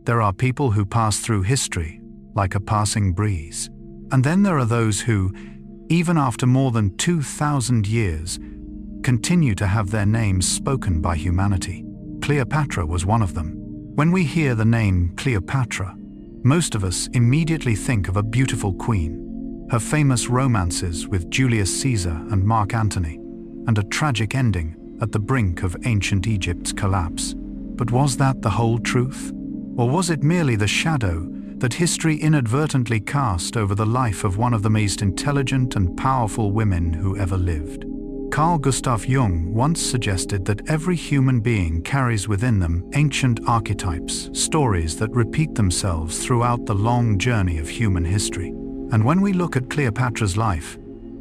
There are people who pass through history like a passing breeze. And then there are those who, even after more than 2,000 years, continue to have their names spoken by humanity. Cleopatra was one of them. When we hear the name Cleopatra, most of us immediately think of a beautiful queen, her famous romances with Julius Caesar and Mark Antony, and a tragic ending at the brink of ancient Egypt's collapse. But was that the whole truth? Or was it merely the shadow that history inadvertently cast over the life of one of the most intelligent and powerful women who ever lived? Carl Gustav Jung once suggested that every human being carries within them ancient archetypes, stories that repeat themselves throughout the long journey of human history. And when we look at Cleopatra's life,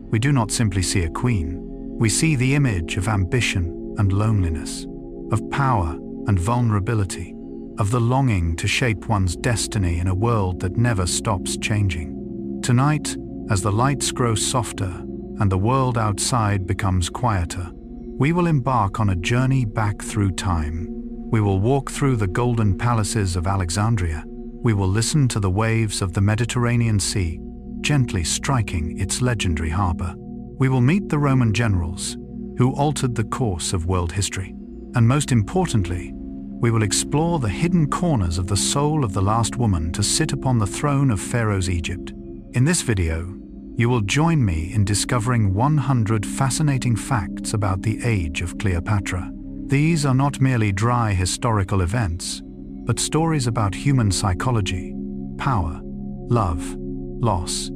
we do not simply see a queen. We see the image of ambition and loneliness, of power and vulnerability, of the longing to shape one's destiny in a world that never stops changing. Tonight, as the lights grow softer and the world outside becomes quieter, we will embark on a journey back through time. We will walk through the golden palaces of Alexandria. We will listen to the waves of the Mediterranean Sea, gently striking its legendary harbor. We will meet the Roman generals who altered the course of world history. And most importantly, we will explore the hidden corners of the soul of the last woman to sit upon the throne of Pharaoh's Egypt. In this video, you will join me in discovering 100 fascinating facts about the age of Cleopatra. These are not merely dry historical events, but stories about human psychology, power, love, loss,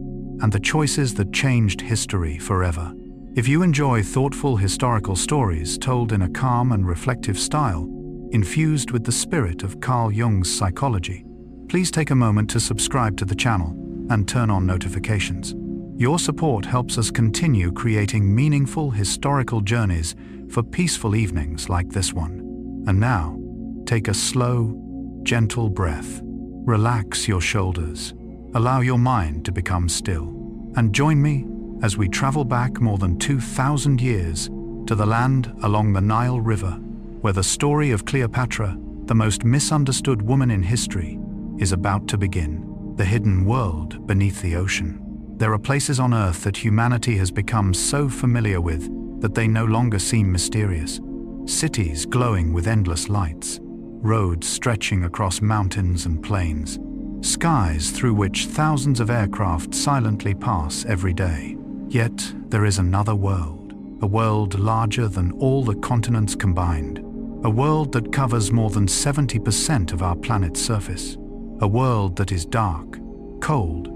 and the choices that changed history forever. If you enjoy thoughtful historical stories told in a calm and reflective style, infused with the spirit of Carl Jung's psychology, please take a moment to subscribe to the channel and turn on notifications. Your support helps us continue creating meaningful historical journeys for peaceful evenings like this one. And now, take a slow, gentle breath. Relax your shoulders. Allow your mind to become still. And join me as we travel back more than 2,000 years to the land along the Nile River, where the story of Cleopatra, the most misunderstood woman in history, is about to begin. The hidden world beneath the ocean. There are places on Earth that humanity has become so familiar with that they no longer seem mysterious. Cities glowing with endless lights, roads stretching across mountains and plains, skies through which thousands of aircraft silently pass every day. Yet there is another world, a world larger than all the continents combined, a world that covers more than 70% of our planet's surface, a world that is dark, cold,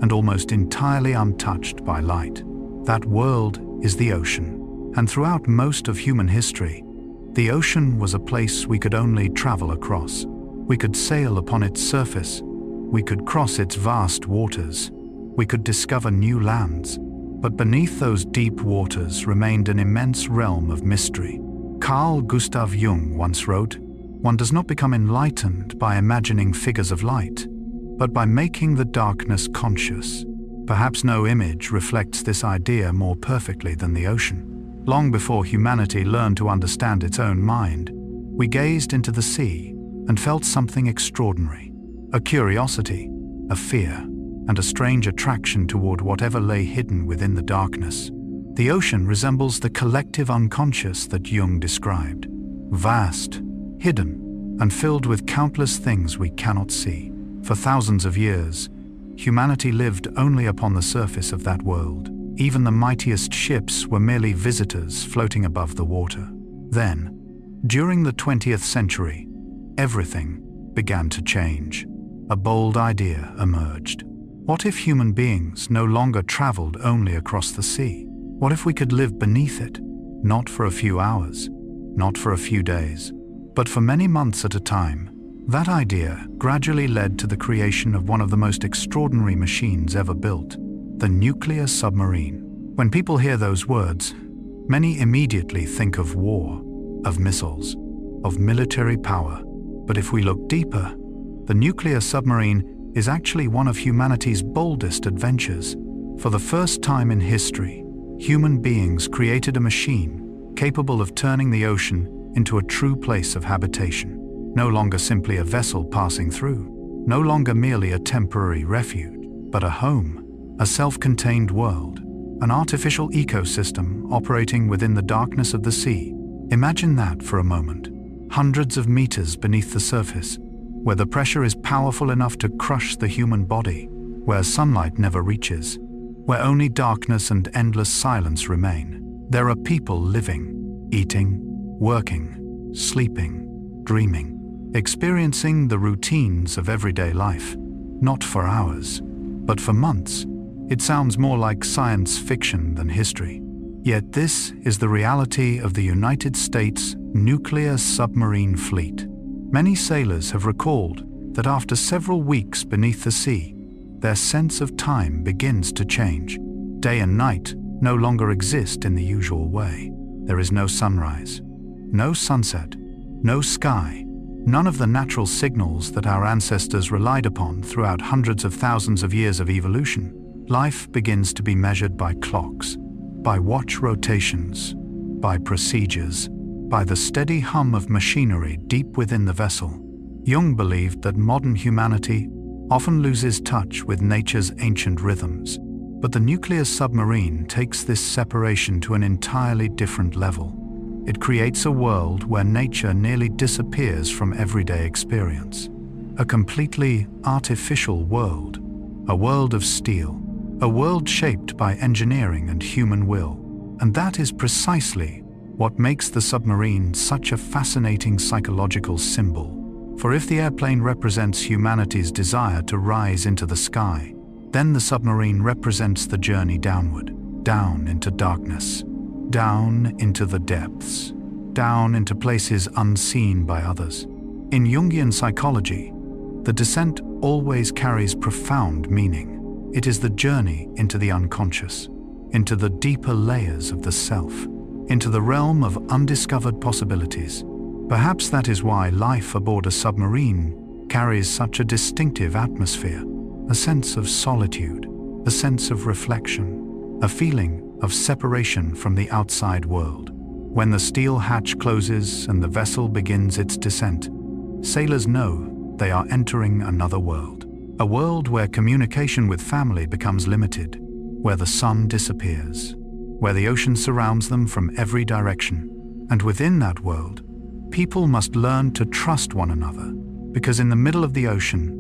and almost entirely untouched by light. That world is the ocean. And throughout most of human history, the ocean was a place we could only travel across. We could sail upon its surface. We could cross its vast waters. We could discover new lands. But beneath those deep waters remained an immense realm of mystery. Carl Gustav Jung once wrote, "One does not become enlightened by imagining figures of light, but by making the darkness conscious." Perhaps no image reflects this idea more perfectly than the ocean. Long before humanity learned to understand its own mind, we gazed into the sea and felt something extraordinary. A curiosity, a fear, and a strange attraction toward whatever lay hidden within the darkness. The ocean resembles the collective unconscious that Jung described. Vast, hidden, and filled with countless things we cannot see. For thousands of years, humanity lived only upon the surface of that world. Even the mightiest ships were merely visitors floating above the water. Then, during the 20th century, everything began to change. A bold idea emerged. What if human beings no longer traveled only across the sea? What if we could live beneath it, not for a few hours, not for a few days, but for many months at a time? That idea gradually led to the creation of one of the most extraordinary machines ever built, the nuclear submarine. When people hear those words, many immediately think of war, of missiles, of military power. But if we look deeper, the nuclear submarine is actually one of humanity's boldest adventures. For the first time in history, human beings created a machine capable of turning the ocean into a true place of habitation. no longer simply a vessel passing through, no longer merely a temporary refuge, but a home, a self-contained world, an artificial ecosystem operating within the darkness of the sea. Imagine that for a moment, hundreds of meters beneath the surface, where the pressure is powerful enough to crush the human body, where sunlight never reaches, where only darkness and endless silence remain. There are people living, eating, working, sleeping, dreaming, experiencing the routines of everyday life, not for hours, but for months. It sounds more like science fiction than history. Yet this is the reality of the United States nuclear submarine fleet. Many sailors have recalled that after several weeks beneath the sea, their sense of time begins to change. Day and night no longer exist in the usual way. There is no sunrise, no sunset, no sky, none of the natural signals that our ancestors relied upon throughout hundreds of thousands of years of evolution. Life begins to be measured by clocks, by watch rotations, by procedures, by the steady hum of machinery deep within the vessel. Jung believed that modern humanity often loses touch with nature's ancient rhythms, but the nuclear submarine takes this separation to an entirely different level. It creates a world where nature nearly disappears from everyday experience. A completely artificial world, a world of steel, a world shaped by engineering and human will. And that is precisely what makes the submarine such a fascinating psychological symbol. For if the airplane represents humanity's desire to rise into the sky, then the submarine represents the journey downward, down into darkness, down into the depths, down into places unseen by others. In Jungian psychology, the descent always carries profound meaning. It is the journey into the unconscious, into the deeper layers of the self, into the realm of undiscovered possibilities. Perhaps that is why life aboard a submarine carries such a distinctive atmosphere, a sense of solitude, a sense of reflection, a feeling of separation from the outside world. When the steel hatch closes and the vessel begins its descent, sailors know they are entering another world. A world where communication with family becomes limited, where the sun disappears, where the ocean surrounds them from every direction. And within that world, people must learn to trust one another, because in the middle of the ocean,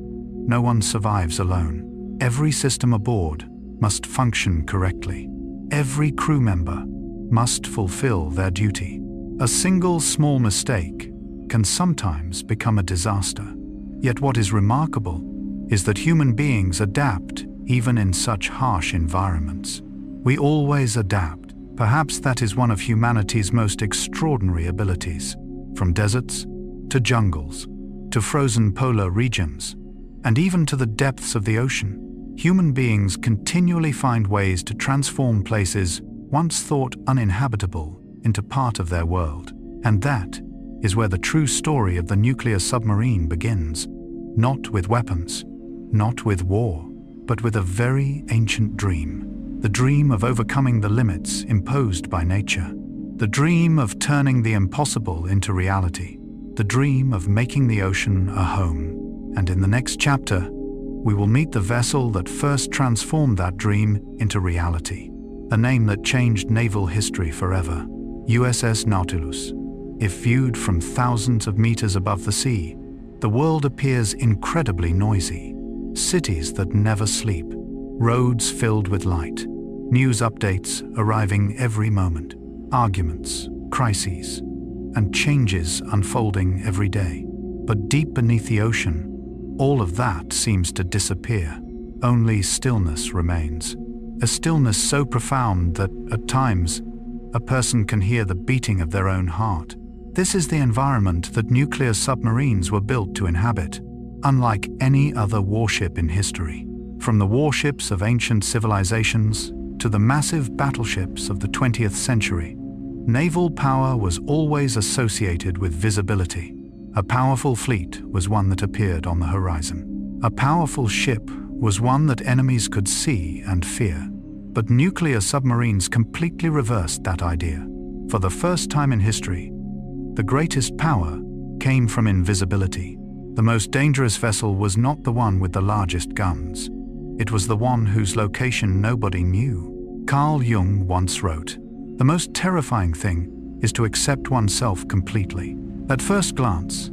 no one survives alone. Every system aboard must function correctly. Every crew member must fulfill their duty. A single small mistake can sometimes become a disaster. Yet what is remarkable is that human beings adapt even in such harsh environments. We always adapt. Perhaps that is one of humanity's most extraordinary abilities. From deserts to jungles, to frozen polar regions, and even to the depths of the ocean, human beings continually find ways to transform places once thought uninhabitable into part of their world. And that is where the true story of the nuclear submarine begins. Not with weapons, not with war, but with a very ancient dream. The dream of overcoming the limits imposed by nature. The dream of turning the impossible into reality. The dream of making the ocean a home. And in the next chapter, we will meet the vessel that first transformed that dream into reality. A name that changed naval history forever. USS Nautilus. If viewed from thousands of meters above the sea, the world appears incredibly noisy. Cities that never sleep, roads filled with light, news updates arriving every moment, arguments, crises, and changes unfolding every day. But deep beneath the ocean, all of that seems to disappear. Only stillness remains. A stillness so profound that, at times, a person can hear the beating of their own heart. This is the environment that nuclear submarines were built to inhabit. Unlike any other warship in history, from the warships of ancient civilizations to the massive battleships of the 20th century, naval power was always associated with visibility. A powerful fleet was one that appeared on the horizon. A powerful ship was one that enemies could see and fear. But nuclear submarines completely reversed that idea. For the first time in history, the greatest power came from invisibility. The most dangerous vessel was not the one with the largest guns. It was the one whose location nobody knew. Carl Jung once wrote, "The most terrifying thing is to accept oneself completely." At first glance,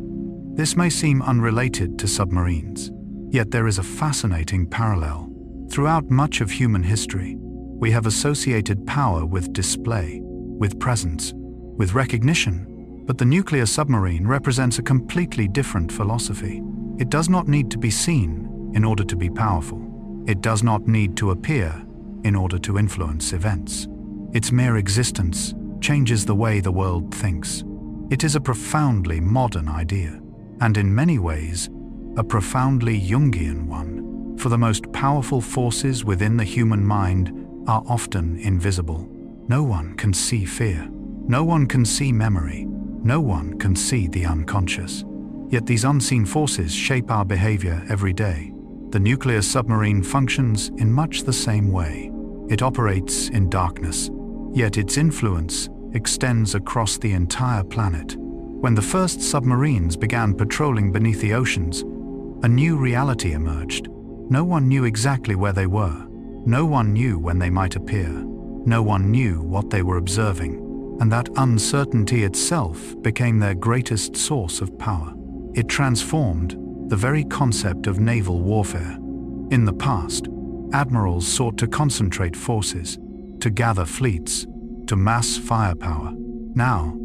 this may seem unrelated to submarines. Yet there is a fascinating parallel. Throughout much of human history, we have associated power with display, with presence, with recognition. But the nuclear submarine represents a completely different philosophy. It does not need to be seen in order to be powerful. It does not need to appear in order to influence events. Its mere existence changes the way the world thinks. It is a profoundly modern idea, and in many ways, a profoundly Jungian one. For the most powerful forces within the human mind are often invisible. No one can see fear. No one can see memory. No one can see the unconscious. Yet these unseen forces shape our behavior every day. The nuclear submarine functions in much the same way. It operates in darkness, yet its influence extends across the entire planet. When the first submarines began patrolling beneath the oceans, a new reality emerged. No one knew exactly where they were. No one knew when they might appear. No one knew what they were observing. And that uncertainty itself became their greatest source of power. It transformed the very concept of naval warfare. In the past, admirals sought to concentrate forces, to gather fleets, to mass firepower. Now,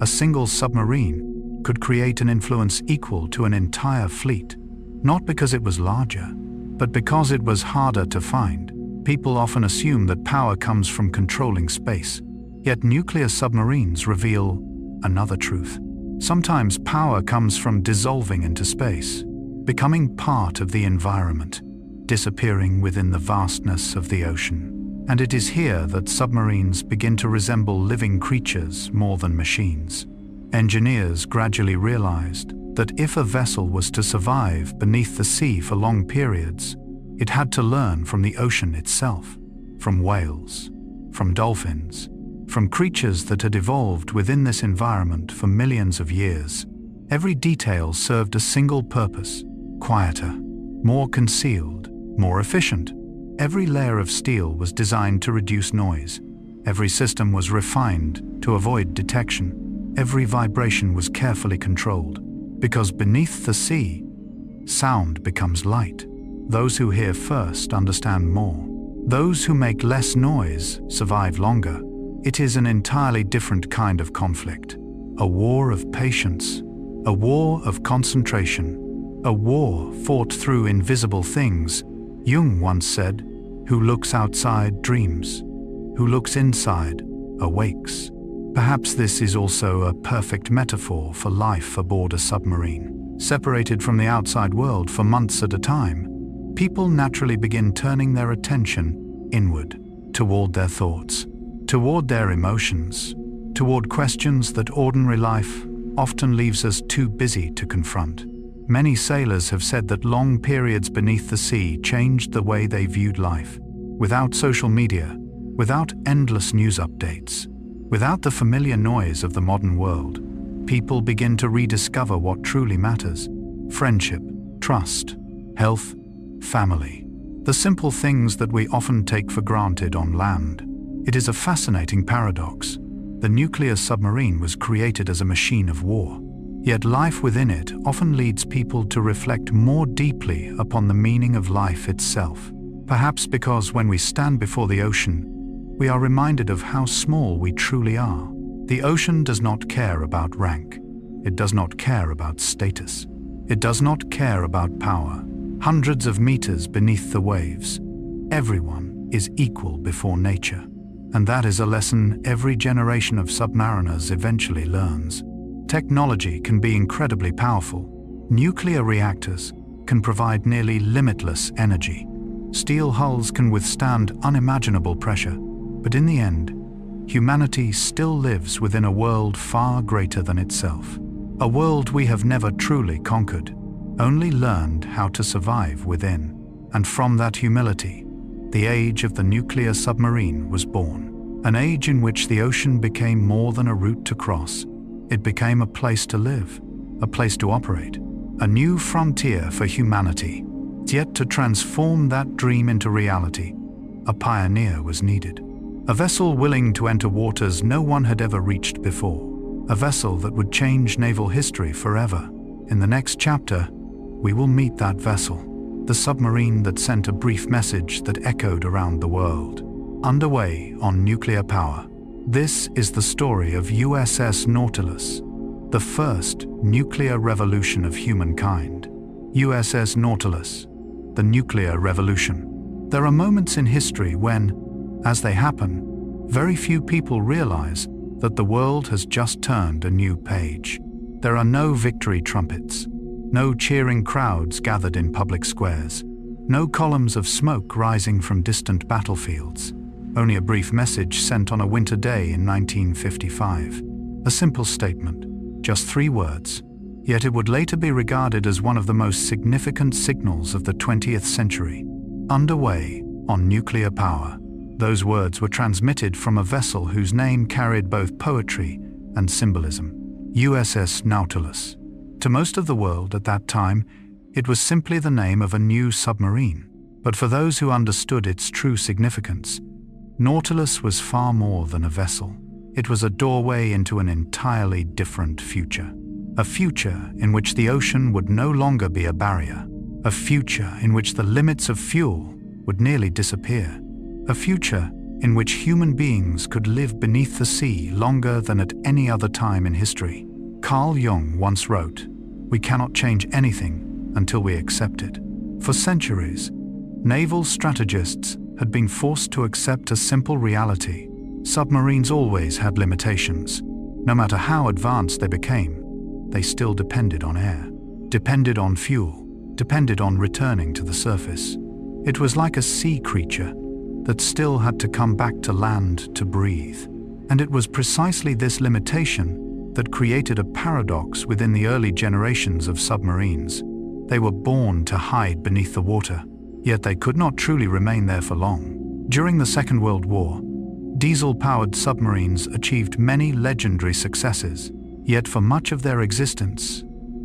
a single submarine could create an influence equal to an entire fleet, not because it was larger, but because it was harder to find. People often assume that power comes from controlling space. Yet nuclear submarines reveal another truth. Sometimes power comes from dissolving into space, becoming part of the environment, disappearing within the vastness of the ocean. And it is here that submarines begin to resemble living creatures more than machines. Engineers gradually realized that if a vessel was to survive beneath the sea for long periods, it had to learn from the ocean itself, from whales, from dolphins, from creatures that had evolved within this environment for millions of years. Every detail served a single purpose: quieter, more concealed, more efficient. Every layer of steel was designed to reduce noise. Every system was refined to avoid detection. Every vibration was carefully controlled. Because beneath the sea, sound becomes light. Those who hear first understand more. Those who make less noise survive longer. It is an entirely different kind of conflict. A war of patience, a war of concentration, a war fought through invisible things. Jung once said, "Who looks outside dreams. Who looks inside awakes." Perhaps this is also a perfect metaphor for life aboard a submarine. Separated from the outside world for months at a time, people naturally begin turning their attention inward, toward their thoughts, toward their emotions, toward questions that ordinary life often leaves us too busy to confront. Many sailors have said that long periods beneath the sea changed the way they viewed life. Without social media, without endless news updates, without the familiar noise of the modern world, people begin to rediscover what truly matters: friendship, trust, health, family. The simple things that we often take for granted on land. It is a fascinating paradox. The nuclear submarine was created as a machine of war, yet life within it often leads people to reflect more deeply upon the meaning of life itself. Perhaps because when we stand before the ocean, we are reminded of how small we truly are. The ocean does not care about rank. It does not care about status. It does not care about power. Hundreds of meters beneath the waves, everyone is equal before nature. And that is a lesson every generation of submariners eventually learns. Technology can be incredibly powerful. Nuclear reactors can provide nearly limitless energy. Steel hulls can withstand unimaginable pressure. But in the end, humanity still lives within a world far greater than itself. A world we have never truly conquered, only learned how to survive within. And from that humility, the age of the nuclear submarine was born. An age in which the ocean became more than a route to cross. It became a place to live, a place to operate, a new frontier for humanity. Yet to transform that dream into reality, a pioneer was needed. A vessel willing to enter waters no one had ever reached before. A vessel that would change naval history forever. In the next chapter, we will meet that vessel, the submarine that sent a brief message that echoed around the world. Underway on nuclear power. This is the story of USS Nautilus, the first nuclear revolution of humankind. USS Nautilus, the nuclear revolution. There are moments in history when, as they happen, very few people realize that the world has just turned a new page. There are no victory trumpets, no cheering crowds gathered in public squares, no columns of smoke rising from distant battlefields. Only a brief message sent on a winter day in 1955. A simple statement, just 3 words, yet it would later be regarded as one of the most significant signals of the 20th century. Underway on nuclear power. Those words were transmitted from a vessel whose name carried both poetry and symbolism. USS Nautilus. To most of the world at that time, it was simply the name of a new submarine. But for those who understood its true significance, Nautilus was far more than a vessel. It was a doorway into an entirely different future. A future in which the ocean would no longer be a barrier. A future in which the limits of fuel would nearly disappear. A future in which human beings could live beneath the sea longer than at any other time in history. Carl Jung once wrote, "We cannot change anything until we accept it." For centuries, naval strategists had been forced to accept a simple reality. Submarines always had limitations. No matter how advanced they became, they still depended on air, depended on fuel, depended on returning to the surface. It was like a sea creature that still had to come back to land to breathe. And it was precisely this limitation that created a paradox within the early generations of submarines. They were born to hide beneath the water, yet they could not truly remain there for long. During the Second World War, diesel-powered submarines achieved many legendary successes, yet for much of their existence,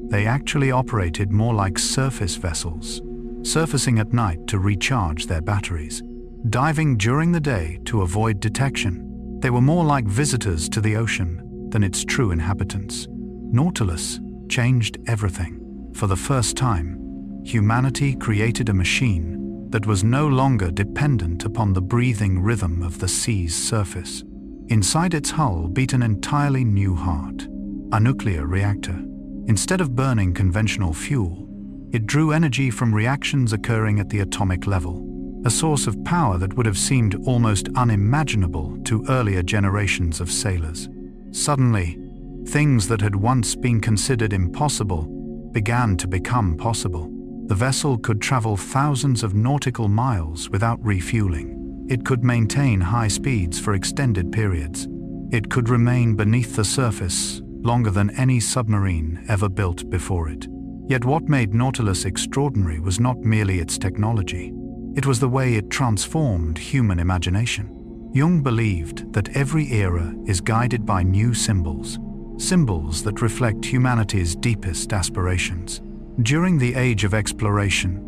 they actually operated more like surface vessels, surfacing at night to recharge their batteries, diving during the day to avoid detection. They were more like visitors to the ocean than its true inhabitants. Nautilus changed everything. For the first time, humanity created a machine that was no longer dependent upon the breathing rhythm of the sea's surface. Inside its hull beat an entirely new heart, a nuclear reactor. Instead of burning conventional fuel, it drew energy from reactions occurring at the atomic level, a source of power that would have seemed almost unimaginable to earlier generations of sailors. Suddenly, things that had once been considered impossible began to become possible. The vessel could travel thousands of nautical miles without refueling. It could maintain high speeds for extended periods. It could remain beneath the surface longer than any submarine ever built before it. Yet what made Nautilus extraordinary was not merely its technology. It was the way it transformed human imagination. Jung believed that every era is guided by new symbols, symbols that reflect humanity's deepest aspirations. During the age of exploration,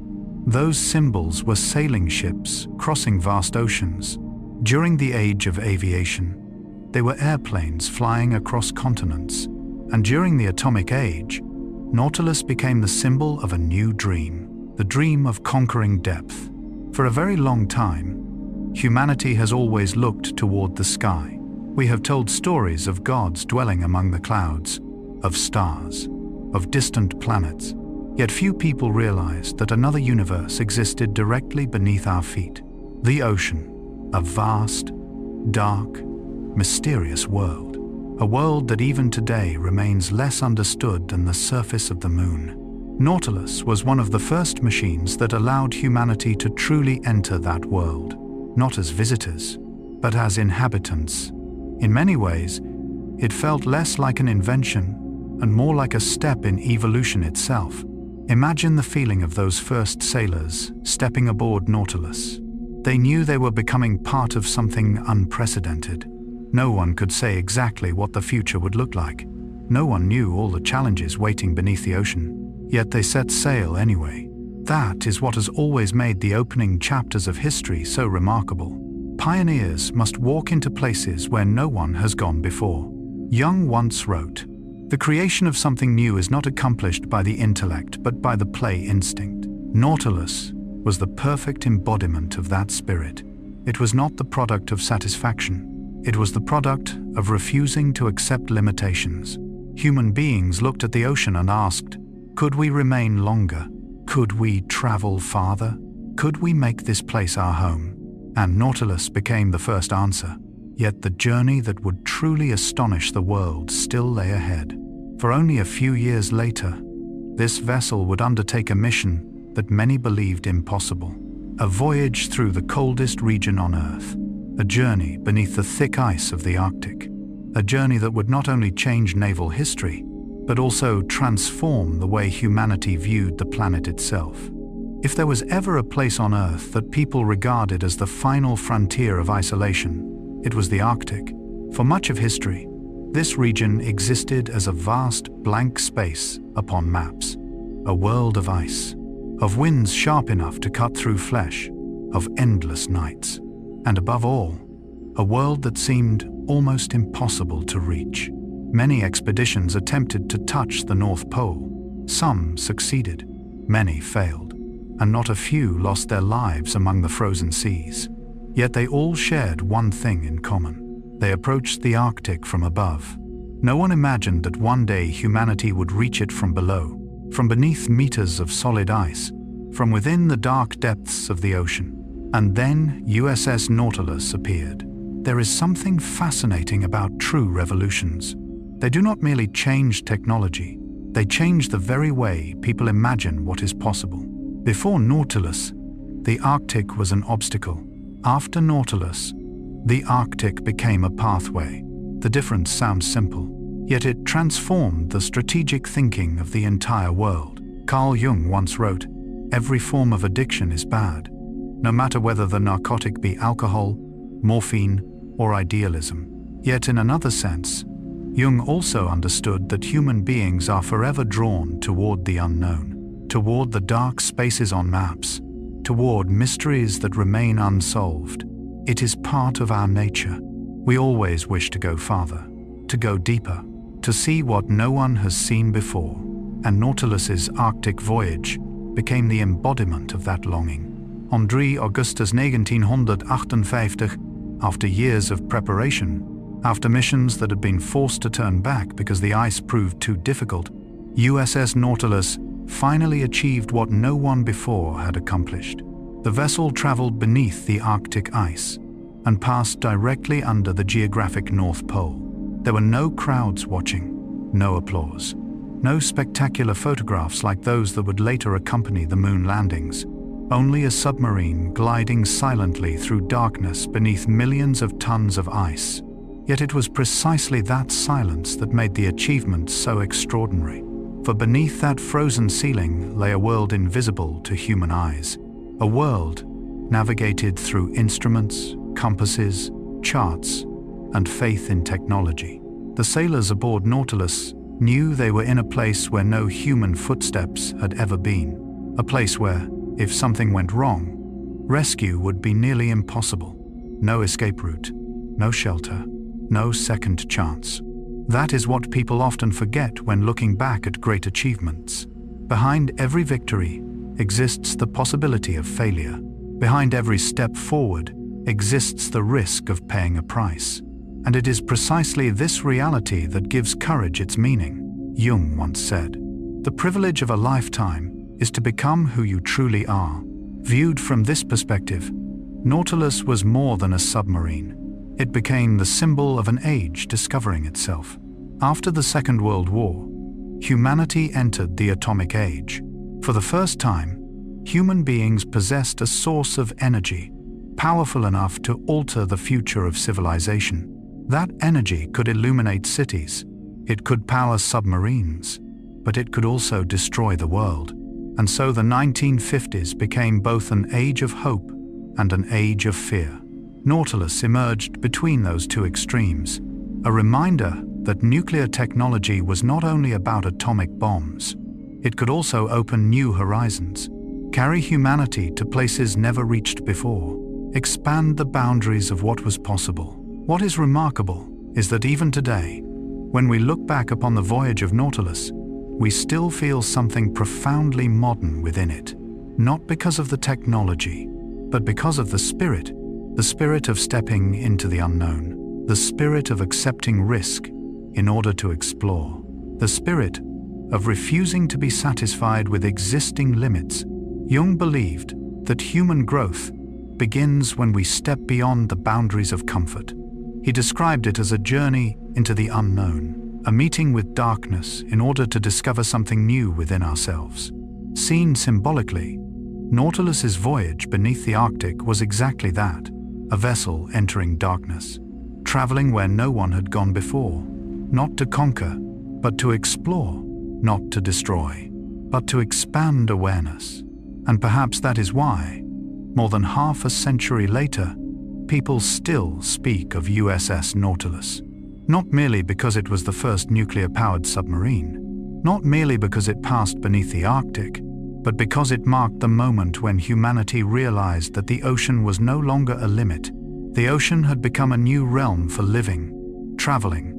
those symbols were sailing ships crossing vast oceans. During the age of aviation, they were airplanes flying across continents. And during the atomic age, Nautilus became the symbol of a new dream, the dream of conquering depth. For a very long time, humanity has always looked toward the sky. We have told stories of gods dwelling among the clouds, of stars, of distant planets. Yet few people realized that another universe existed directly beneath our feet. The ocean, a vast, dark, mysterious world. A world that even today remains less understood than the surface of the moon. Nautilus was one of the first machines that allowed humanity to truly enter that world, not as visitors, but as inhabitants. In many ways, it felt less like an invention and more like a step in evolution itself. Imagine the feeling of those first sailors stepping aboard Nautilus. They knew they were becoming part of something unprecedented. No one could say exactly what the future would look like, No one knew all the challenges waiting beneath the ocean, yet they set sail anyway. That is what has always made the opening chapters of history so remarkable. Pioneers must walk into places where no one has gone before. Jung once wrote, "The creation of something new is not accomplished by the intellect but by the play instinct." Nautilus was the perfect embodiment of that spirit. It was not the product of satisfaction. It was the product of refusing to accept limitations. Human beings looked at the ocean and asked, could we remain longer? Could we travel farther? Could we make this place our home? And Nautilus became the first answer. Yet the journey that would truly astonish the world still lay ahead. For only a few years later, this vessel would undertake a mission that many believed impossible. A voyage through the coldest region on Earth. A journey beneath the thick ice of the Arctic. A journey that would not only change naval history, but also transform the way humanity viewed the planet itself. If there was ever a place on Earth that people regarded as the final frontier of isolation, it was the Arctic. For much of history, this region existed as a vast blank space upon maps. A world of ice, of winds sharp enough to cut through flesh, of endless nights, and above all, a world that seemed almost impossible to reach. Many expeditions attempted to touch the North Pole. Some succeeded, many failed, and not a few lost their lives among the frozen seas. Yet they all shared one thing in common. They approached the Arctic from above. No one imagined that one day humanity would reach it from below, from beneath meters of solid ice, from within the dark depths of the ocean. And then USS Nautilus appeared. There is something fascinating about true revolutions. They do not merely change technology, they change the very way people imagine what is possible. Before Nautilus, the Arctic was an obstacle. After Nautilus, the Arctic became a pathway. The difference sounds simple, yet it transformed the strategic thinking of the entire world. Carl Jung once wrote, "Every form of addiction is bad, no matter whether the narcotic be alcohol, morphine, or idealism." Yet in another sense, Jung also understood that human beings are forever drawn toward the unknown, toward the dark spaces on maps, toward mysteries that remain unsolved. It is part of our nature. We always wish to go farther, to go deeper, to see what no one has seen before. And Nautilus's Arctic voyage became the embodiment of that longing. On 3 Augustus 1958, after years of preparation, after missions that had been forced to turn back because the ice proved too difficult, USS Nautilus finally achieved what no one before had accomplished. The vessel traveled beneath the Arctic ice and passed directly under the geographic North Pole. There were no crowds watching, no applause, no spectacular photographs like those that would later accompany the moon landings. Only a submarine gliding silently through darkness beneath millions of tons of ice. Yet it was precisely that silence that made the achievement so extraordinary. For beneath that frozen ceiling lay a world invisible to human eyes. A world navigated through instruments, compasses, charts, and faith in technology. The sailors aboard Nautilus knew they were in a place where no human footsteps had ever been. A place where, if something went wrong, rescue would be nearly impossible. No escape route, no shelter, no second chance. That is what people often forget when looking back at great achievements. Behind every victory exists the possibility of failure. Behind every step forward exists the risk of paying a price. And it is precisely this reality that gives courage its meaning. Jung once said, "The privilege of a lifetime is to become who you truly are." Viewed from this perspective, Nautilus was more than a submarine. It became the symbol of an age discovering itself. After the Second World War, humanity entered the atomic age. For the first time, human beings possessed a source of energy, powerful enough to alter the future of civilization. That energy could illuminate cities, it could power submarines, but it could also destroy the world. And so the 1950s became both an age of hope and an age of fear. Nautilus emerged between those two extremes, a reminder that nuclear technology was not only about atomic bombs, it could also open new horizons, carry humanity to places never reached before, expand the boundaries of what was possible. What is remarkable is that even today, when we look back upon the voyage of Nautilus, we still feel something profoundly modern within it, not because of the technology, but because of the spirit of stepping into the unknown, the spirit of accepting risk in order to explore, the spirit of refusing to be satisfied with existing limits. Jung believed that human growth begins when we step beyond the boundaries of comfort. He described it as a journey into the unknown, a meeting with darkness in order to discover something new within ourselves. Seen symbolically, Nautilus's voyage beneath the Arctic was exactly that, a vessel entering darkness, traveling where no one had gone before, not to conquer, but to explore, not to destroy, but to expand awareness. And perhaps that is why, more than half a century later, people still speak of USS Nautilus. Not merely because it was the first nuclear-powered submarine, not merely because it passed beneath the Arctic, but because it marked the moment when humanity realized that the ocean was no longer a limit. The ocean had become a new realm for living, traveling,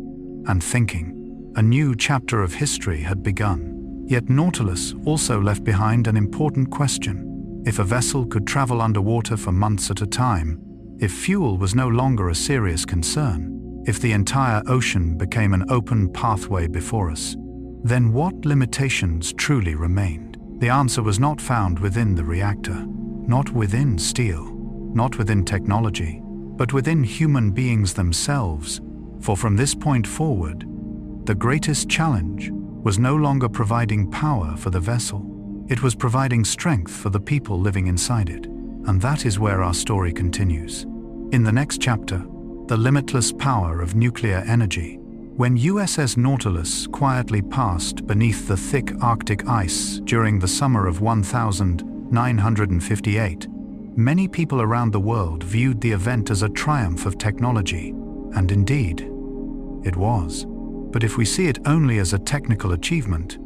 and thinking. A new chapter of history had begun. Yet Nautilus also left behind an important question. If a vessel could travel underwater for months at a time, if fuel was no longer a serious concern, if the entire ocean became an open pathway before us, then what limitations truly remained? The answer was not found within the reactor, not within steel, not within technology, but within human beings themselves. For from this point forward, the greatest challenge was no longer providing power for the vessel. It was providing strength for the people living inside it. And that is where our story continues. In the next chapter, the limitless power of nuclear energy. When USS Nautilus quietly passed beneath the thick Arctic ice during the summer of 1958, many people around the world viewed the event as a triumph of technology. And indeed, it was. But if we see it only as a technical achievement,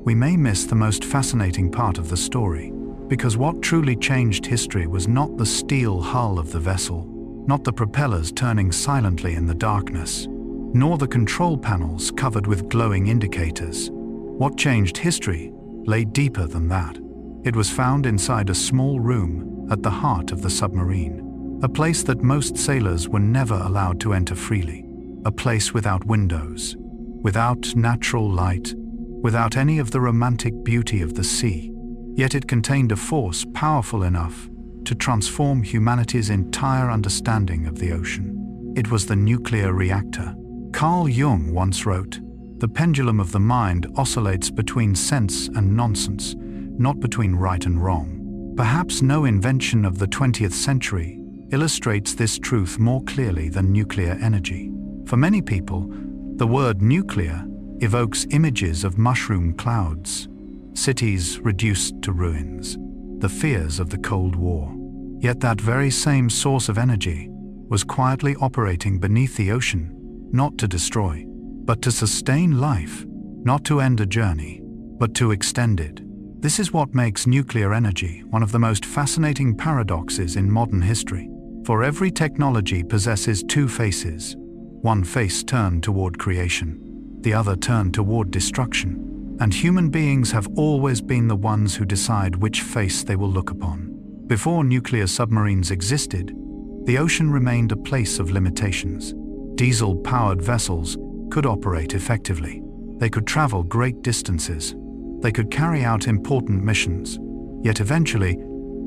we may miss the most fascinating part of the story. Because what truly changed history was not the steel hull of the vessel, not the propellers turning silently in the darkness, nor the control panels covered with glowing indicators. What changed history lay deeper than that. It was found inside a small room at the heart of the submarine, a place that most sailors were never allowed to enter freely, a place without windows, without natural light, without any of the romantic beauty of the sea. Yet it contained a force powerful enough to transform humanity's entire understanding of the ocean. It was the nuclear reactor. Carl Jung once wrote, "The pendulum of the mind oscillates between sense and nonsense, not between right and wrong." Perhaps no invention of the 20th century illustrates this truth more clearly than nuclear energy. For many people, the word nuclear evokes images of mushroom clouds, cities reduced to ruins, the fears of the Cold War. Yet that very same source of energy was quietly operating beneath the ocean, not to destroy, but to sustain life, not to end a journey, but to extend it. This is what makes nuclear energy one of the most fascinating paradoxes in modern history. For every technology possesses two faces, one face turned toward creation, the other turned toward destruction. And human beings have always been the ones who decide which face they will look upon. Before nuclear submarines existed, the ocean remained a place of limitations. Diesel-powered vessels could operate effectively. They could travel great distances. They could carry out important missions. Yet eventually,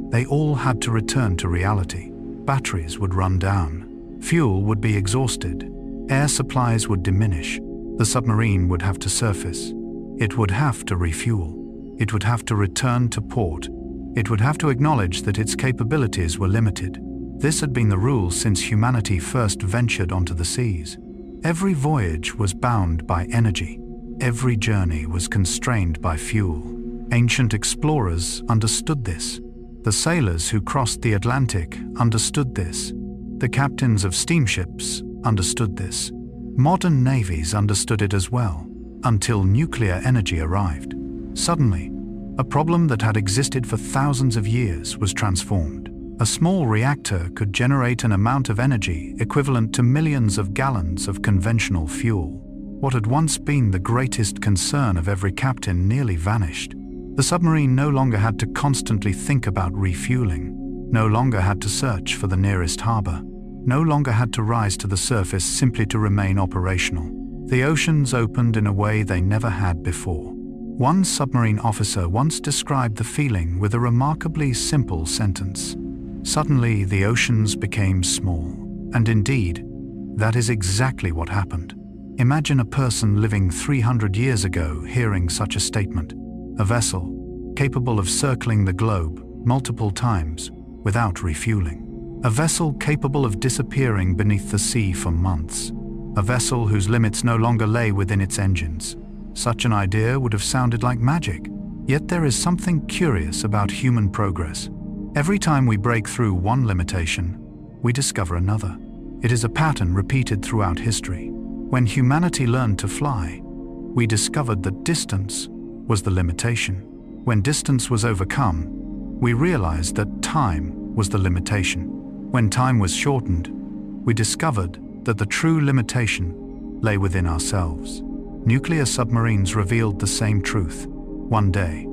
they all had to return to reality. Batteries would run down. Fuel would be exhausted. Air supplies would diminish. The submarine would have to surface. It would have to refuel. It would have to return to port. It would have to acknowledge that its capabilities were limited. This had been the rule since humanity first ventured onto the seas. Every voyage was bound by energy. Every journey was constrained by fuel. Ancient explorers understood this. The sailors who crossed the Atlantic understood this. The captains of steamships understood this. Modern navies understood it as well, until nuclear energy arrived. Suddenly, a problem that had existed for thousands of years was transformed. A small reactor could generate an amount of energy equivalent to millions of gallons of conventional fuel. What had once been the greatest concern of every captain nearly vanished. The submarine no longer had to constantly think about refueling, no longer had to search for the nearest harbor, no longer had to rise to the surface simply to remain operational. The oceans opened in a way they never had before. One submarine officer once described the feeling with a remarkably simple sentence. Suddenly, the oceans became small. And indeed, that is exactly what happened. Imagine a person living 300 years ago hearing such a statement. A vessel capable of circling the globe multiple times without refueling. A vessel capable of disappearing beneath the sea for months. A vessel whose limits no longer lay within its engines. Such an idea would have sounded like magic. Yet there is something curious about human progress. Every time we break through one limitation, we discover another. It is a pattern repeated throughout history. When humanity learned to fly, we discovered that distance was the limitation. When distance was overcome, we realized that time was the limitation. When time was shortened, we discovered that the true limitation lay within ourselves. Nuclear submarines revealed the same truth. One day,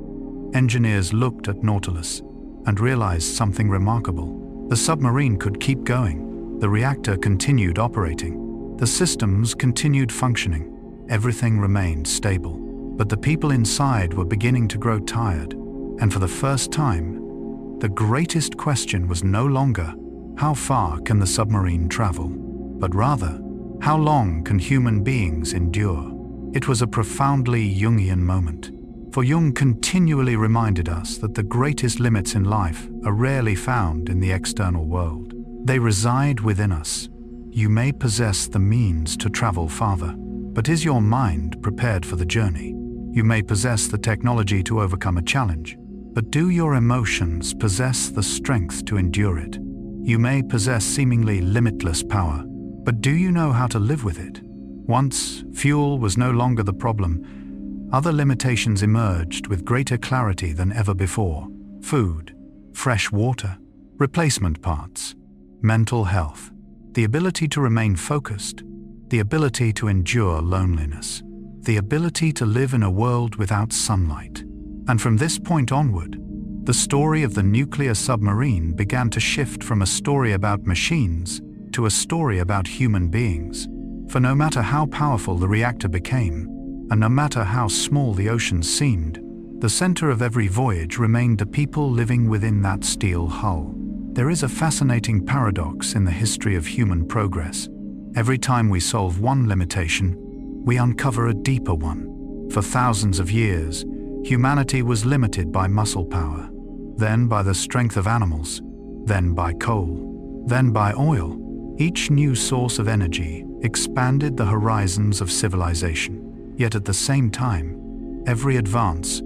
engineers looked at Nautilus and realized something remarkable. The submarine could keep going. The reactor continued operating. The systems continued functioning. Everything remained stable. But the people inside were beginning to grow tired. And for the first time, the greatest question was no longer, how far can the submarine travel? But rather, how long can human beings endure? It was a profoundly Jungian moment. For Jung continually reminded us that the greatest limits in life are rarely found in the external world. They reside within us. You may possess the means to travel farther, but is your mind prepared for the journey? You may possess the technology to overcome a challenge, but do your emotions possess the strength to endure it? You may possess seemingly limitless power, but do you know how to live with it? Once fuel was no longer the problem, other limitations emerged with greater clarity than ever before. Food, fresh water, replacement parts, mental health, the ability to remain focused, the ability to endure loneliness, the ability to live in a world without sunlight. And from this point onward, the story of the nuclear submarine began to shift from a story about machines to a story about human beings. For no matter how powerful the reactor became, and no matter how small the oceans seemed, the center of every voyage remained the people living within that steel hull. There is a fascinating paradox in the history of human progress. Every time we solve one limitation, we uncover a deeper one. For thousands of years, humanity was limited by muscle power, then by the strength of animals, then by coal, then by oil. Each new source of energy expanded the horizons of civilization. Yet at the same time, every advance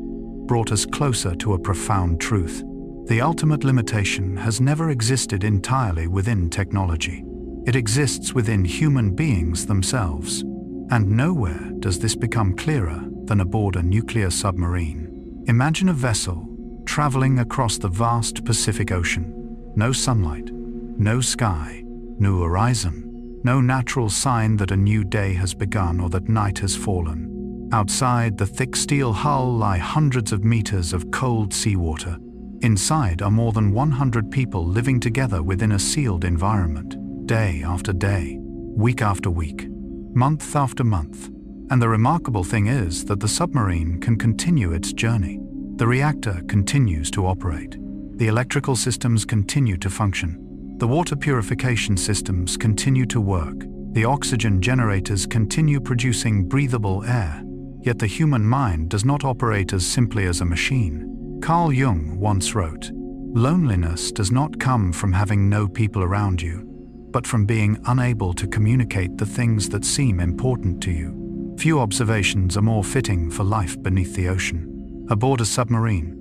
brought us closer to a profound truth. The ultimate limitation has never existed entirely within technology. It exists within human beings themselves. And nowhere does this become clearer than aboard a nuclear submarine. Imagine a vessel traveling across the vast Pacific Ocean. No sunlight, no sky, no horizon. No natural sign that a new day has begun or that night has fallen. Outside the thick steel hull lie hundreds of meters of cold seawater. Inside are more than 100 people living together within a sealed environment, day after day, week after week, month after month. And the remarkable thing is that the submarine can continue its journey. The reactor continues to operate. The electrical systems continue to function. The water purification systems continue to work. The oxygen generators continue producing breathable air. Yet the human mind does not operate as simply as a machine. Carl Jung once wrote, "Loneliness does not come from having no people around you, but from being unable to communicate the things that seem important to you." Few observations are more fitting for life beneath the ocean. Aboard a submarine,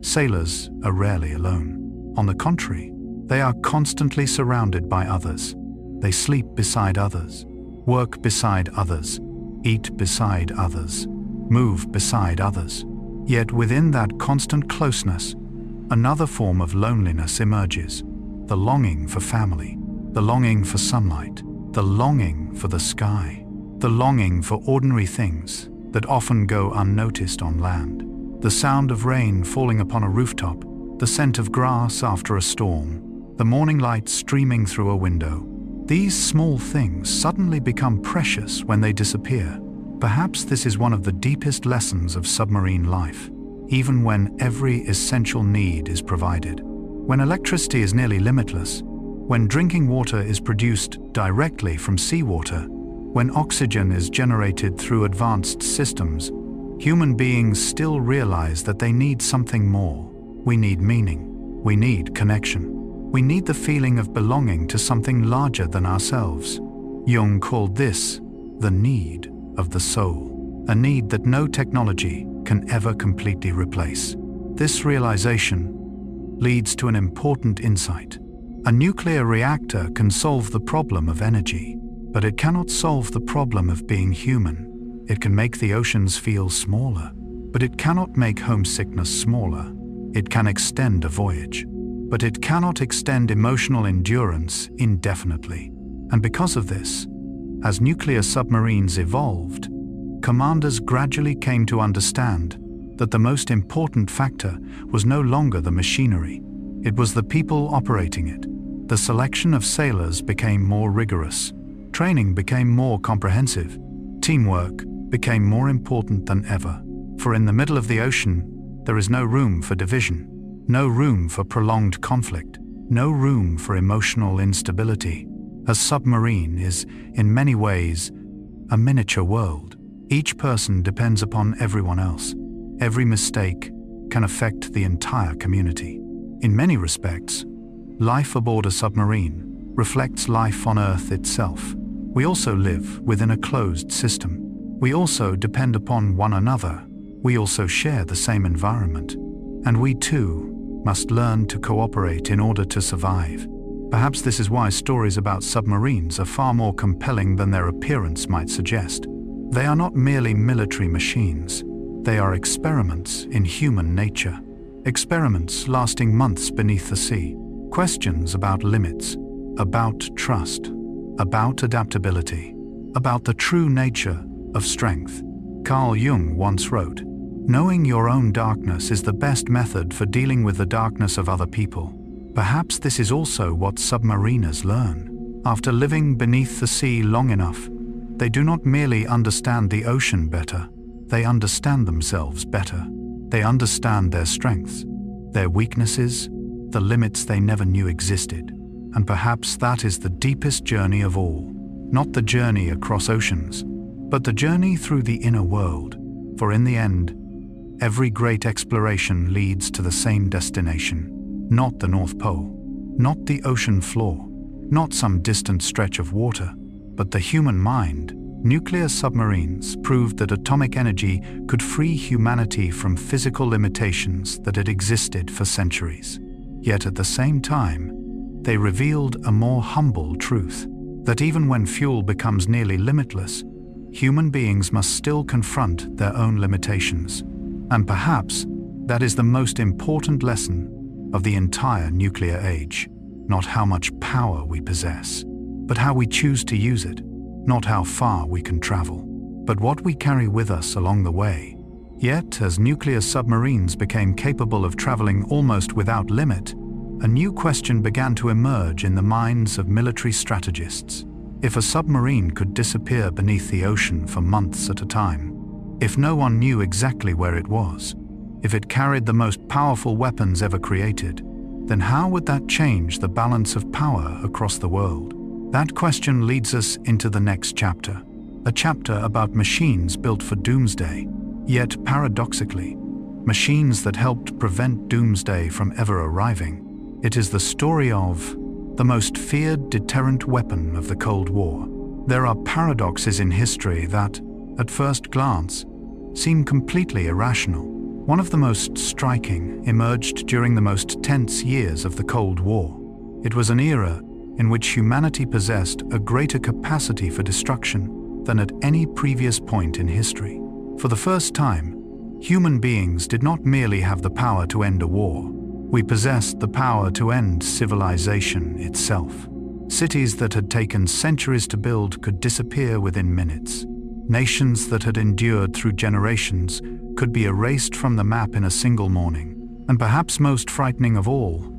sailors are rarely alone. On the contrary, they are constantly surrounded by others. They sleep beside others. work beside others, eat beside others, move beside others. Yet within that constant closeness, another form of loneliness emerges, the longing for family, the longing for sunlight, the longing for the sky, the longing for ordinary things that often go unnoticed on land. The sound of rain falling upon a rooftop, the scent of grass after a storm, the morning light streaming through a window. These small things suddenly become precious when they disappear. Perhaps this is one of the deepest lessons of submarine life. Even when every essential need is provided, when electricity is nearly limitless, when drinking water is produced directly from seawater, when oxygen is generated through advanced systems, human beings still realize that they need something more. We need meaning. We need connection. We need the feeling of belonging to something larger than ourselves. Jung called this the need of the soul, a need that no technology can ever completely replace. This realization leads to an important insight. A nuclear reactor can solve the problem of energy, but it cannot solve the problem of being human. It can make the oceans feel smaller, but it cannot make homesickness smaller. It can extend a voyage, but it cannot extend emotional endurance indefinitely. And because of this, as nuclear submarines evolved, commanders gradually came to understand that the most important factor was no longer the machinery. It was the people operating it. The selection of sailors became more rigorous. Training became more comprehensive. Teamwork became more important than ever. For in the middle of the ocean, there is no room for division, no room for prolonged conflict, no room for emotional instability. A submarine is, in many ways, a miniature world. Each person depends upon everyone else. Every mistake can affect the entire community. In many respects, life aboard a submarine reflects life on Earth itself. We also live within a closed system. We also depend upon one another. We also share the same environment. And we too must learn to cooperate in order to survive. Perhaps this is why stories about submarines are far more compelling than their appearance might suggest. They are not merely military machines. They are experiments in human nature. Experiments lasting months beneath the sea. Questions about limits, about trust, about adaptability, about the true nature of strength. Carl Jung once wrote, "Knowing your own darkness is the best method for dealing with the darkness of other people." Perhaps this is also what submariners learn. After living beneath the sea long enough, they do not merely understand the ocean better, they understand themselves better. They understand their strengths, their weaknesses, the limits they never knew existed. And perhaps that is the deepest journey of all. Not the journey across oceans, but the journey through the inner world. For in the end, every great exploration leads to the same destination. Not the North Pole, not the ocean floor, not some distant stretch of water, but the human mind. Nuclear submarines proved that atomic energy could free humanity from physical limitations that had existed for centuries. Yet at the same time, they revealed a more humble truth, that even when fuel becomes nearly limitless, human beings must still confront their own limitations. And perhaps that is the most important lesson of the entire nuclear age. Not how much power we possess, but how we choose to use it. Not how far we can travel, but what we carry with us along the way. Yet, as nuclear submarines became capable of traveling almost without limit, a new question began to emerge in the minds of military strategists. If a submarine could disappear beneath the ocean for months at a time, if no one knew exactly where it was, if it carried the most powerful weapons ever created, then how would that change the balance of power across the world? That question leads us into the next chapter, a chapter about machines built for doomsday, yet paradoxically, machines that helped prevent doomsday from ever arriving. It is the story of the most feared deterrent weapon of the Cold War. There are paradoxes in history that, at first glance, seem completely irrational. One of the most striking emerged during the most tense years of the Cold War. It was an era in which humanity possessed a greater capacity for destruction than at any previous point in history. For the first time, human beings did not merely have the power to end a war. We possessed the power to end civilization itself. Cities that had taken centuries to build could disappear within minutes. Nations that had endured through generations could be erased from the map in a single morning. And perhaps most frightening of all,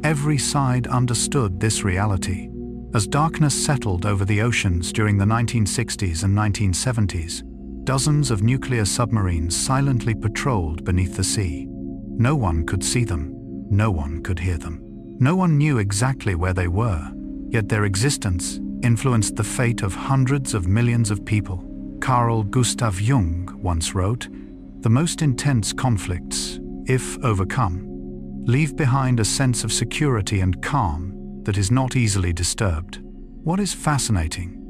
every side understood this reality. As darkness settled over the oceans during the 1960s and 1970s, dozens of nuclear submarines silently patrolled beneath the sea. No one could see them. No one could hear them. No one knew exactly where they were, yet their existence influenced the fate of hundreds of millions of people. Carl Gustav Jung once wrote, "The most intense conflicts, if overcome, leave behind a sense of security and calm that is not easily disturbed." What is fascinating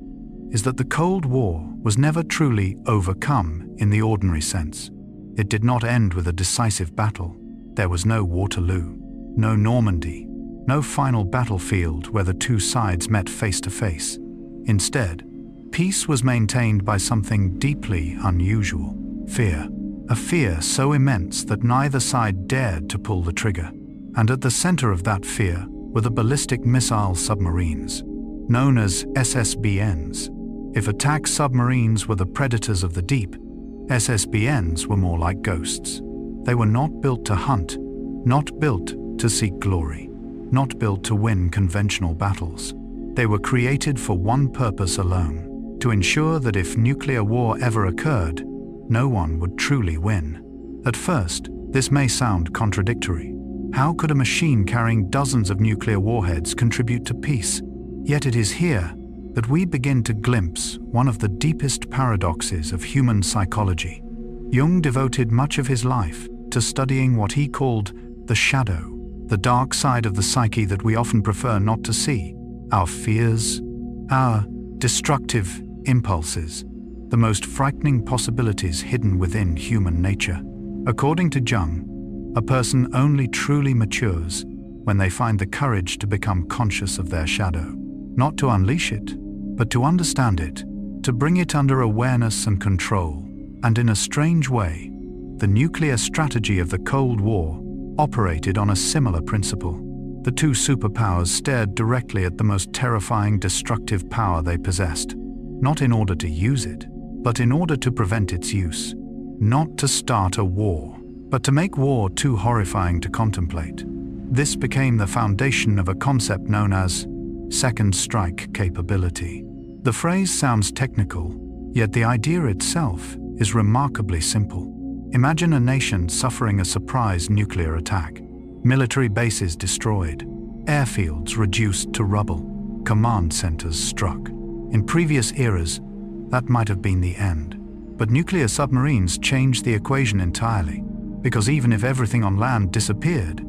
is that the Cold War was never truly overcome in the ordinary sense. It did not end with a decisive battle. There was no Waterloo, no Normandy, no final battlefield where the two sides met face to face. Instead, peace was maintained by something deeply unusual: fear. A fear so immense that neither side dared to pull the trigger. And at the center of that fear were the ballistic missile submarines, known as SSBNs. If attack submarines were the predators of the deep, SSBNs were more like ghosts. They were not built to hunt, not built to seek glory, not built to win conventional battles. They were created for one purpose alone: to ensure that if nuclear war ever occurred, no one would truly win. At first, this may sound contradictory. How could a machine carrying dozens of nuclear warheads contribute to peace? Yet it is here that we begin to glimpse one of the deepest paradoxes of human psychology. Jung devoted much of his life to studying what he called the shadow, the dark side of the psyche that we often prefer not to see: our fears, our destructive impulses, the most frightening possibilities hidden within human nature. According to Jung, a person only truly matures when they find the courage to become conscious of their shadow, not to unleash it, but to understand it, to bring it under awareness and control. And in a strange way, the nuclear strategy of the Cold War operated on a similar principle. The two superpowers stared directly at the most terrifying destructive power they possessed, not in order to use it, but in order to prevent its use. Not to start a war, but to make war too horrifying to contemplate. This became the foundation of a concept known as second strike capability. The phrase sounds technical, yet the idea itself is remarkably simple. Imagine a nation suffering a surprise nuclear attack. Military bases destroyed, airfields reduced to rubble, command centers struck. In previous eras, that might have been the end. But nuclear submarines changed the equation entirely, because even if everything on land disappeared,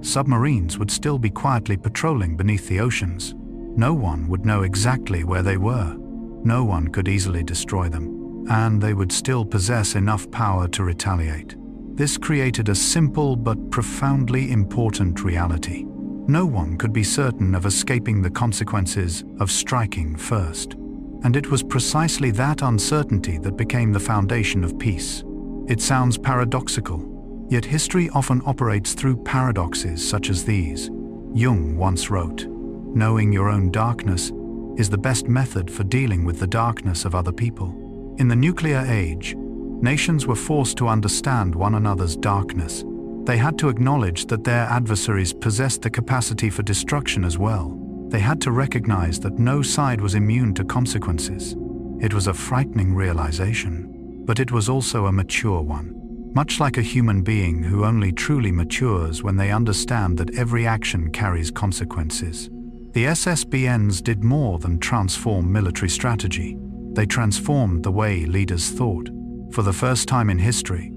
submarines would still be quietly patrolling beneath the oceans. No one would know exactly where they were. No one could easily destroy them, and they would still possess enough power to retaliate. This created a simple but profoundly important reality. No one could be certain of escaping the consequences of striking first. And it was precisely that uncertainty that became the foundation of peace. It sounds paradoxical, yet history often operates through paradoxes such as these. Jung once wrote, "Knowing your own darkness is the best method for dealing with the darkness of other people." In the nuclear age, nations were forced to understand one another's darkness. They had to acknowledge that their adversaries possessed the capacity for destruction as well. They had to recognize that no side was immune to consequences. It was a frightening realization, but it was also a mature one. Much like a human being who only truly matures when they understand that every action carries consequences. The SSBNs did more than transform military strategy. They transformed the way leaders thought. For the first time in history,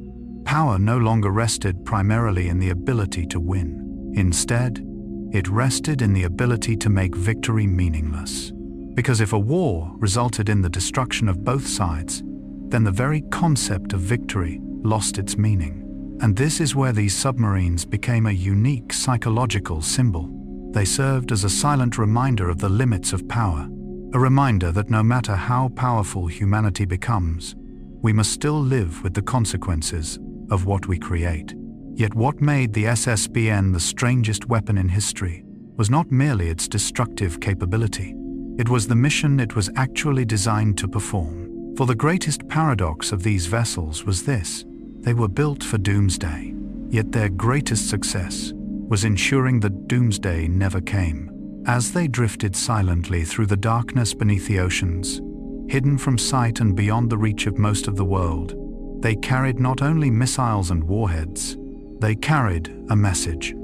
power no longer rested primarily in the ability to win. Instead, it rested in the ability to make victory meaningless. Because if a war resulted in the destruction of both sides, then the very concept of victory lost its meaning. And this is where these submarines became a unique psychological symbol. They served as a silent reminder of the limits of power, a reminder that no matter how powerful humanity becomes, we must still live with the consequences of what we create. Yet what made the SSBN the strangest weapon in history was not merely its destructive capability. It was the mission it was actually designed to perform. For the greatest paradox of these vessels was this: they were built for doomsday, yet their greatest success was ensuring that doomsday never came. As they drifted silently through the darkness beneath the oceans, hidden from sight and beyond the reach of most of the world, they carried not only missiles and warheads, they carried a message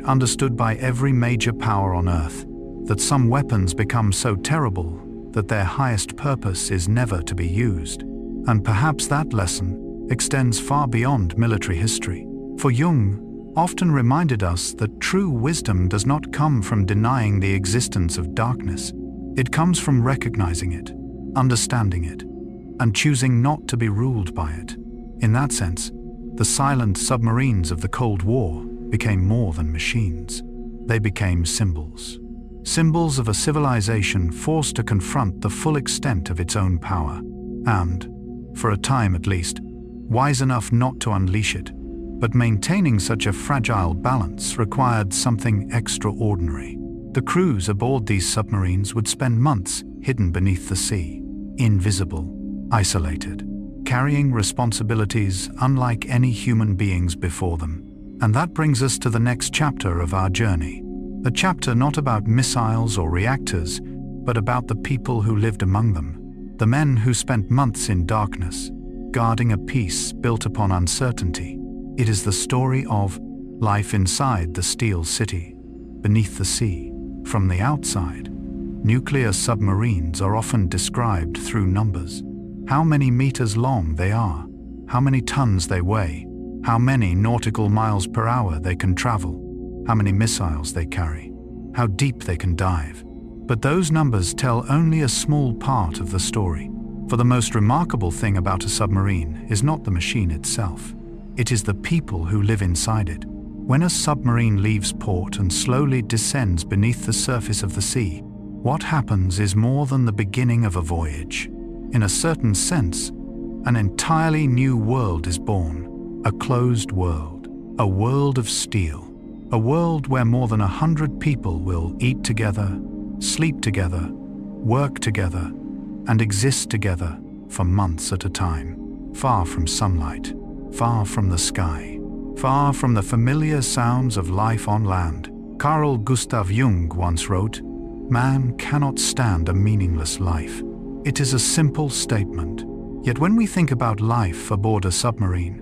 understood by every major power on Earth, that some weapons become so terrible that their highest purpose is never to be used. And perhaps that lesson extends far beyond military history. For Jung often reminded us that true wisdom does not come from denying the existence of darkness. It comes from recognizing it, understanding it, and choosing not to be ruled by it. In that sense, the silent submarines of the Cold War became more than machines. They became symbols. Symbols of a civilization forced to confront the full extent of its own power, and, for a time at least, wise enough not to unleash it. But maintaining such a fragile balance required something extraordinary. The crews aboard these submarines would spend months hidden beneath the sea, invisible, isolated, carrying responsibilities unlike any human beings before them. And that brings us to the next chapter of our journey. A chapter not about missiles or reactors, but about the people who lived among them, the men who spent months in darkness, guarding a peace built upon uncertainty. It is the story of life inside the Steel City, beneath the sea. From the outside, nuclear submarines are often described through numbers. How many meters long they are, how many tons they weigh, how many nautical miles per hour they can travel, how many missiles they carry, how deep they can dive. But those numbers tell only a small part of the story. For the most remarkable thing about a submarine is not the machine itself. It is the people who live inside it. When a submarine leaves port and slowly descends beneath the surface of the sea, what happens is more than the beginning of a voyage. In a certain sense, an entirely new world is born, a closed world, a world of steel, a world where more than 100 people will eat together, sleep together, work together, and exist together for months at a time, far from sunlight, far from the sky, far from the familiar sounds of life on land. Carl Gustav Jung once wrote, "Man cannot stand a meaningless life." It is a simple statement, yet when we think about life aboard a submarine,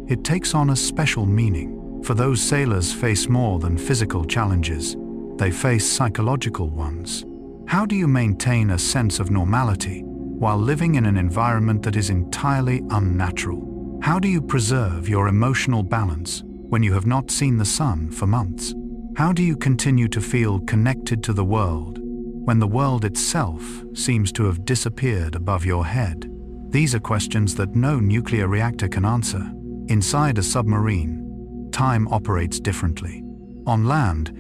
it takes on a special meaning. For those sailors face more than physical challenges, they face psychological ones. How do you maintain a sense of normality while living in an environment that is entirely unnatural? How do you preserve your emotional balance when you have not seen the sun for months? How do you continue to feel connected to the world when the world itself seems to have disappeared above your head? These are questions that no nuclear reactor can answer. Inside a submarine, time operates differently. On land,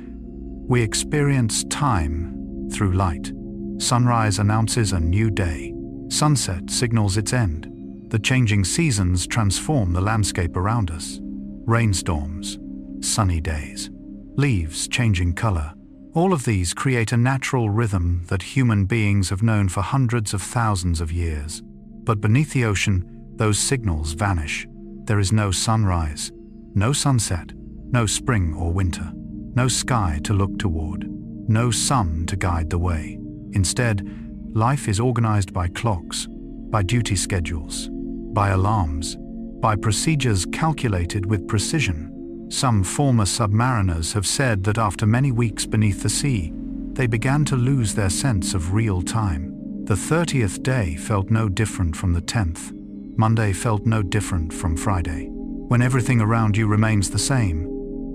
we experience time through light. Sunrise announces a new day. Sunset signals its end. The changing seasons transform the landscape around us. Rainstorms, sunny days, leaves changing color. All of these create a natural rhythm that human beings have known for hundreds of thousands of years. But beneath the ocean, those signals vanish. There is no sunrise, no sunset, no spring or winter, no sky to look toward, no sun to guide the way. Instead, life is organized by clocks, by duty schedules, by alarms, by procedures calculated with precision. Some former submariners have said that after many weeks beneath the sea, they began to lose their sense of real time. The 30th day felt no different from the 10th. Monday felt no different from Friday. When everything around you remains the same,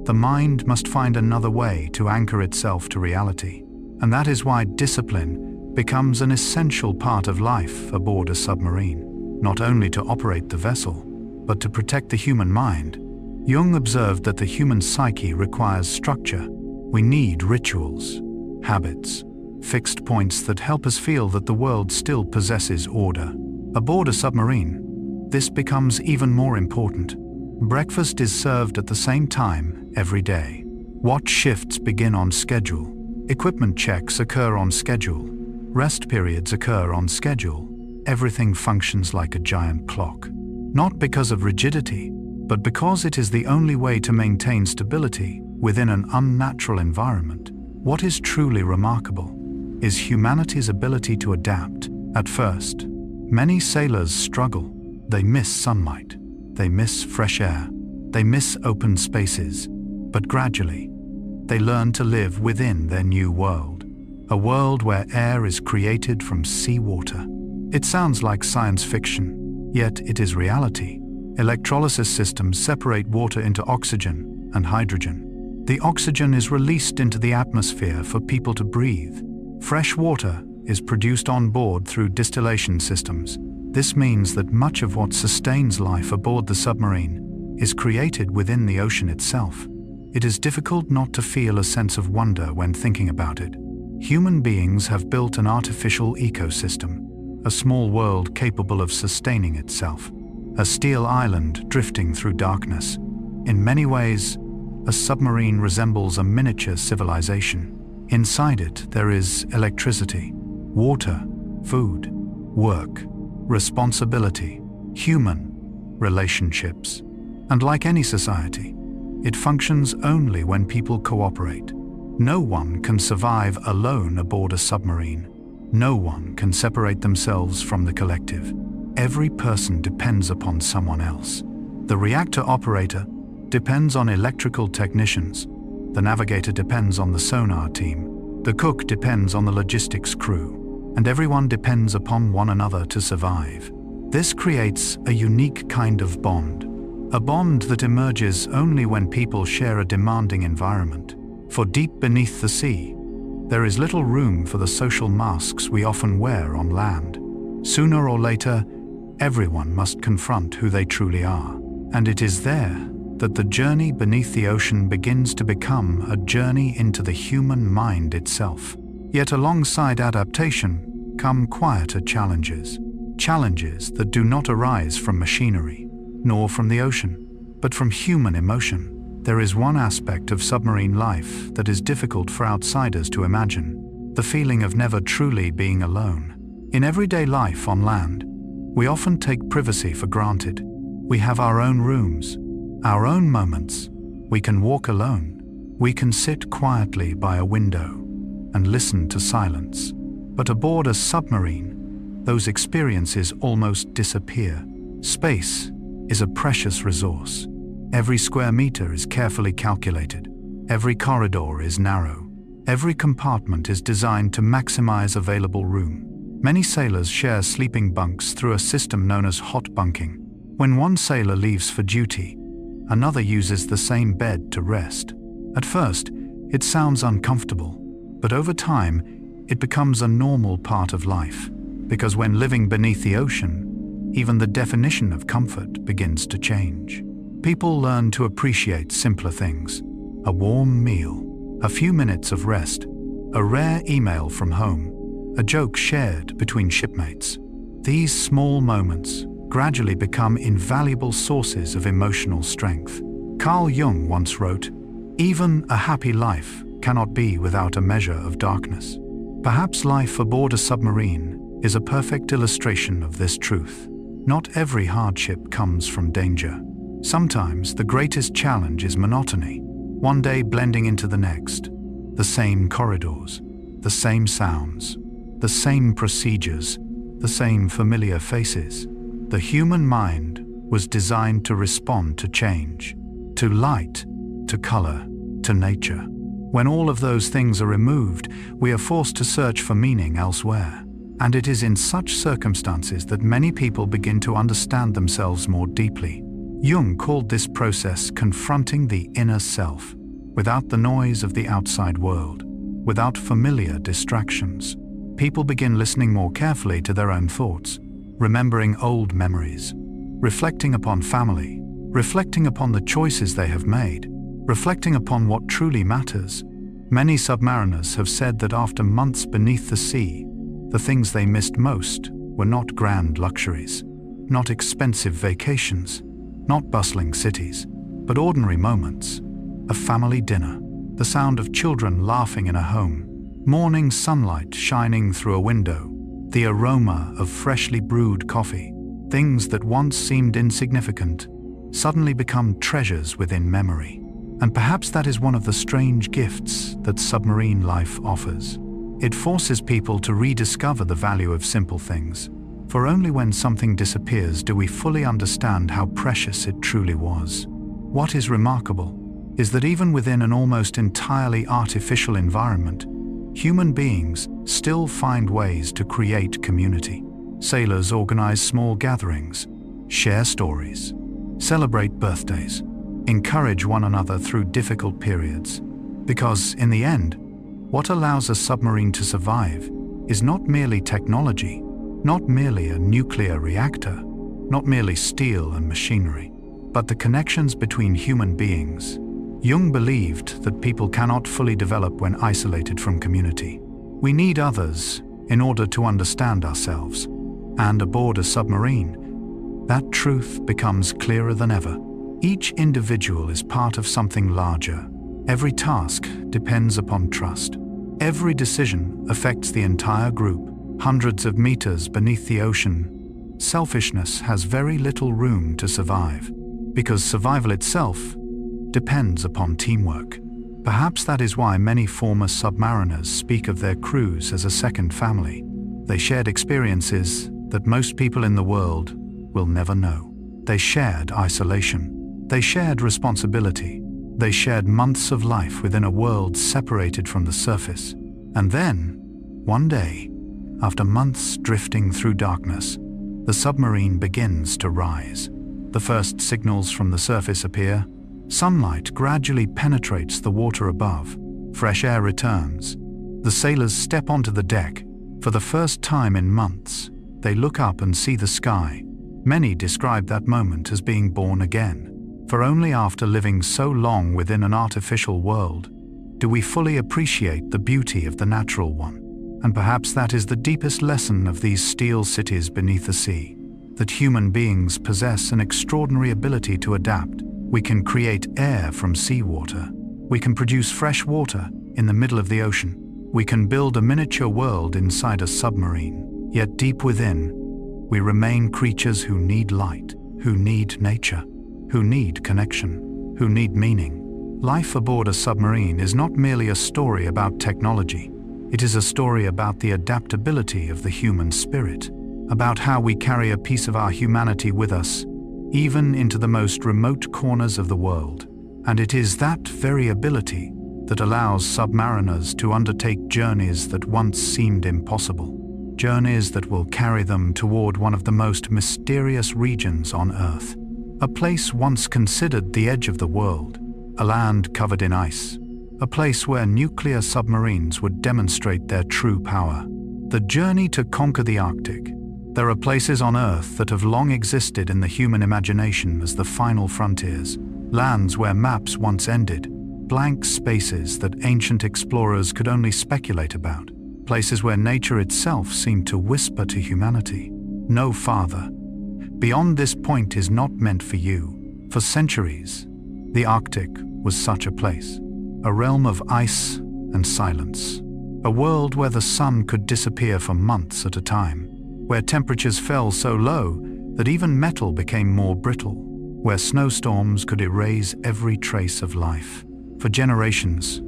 the mind must find another way to anchor itself to reality. And that is why discipline becomes an essential part of life aboard a submarine, not only to operate the vessel, but to protect the human mind. Jung observed that the human psyche requires structure, We need rituals, habits, fixed points that help us feel that the world still possesses order. Aboard a submarine, this becomes even more important. Breakfast is served at the same time every day. Watch shifts begin on schedule. Equipment checks occur on schedule. Rest periods occur on schedule. Everything functions like a giant clock. Not because of rigidity, but because it is the only way to maintain stability within an unnatural environment. What is truly remarkable is humanity's ability to adapt. At first, many sailors struggle. They miss sunlight. They miss fresh air. They miss open spaces. But gradually, they learn to live within their new world. A world where air is created from seawater. It sounds like science fiction, yet it is reality. Electrolysis systems separate water into oxygen and hydrogen. The oxygen is released into the atmosphere for people to breathe. Fresh water is produced on board through distillation systems. This means that much of what sustains life aboard the submarine is created within the ocean itself. It is difficult not to feel a sense of wonder when thinking about it. Human beings have built an artificial ecosystem, a small world capable of sustaining itself, a steel island drifting through darkness. In many ways, a submarine resembles a miniature civilization. Inside it, there is electricity, water, food, work, responsibility, human relationships. And like any society, it functions only when people cooperate. No one can survive alone aboard a submarine. No one can separate themselves from the collective. Every person depends upon someone else. The reactor operator depends on electrical technicians. The navigator depends on the sonar team. The cook depends on the logistics crew. And everyone depends upon one another to survive. This creates a unique kind of bond. A bond that emerges only when people share a demanding environment. For deep beneath the sea, there is little room for the social masks we often wear on land. Sooner or later, everyone must confront who they truly are. And it is there that the journey beneath the ocean begins to become a journey into the human mind itself. Yet alongside adaptation come quieter challenges. Challenges that do not arise from machinery, nor from the ocean, but from human emotion. There is one aspect of submarine life that is difficult for outsiders to imagine: the feeling of never truly being alone. In everyday life on land, we often take privacy for granted. We have our own rooms, our own moments. We can walk alone. We can sit quietly by a window and listen to silence. But aboard a submarine, those experiences almost disappear. Space is a precious resource. Every square meter is carefully calculated. Every corridor is narrow. Every compartment is designed to maximize available room. Many sailors share sleeping bunks through a system known as hot bunking. When one sailor leaves for duty, another uses the same bed to rest. At first, it sounds uncomfortable, but over time, it becomes a normal part of life. Because when living beneath the ocean, even the definition of comfort begins to change. People learn to appreciate simpler things: a warm meal, a few minutes of rest, a rare email from home, a joke shared between shipmates. These small moments gradually become invaluable sources of emotional strength. Carl Jung once wrote, "Even a happy life cannot be without a measure of darkness." Perhaps life aboard a submarine is a perfect illustration of this truth. Not every hardship comes from danger. Sometimes the greatest challenge is monotony, one day blending into the next. The same corridors, the same sounds, the same procedures, the same familiar faces. The human mind was designed to respond to change, to light, to color, to nature. When all of those things are removed, we are forced to search for meaning elsewhere. And it is in such circumstances that many people begin to understand themselves more deeply. Jung called this process confronting the inner self, without the noise of the outside world, without familiar distractions. People begin listening more carefully to their own thoughts, remembering old memories, reflecting upon family, reflecting upon the choices they have made, reflecting upon what truly matters. Many submariners have said that after months beneath the sea, the things they missed most were not grand luxuries, not expensive vacations, not bustling cities, but ordinary moments. A family dinner, the sound of children laughing in a home, morning sunlight shining through a window, the aroma of freshly brewed coffee. Things that once seemed insignificant suddenly become treasures within memory. And perhaps that is one of the strange gifts that submarine life offers. It forces people to rediscover the value of simple things, for only when something disappears do we fully understand how precious it truly was. What is remarkable is that even within an almost entirely artificial environment, human beings still find ways to create community. Sailors organize small gatherings, share stories, celebrate birthdays, encourage one another through difficult periods. Because, in the end, what allows a submarine to survive is not merely technology, not merely a nuclear reactor, not merely steel and machinery, but the connections between human beings. Jung believed that people cannot fully develop when isolated from community. We need others in order to understand ourselves. And aboard a submarine, that truth becomes clearer than ever. Each individual is part of something larger. Every task depends upon trust. Every decision affects the entire group. Hundreds of meters beneath the ocean, selfishness has very little room to survive, because survival itself depends upon teamwork. Perhaps that is why many former submariners speak of their crews as a second family. They shared experiences that most people in the world will never know. They shared isolation. They shared responsibility. They shared months of life within a world separated from the surface. And then, one day, after months drifting through darkness, the submarine begins to rise. The first signals from the surface appear. Sunlight gradually penetrates the water above. Fresh air returns. The sailors step onto the deck. For the first time in months, they look up and see the sky. Many describe that moment as being born again. For only after living so long within an artificial world do we fully appreciate the beauty of the natural one. And perhaps that is the deepest lesson of these steel cities beneath the sea, that human beings possess an extraordinary ability to adapt. We can create air from seawater. We can produce fresh water in the middle of the ocean. We can build a miniature world inside a submarine. Yet deep within, we remain creatures who need light, who need nature, who need connection, who need meaning. Life aboard a submarine is not merely a story about technology. It is a story about the adaptability of the human spirit, about how we carry a piece of our humanity with us, even into the most remote corners of the world. And it is that very ability that allows submariners to undertake journeys that once seemed impossible. Journeys that will carry them toward one of the most mysterious regions on Earth. A place once considered the edge of the world, a land covered in ice, a place where nuclear submarines would demonstrate their true power. The journey to conquer the Arctic. There are places on Earth that have long existed in the human imagination as the final frontiers, lands where maps once ended, blank spaces that ancient explorers could only speculate about, places where nature itself seemed to whisper to humanity, "No farther. Beyond this point is not meant for you." For centuries, the Arctic was such a place, a realm of ice and silence, a world where the sun could disappear for months at a time, where temperatures fell so low that even metal became more brittle, where snowstorms could erase every trace of life. For generations,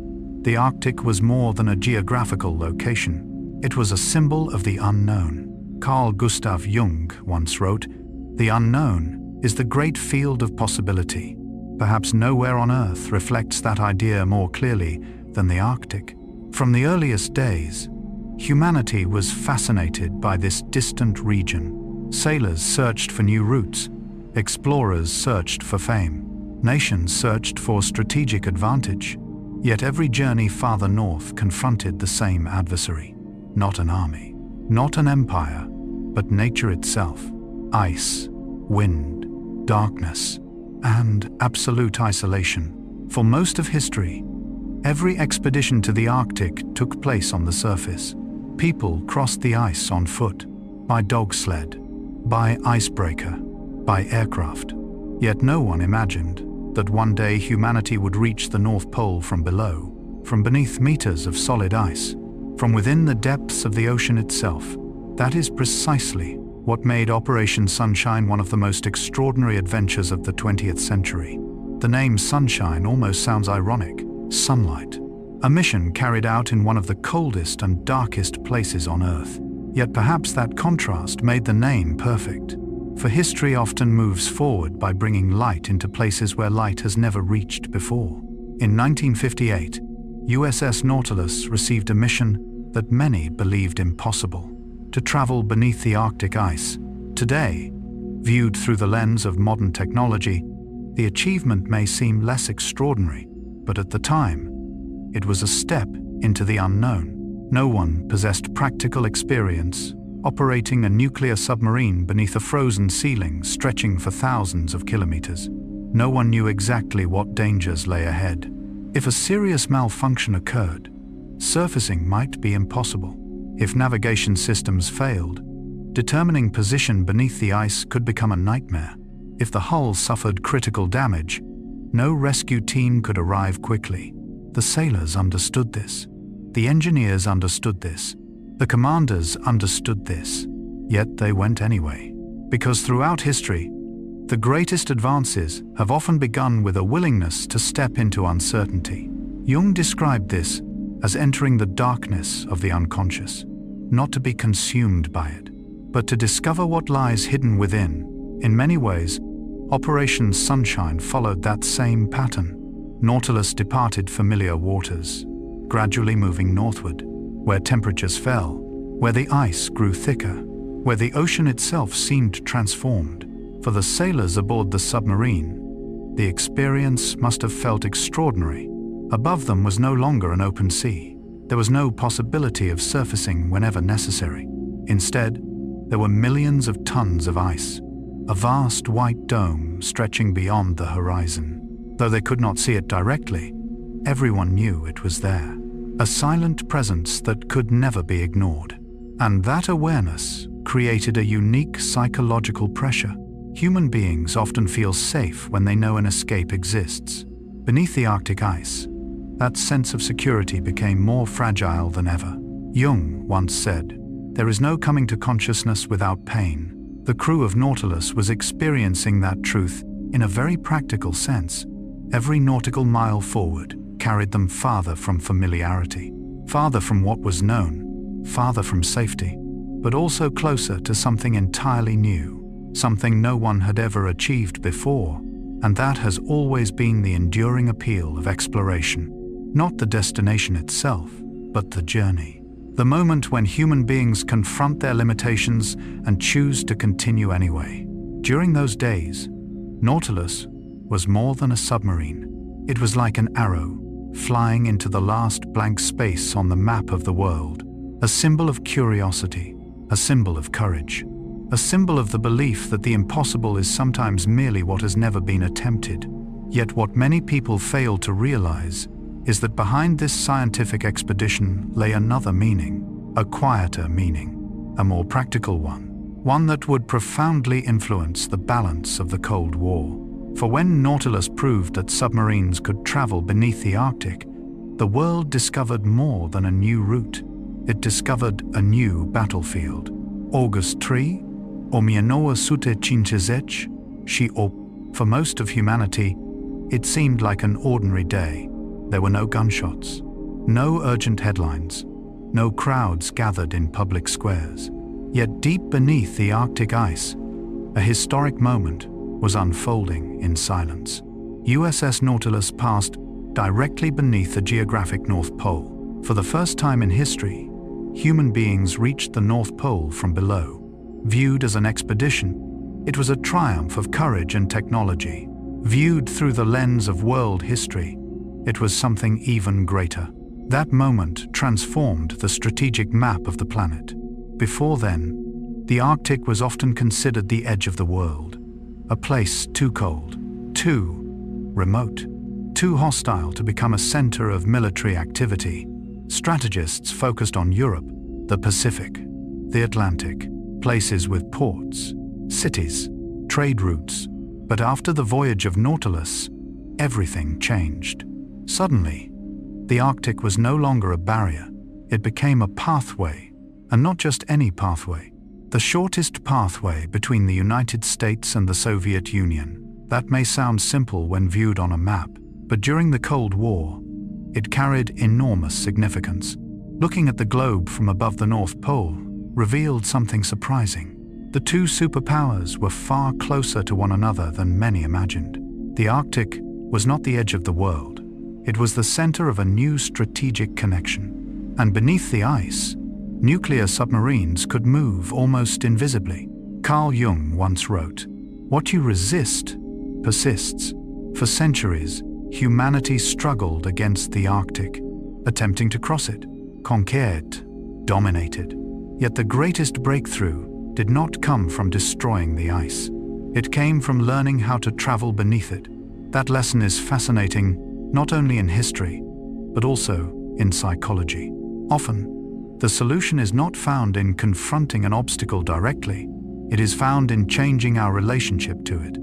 the Arctic was more than a geographical location. It was a symbol of the unknown. Carl Gustav Jung once wrote, "The unknown is the great field of possibility." Perhaps nowhere on Earth reflects that idea more clearly than the Arctic. From the earliest days, humanity was fascinated by this distant region. Sailors searched for new routes. Explorers searched for fame. Nations searched for strategic advantage. Yet every journey farther north confronted the same adversary. Not an army, not an empire, but nature itself. Ice, wind, darkness, and absolute isolation. For most of history, Every expedition to the Arctic took place on the surface. People crossed the ice on foot, by dog sled, by icebreaker, by aircraft. Yet no one imagined that one day humanity would reach the North Pole from below, from beneath meters of solid ice, from within the depths of the ocean itself. That is precisely what made Operation Sunshine one of the most extraordinary adventures of the 20th century. The name Sunshine almost sounds ironic. Sunlight. A mission carried out in one of the coldest and darkest places on Earth. Yet perhaps that contrast made the name perfect. For history often moves forward by bringing light into places where light has never reached before. In 1958, USS Nautilus received a mission that many believed impossible: to travel beneath the Arctic ice. Today, viewed through the lens of modern technology, the achievement may seem less extraordinary, but at the time, it was a step into the unknown. No one possessed practical experience operating a nuclear submarine beneath a frozen ceiling stretching for thousands of kilometers. No one knew exactly what dangers lay ahead. If a serious malfunction occurred, surfacing might be impossible. If navigation systems failed, determining position beneath the ice could become a nightmare. If the hull suffered critical damage, no rescue team could arrive quickly. The sailors understood this. The engineers understood this. The commanders understood this. Yet they went anyway. Because throughout history, the greatest advances have often begun with a willingness to step into uncertainty. Jung described this as entering the darkness of the unconscious, not to be consumed by it, but to discover what lies hidden within. In many ways, Operation Sunshine followed that same pattern. Nautilus departed familiar waters, gradually moving northward, where temperatures fell, where the ice grew thicker, where the ocean itself seemed transformed. For the sailors aboard the submarine, the experience must have felt extraordinary. Above them was no longer an open sea. There was no possibility of surfacing whenever necessary. Instead, there were millions of tons of ice, a vast white dome stretching beyond the horizon. Though they could not see it directly, everyone knew it was there, a silent presence that could never be ignored. And that awareness created a unique psychological pressure. Human beings often feel safe when they know an escape exists. Beneath the Arctic ice, that sense of security became more fragile than ever. Jung once said, "There is no coming to consciousness without pain." The crew of Nautilus was experiencing that truth in a very practical sense. Every nautical mile forward carried them farther from familiarity, farther from what was known, farther from safety, but also closer to something entirely new, something no one had ever achieved before, and that has always been the enduring appeal of exploration. Not the destination itself, but the journey. The moment when human beings confront their limitations and choose to continue anyway. During those days, Nautilus was more than a submarine. It was like an arrow, flying into the last blank space on the map of the world. A symbol of curiosity, a symbol of courage, a symbol of the belief that the impossible is sometimes merely what has never been attempted. Yet what many people fail to realize is that behind this scientific expedition lay another meaning, a quieter meaning, a more practical one that would profoundly influence the balance of the Cold War. For when Nautilus proved that submarines could travel beneath the Arctic, the world discovered more than a new route. It discovered a new battlefield. August 3, Omianoa Sute Chinchezech, Shi Op. For most of humanity, it seemed like an ordinary day. There were no gunshots, no urgent headlines, no crowds gathered in public squares. Yet deep beneath the Arctic ice, a historic moment was unfolding in silence. USS Nautilus passed directly beneath the geographic North Pole. For the first time in history, human beings reached the North Pole from below. Viewed as an expedition, it was a triumph of courage and technology. Viewed through the lens of world history, it was something even greater. That moment transformed the strategic map of the planet. Before then, the Arctic was often considered the edge of the world, a place too cold, too remote. too hostile to become a center of military activity. Strategists focused on Europe, the Pacific, the Atlantic, places with ports, cities, trade routes. But after the voyage of Nautilus, everything changed. Suddenly, the Arctic was no longer a barrier. It became a pathway, and not just any pathway. The shortest pathway between the United States and the Soviet Union. That may sound simple when viewed on a map, but during the Cold War, it carried enormous significance. Looking at the globe from above the North Pole revealed something surprising. The two superpowers were far closer to one another than many imagined. The Arctic was not the edge of the world. It was the center of a new strategic connection. And beneath the ice, nuclear submarines could move almost invisibly. Carl Jung once wrote, "What you resist persists." For centuries, humanity struggled against the Arctic, attempting to cross it, conquer it, dominate it. Yet the greatest breakthrough did not come from destroying the ice. It came from learning how to travel beneath it. That lesson is fascinating, not only in history, but also in psychology. Often, the solution is not found in confronting an obstacle directly. It is found in changing our relationship to it.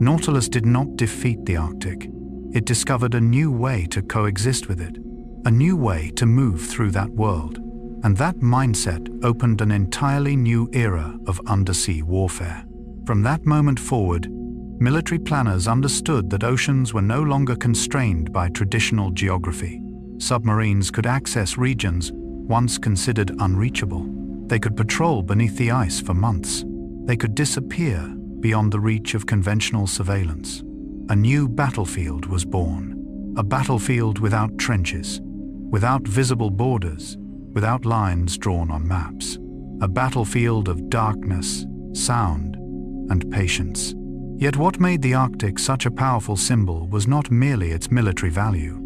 Nautilus did not defeat the Arctic. It discovered a new way to coexist with it, a new way to move through that world. And that mindset opened an entirely new era of undersea warfare. From that moment forward, military planners understood that oceans were no longer constrained by traditional geography. Submarines could access regions once considered unreachable. They could patrol beneath the ice for months. They could disappear beyond the reach of conventional surveillance. A new battlefield was born. A battlefield without trenches, without visible borders, without lines drawn on maps. A battlefield of darkness, sound, and patience. Yet what made the Arctic such a powerful symbol was not merely its military value.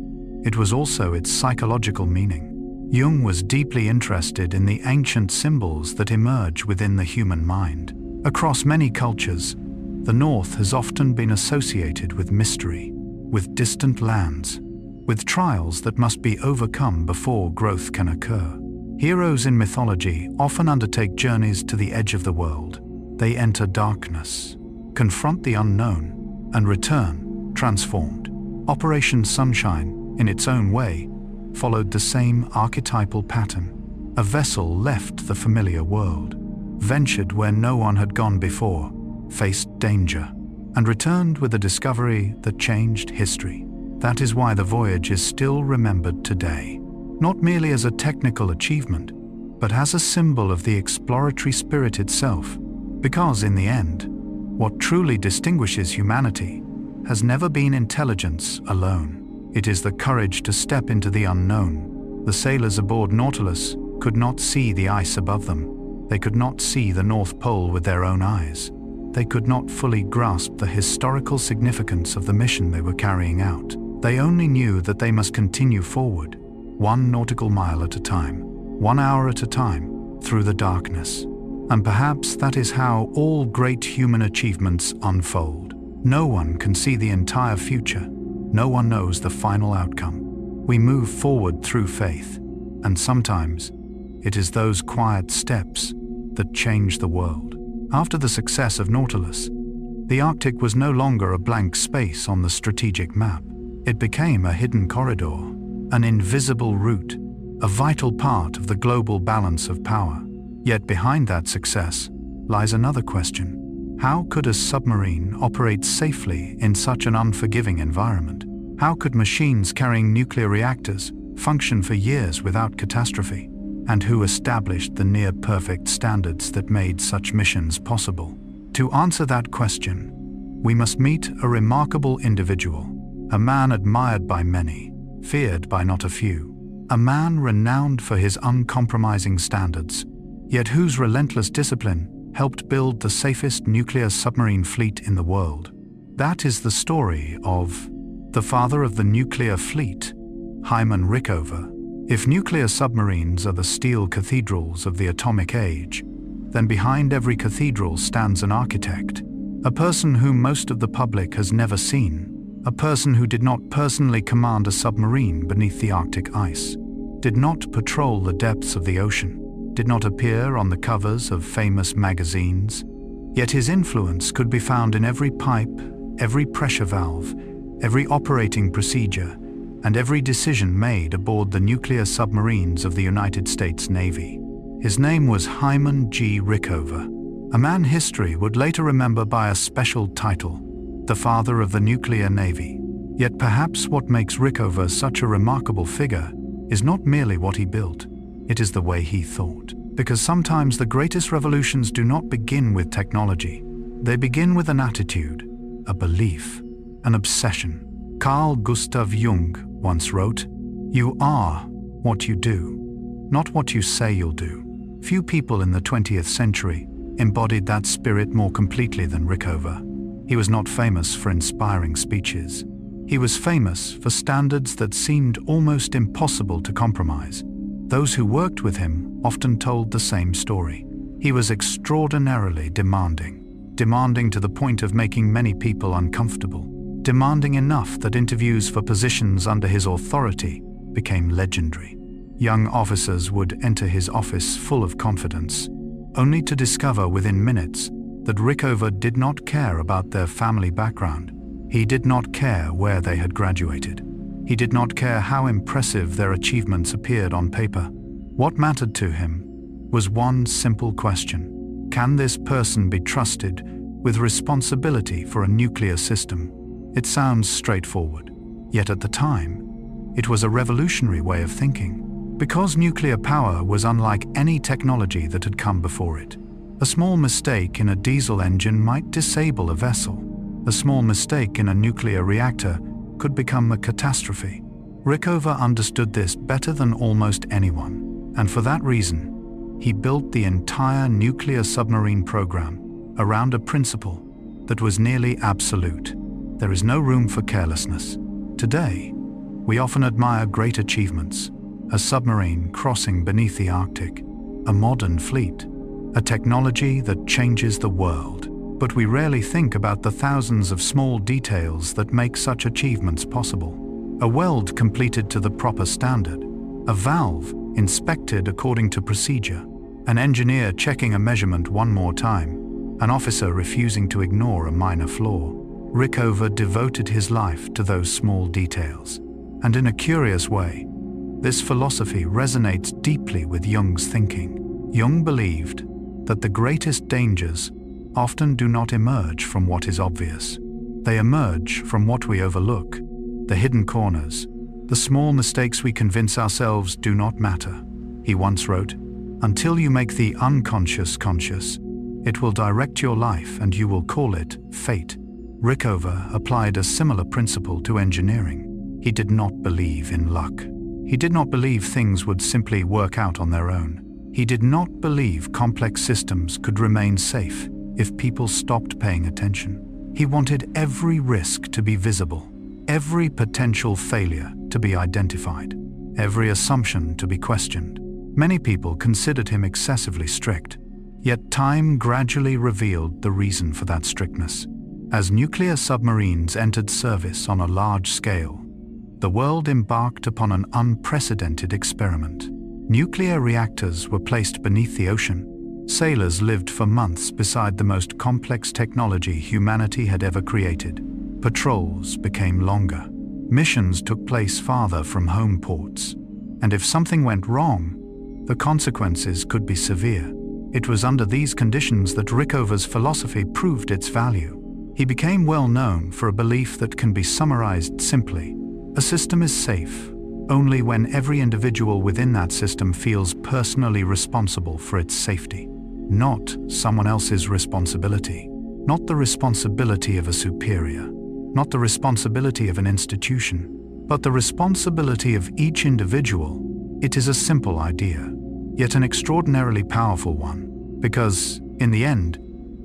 It was also its psychological meaning. Jung was deeply interested in the ancient symbols that emerge within the human mind. Across many cultures, the North has often been associated with mystery, with distant lands, with trials that must be overcome before growth can occur. Heroes in mythology often undertake journeys to the edge of the world. They enter darkness, confront the unknown, and return transformed. Operation Sunshine, in its own way, followed the same archetypal pattern. A vessel left the familiar world, ventured where no one had gone before, faced danger, and returned with a discovery that changed history. That is why the voyage is still remembered today, not merely as a technical achievement, but as a symbol of the exploratory spirit itself. Because in the end, what truly distinguishes humanity has never been intelligence alone. It is the courage to step into the unknown. The sailors aboard Nautilus could not see the ice above them. They could not see the North Pole with their own eyes. They could not fully grasp the historical significance of the mission they were carrying out. They only knew that they must continue forward, 1 nautical mile at a time, 1 hour at a time, through the darkness. And perhaps that is how all great human achievements unfold. No one can see the entire future. No one knows the final outcome. We move forward through faith, and sometimes it is those quiet steps that change the world. After the success of Nautilus, the Arctic was no longer a blank space on the strategic map. It became a hidden corridor, an invisible route, a vital part of the global balance of power. Yet behind that success lies another question. How could a submarine operate safely in such an unforgiving environment? How could machines carrying nuclear reactors function for years without catastrophe? And who established the near-perfect standards that made such missions possible? To answer that question, we must meet a remarkable individual, a man admired by many, feared by not a few, a man renowned for his uncompromising standards, yet whose relentless discipline helped build the safest nuclear submarine fleet in the world. That is the story of the father of the nuclear fleet, Hyman Rickover. If nuclear submarines are the steel cathedrals of the atomic age, then behind every cathedral stands an architect, a person whom most of the public has never seen, a person who did not personally command a submarine beneath the Arctic ice, did not patrol the depths of the ocean, did not appear on the covers of famous magazines, yet his influence could be found in every pipe, every pressure valve, every operating procedure, and every decision made aboard the nuclear submarines of the United States Navy. His name was Hyman G. Rickover, a man history would later remember by a special title, the father of the nuclear navy. Yet perhaps what makes Rickover such a remarkable figure is not merely what he built, it is the way he thought. Because sometimes the greatest revolutions do not begin with technology. They begin with an attitude, a belief, an obsession. Carl Gustav Jung once wrote, "You are what you do, not what you say you'll do." Few people in the 20th century embodied that spirit more completely than Rickover. He was not famous for inspiring speeches. He was famous for standards that seemed almost impossible to compromise. Those who worked with him often told the same story. He was extraordinarily demanding to the point of making many people uncomfortable, demanding enough that interviews for positions under his authority became legendary. Young officers would enter his office full of confidence, only to discover within minutes that Rickover did not care about their family background. He did not care where they had graduated. He did not care how impressive their achievements appeared on paper. What mattered to him was one simple question: can this person be trusted with responsibility for a nuclear system? It sounds straightforward, yet at the time, it was a revolutionary way of thinking. Because nuclear power was unlike any technology that had come before it. A small mistake in a diesel engine might disable a vessel. A small mistake in a nuclear reactor could become a catastrophe. Rickover understood this better than almost anyone, and for that reason, he built the entire nuclear submarine program around a principle that was nearly absolute. There is no room for carelessness. Today, we often admire great achievements: a submarine crossing beneath the Arctic, a modern fleet, a technology that changes the world. But we rarely think about the thousands of small details that make such achievements possible. A weld completed to the proper standard, a valve inspected according to procedure, an engineer checking a measurement one more time, an officer refusing to ignore a minor flaw. Rickover devoted his life to those small details. And in a curious way, this philosophy resonates deeply with Jung's thinking. Jung believed that the greatest dangers often do not emerge from what is obvious. They emerge from what we overlook, the hidden corners, the small mistakes we convince ourselves do not matter. He once wrote, "Until you make the unconscious conscious, it will direct your life and you will call it fate." Rickover applied a similar principle to engineering. He did not believe in luck. He did not believe things would simply work out on their own. He did not believe complex systems could remain safe if people stopped paying attention. He wanted every risk to be visible, every potential failure to be identified, every assumption to be questioned. Many people considered him excessively strict, yet time gradually revealed the reason for that strictness. As nuclear submarines entered service on a large scale, the world embarked upon an unprecedented experiment. Nuclear reactors were placed beneath the ocean. Sailors lived for months beside the most complex technology humanity had ever created. Patrols became longer. Missions took place farther from home ports. And if something went wrong, the consequences could be severe. It was under these conditions that Rickover's philosophy proved its value. He became well known for a belief that can be summarized simply: a system is safe only when every individual within that system feels personally responsible for its safety. Not someone else's responsibility, not the responsibility of a superior, not the responsibility of an institution, but the responsibility of each individual. It is a simple idea, yet an extraordinarily powerful one, because, in the end,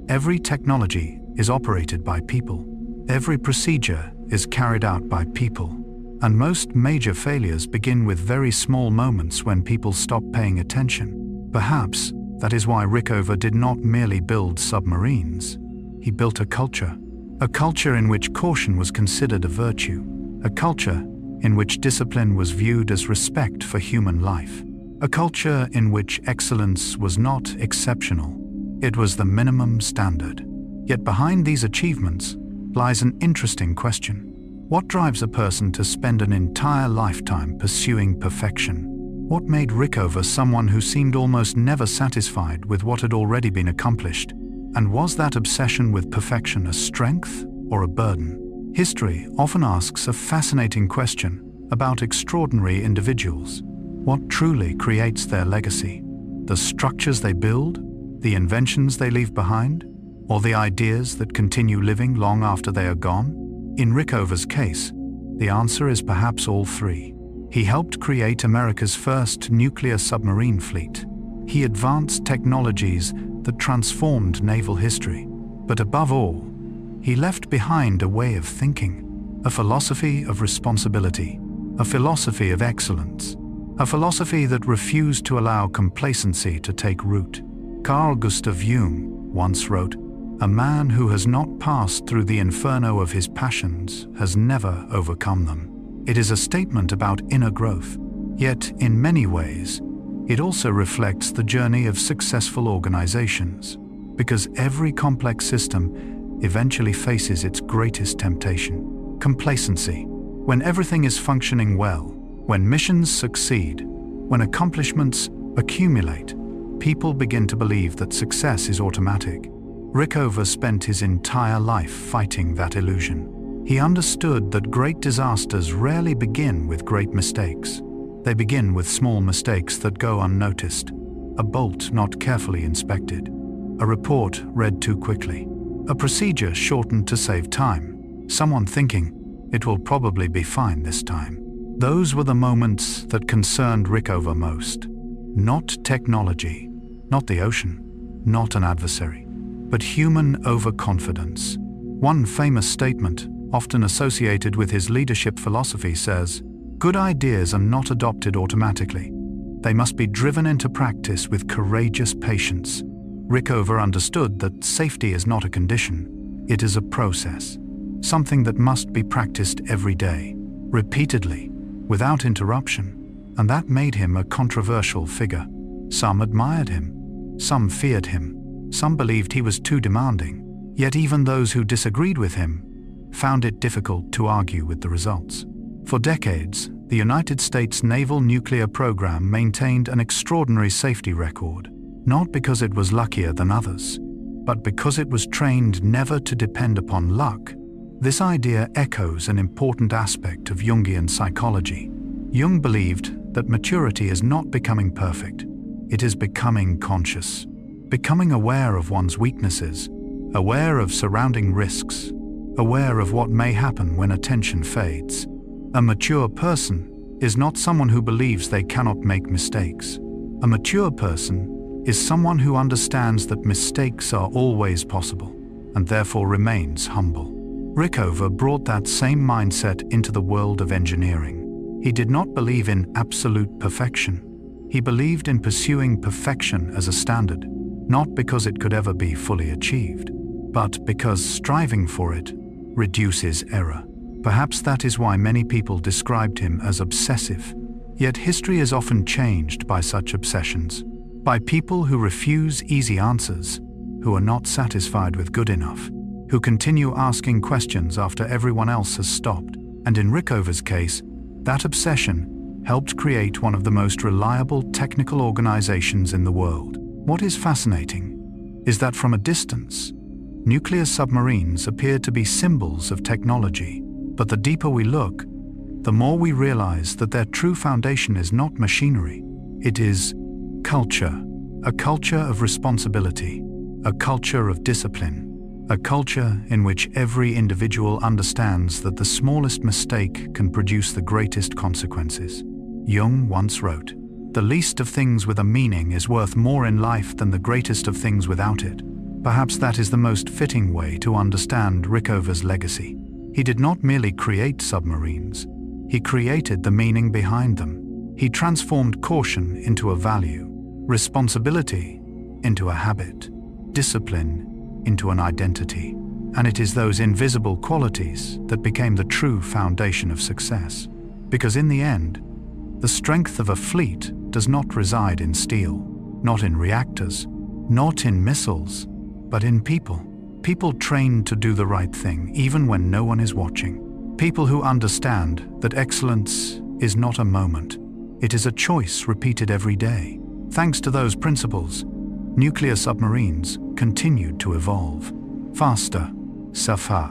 every technology is operated by people. Every procedure is carried out by people. And most major failures begin with very small moments when people stop paying attention. Perhaps that is why Rickover did not merely build submarines. He built a culture, A culture in which caution was considered a virtue. A culture in which discipline was viewed as respect for human life. A culture in which excellence was not exceptional. It was the minimum standard. Yet behind these achievements lies an interesting question. What drives a person to spend an entire lifetime pursuing perfection? What made Rickover someone who seemed almost never satisfied with what had already been accomplished? And was that obsession with perfection a strength or a burden? History often asks a fascinating question about extraordinary individuals. What truly creates their legacy? The structures they build? The inventions they leave behind? Or the ideas that continue living long after they are gone? In Rickover's case, the answer is perhaps all three. He helped create America's first nuclear submarine fleet. He advanced technologies that transformed naval history. But above all, he left behind a way of thinking, a philosophy of responsibility, a philosophy of excellence, a philosophy that refused to allow complacency to take root. Carl Gustav Jung once wrote, "A man who has not passed through the inferno of his passions has never overcome them." It is a statement about inner growth, yet in many ways, it also reflects the journey of successful organizations, because every complex system eventually faces its greatest temptation: complacency. When everything is functioning well, when missions succeed, when accomplishments accumulate, people begin to believe that success is automatic. Rickover spent his entire life fighting that illusion. He understood that great disasters rarely begin with great mistakes. They begin with small mistakes that go unnoticed. A bolt not carefully inspected. A report read too quickly. A procedure shortened to save time. Someone thinking, "It will probably be fine this time." Those were the moments that concerned Rickover most. Not technology, not the ocean, not an adversary, but human overconfidence. One famous statement, often associated with his leadership philosophy, says, "Good ideas are not adopted automatically. They must be driven into practice with courageous patience." Rickover understood that safety is not a condition, it is a process, something that must be practiced every day, repeatedly, without interruption, and that made him a controversial figure. Some admired him, some feared him, some believed he was too demanding, yet even those who disagreed with him found it difficult to argue with the results. For decades, the United States naval nuclear program maintained an extraordinary safety record, not because it was luckier than others, but because it was trained never to depend upon luck. This idea echoes an important aspect of Jungian psychology. Jung believed that maturity is not becoming perfect, it is becoming conscious, becoming aware of one's weaknesses, aware of surrounding risks, aware of what may happen when attention fades. A mature person is not someone who believes they cannot make mistakes. A mature person is someone who understands that mistakes are always possible, and therefore remains humble. Rickover brought that same mindset into the world of engineering. He did not believe in absolute perfection. He believed in pursuing perfection as a standard, not because it could ever be fully achieved, but because striving for it reduces error. Perhaps that is why many people described him as obsessive. Yet history is often changed by such obsessions, by people who refuse easy answers, who are not satisfied with good enough, who continue asking questions after everyone else has stopped. And in Rickover's case, that obsession helped create one of the most reliable technical organizations in the world. What is fascinating is that from a distance, nuclear submarines appear to be symbols of technology, but the deeper we look, the more we realize that their true foundation is not machinery, it is culture, a culture of responsibility, a culture of discipline, a culture in which every individual understands that the smallest mistake can produce the greatest consequences. Jung once wrote, "The least of things with a meaning is worth more in life than the greatest of things without it." Perhaps that is the most fitting way to understand Rickover's legacy. He did not merely create submarines, he created the meaning behind them. He transformed caution into a value, responsibility into a habit, discipline into an identity. And it is those invisible qualities that became the true foundation of success. Because in the end, the strength of a fleet does not reside in steel, not in reactors, not in missiles, but in people. People trained to do the right thing even when no one is watching. People who understand that excellence is not a moment, it is a choice repeated every day. Thanks to those principles, nuclear submarines continued to evolve. Faster, safer,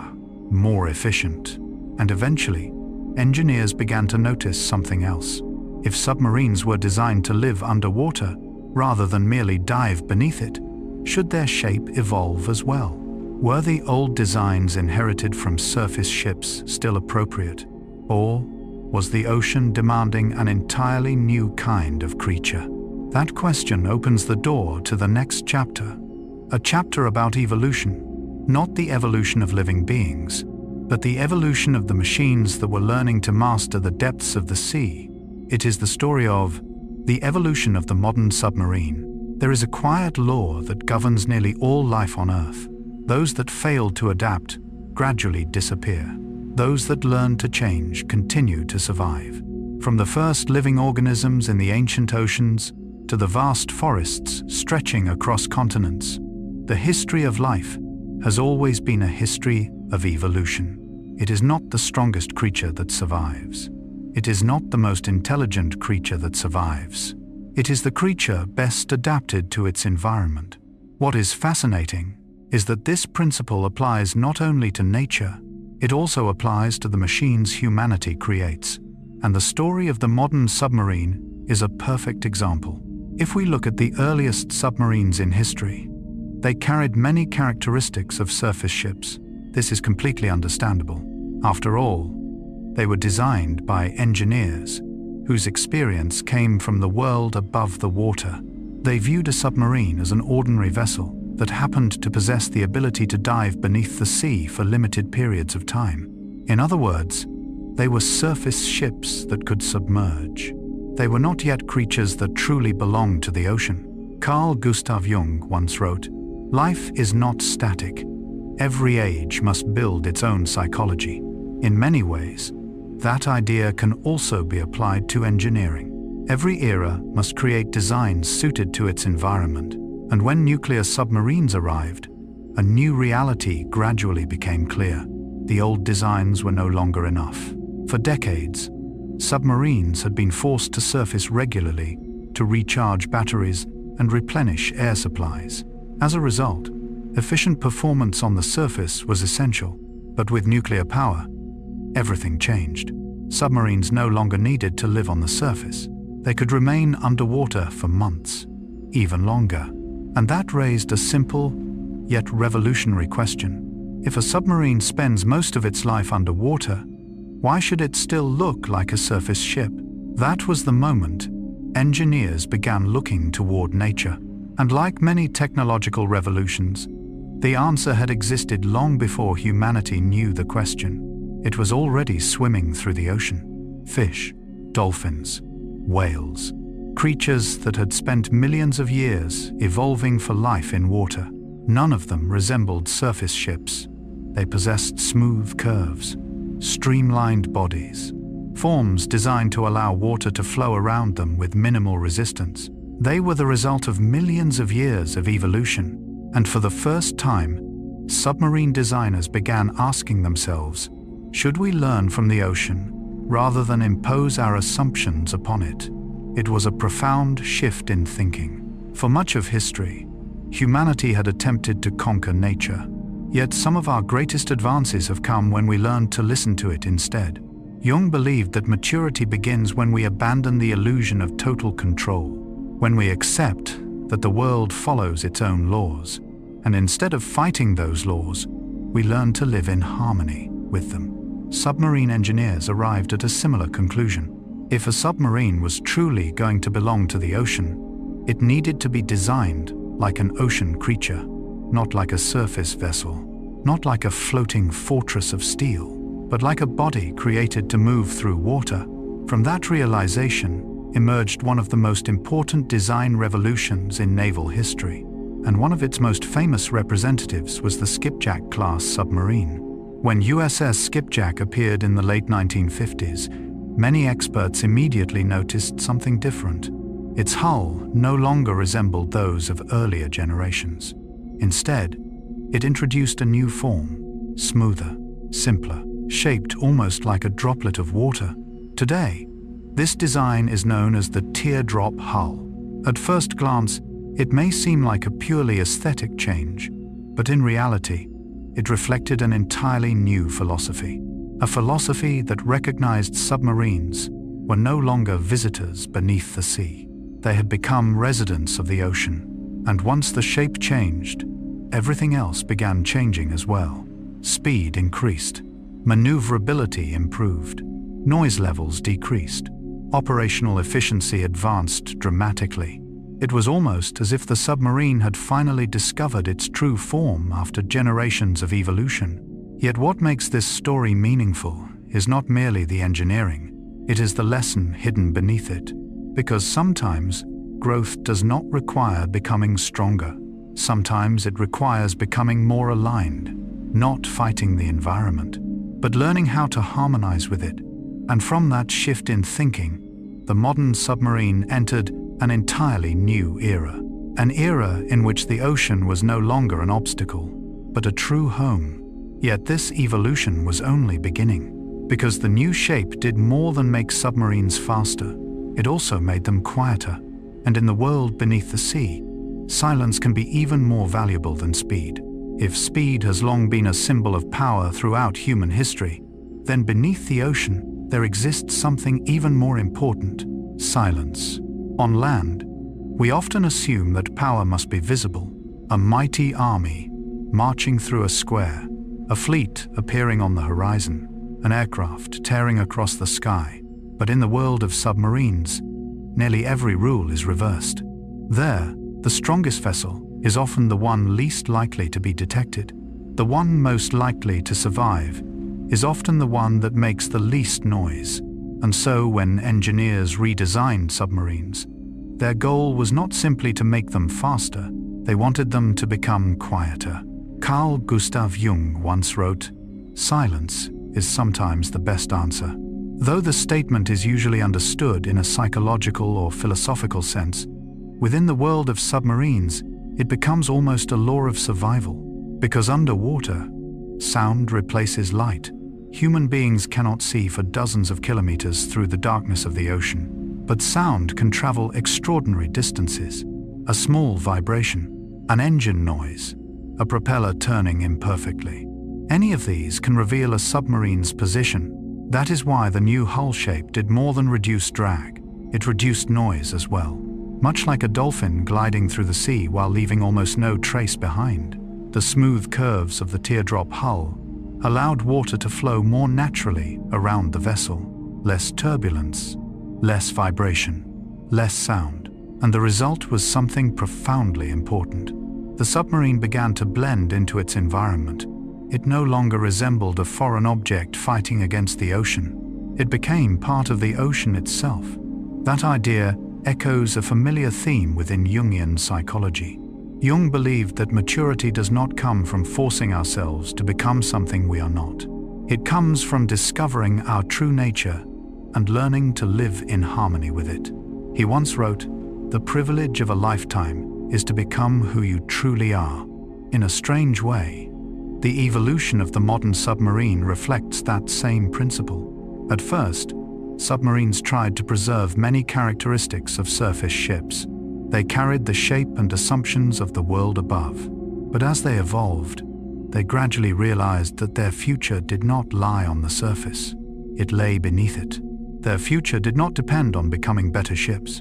more efficient. And eventually, engineers began to notice something else. If submarines were designed to live underwater, rather than merely dive beneath it, should their shape evolve as well? Were the old designs inherited from surface ships still appropriate? Or was the ocean demanding an entirely new kind of creature? That question opens the door to the next chapter. A chapter about evolution, not the evolution of living beings, but the evolution of the machines that were learning to master the depths of the sea. It is the story of the evolution of the modern submarine. There is a quiet law that governs nearly all life on Earth. Those that fail to adapt gradually disappear. Those that learn to change continue to survive. From the first living organisms in the ancient oceans to the vast forests stretching across continents, the history of life has always been a history of evolution. It is not the strongest creature that survives. It is not the most intelligent creature that survives. It is the creature best adapted to its environment. What is fascinating is that this principle applies not only to nature, it also applies to the machines humanity creates. And the story of the modern submarine is a perfect example. If we look at the earliest submarines in history, they carried many characteristics of surface ships. This is completely understandable. After all, they were designed by engineers whose experience came from the world above the water. They viewed a submarine as an ordinary vessel that happened to possess the ability to dive beneath the sea for limited periods of time. In other words, they were surface ships that could submerge. They were not yet creatures that truly belonged to the ocean. Carl Gustav Jung once wrote, "Life is not static. Every age must build its own psychology." In many ways, that idea can also be applied to engineering. Every era must create designs suited to its environment. And when nuclear submarines arrived, a new reality gradually became clear. The old designs were no longer enough. For decades, submarines had been forced to surface regularly to recharge batteries and replenish air supplies. As a result, efficient performance on the surface was essential. But with nuclear power, everything changed. Submarines no longer needed to live on the surface. They could remain underwater for months, even longer. And that raised a simple, yet revolutionary question. If a submarine spends most of its life underwater, why should it still look like a surface ship? That was the moment engineers began looking toward nature. And like many technological revolutions, the answer had existed long before humanity knew the question. It was already swimming through the ocean. Fish, dolphins, whales. Creatures that had spent millions of years evolving for life in water. None of them resembled surface ships. They possessed smooth curves, streamlined bodies, forms designed to allow water to flow around them with minimal resistance. They were the result of millions of years of evolution. And for the first time, submarine designers began asking themselves, should we learn from the ocean rather than impose our assumptions upon it? It was a profound shift in thinking. For much of history, humanity had attempted to conquer nature. Yet some of our greatest advances have come when we learned to listen to it instead. Jung believed that maturity begins when we abandon the illusion of total control, when we accept that the world follows its own laws, and instead of fighting those laws, we learn to live in harmony with them. Submarine engineers arrived at a similar conclusion. If a submarine was truly going to belong to the ocean, it needed to be designed like an ocean creature, not like a surface vessel, not like a floating fortress of steel, but like a body created to move through water. From that realization emerged one of the most important design revolutions in naval history. and one of its most famous representatives was the Skipjack-class submarine. When USS Skipjack appeared in the late 1950s, many experts immediately noticed something different. Its hull no longer resembled those of earlier generations. Instead, it introduced a new form, smoother, simpler, shaped almost like a droplet of water. Today, this design is known as the teardrop hull. At first glance, it may seem like a purely aesthetic change, but in reality, it reflected an entirely new philosophy. A philosophy that recognized submarines were no longer visitors beneath the sea. They had become residents of the ocean, and once the shape changed, everything else began changing as well. Speed increased, maneuverability improved, noise levels decreased, operational efficiency advanced dramatically. It was almost as if the submarine had finally discovered its true form after generations of evolution. Yet what makes this story meaningful is not merely the engineering, it is the lesson hidden beneath it. Because sometimes, growth does not require becoming stronger. Sometimes it requires becoming more aligned, not fighting the environment, but learning how to harmonize with it. And from that shift in thinking, the modern submarine entered an entirely new era. An era in which the ocean was no longer an obstacle, but a true home. Yet this evolution was only beginning, because the new shape did more than make submarines faster. It also made them quieter, and in the world beneath the sea, silence can be even more valuable than speed. If speed has long been a symbol of power throughout human history, then beneath the ocean there exists something even more important: silence. On land, we often assume that power must be visible: a mighty army marching through a square, a fleet appearing on the horizon, an aircraft tearing across the sky. But in the world of submarines, nearly every rule is reversed. There, the strongest vessel is often the one least likely to be detected. The one most likely to survive is often the one that makes the least noise. And so when engineers redesigned submarines, their goal was not simply to make them faster, they wanted them to become quieter. Carl Gustav Jung once wrote, "Silence is sometimes the best answer." Though the statement is usually understood in a psychological or philosophical sense, within the world of submarines, it becomes almost a law of survival. Because underwater, sound replaces light. Human beings cannot see for dozens of kilometers through the darkness of the ocean, but sound can travel extraordinary distances. A small vibration, an engine noise, a propeller turning imperfectly. Any of these can reveal a submarine's position. That is why the new hull shape did more than reduce drag. It reduced noise as well. Much like a dolphin gliding through the sea while leaving almost no trace behind, the smooth curves of the teardrop hull allowed water to flow more naturally around the vessel. Less turbulence, less vibration, less sound, and the result was something profoundly important. The submarine began to blend into its environment. It no longer resembled a foreign object fighting against the ocean. It became part of the ocean itself. That idea echoes a familiar theme within Jungian psychology. Jung believed that maturity does not come from forcing ourselves to become something we are not. It comes from discovering our true nature and learning to live in harmony with it. He once wrote, "The privilege of a lifetime is to become who you truly are." In a strange way, the evolution of the modern submarine reflects that same principle. At first, submarines tried to preserve many characteristics of surface ships. They carried the shape and assumptions of the world above. But as they evolved, they gradually realized that their future did not lie on the surface. It lay beneath it. Their future did not depend on becoming better ships.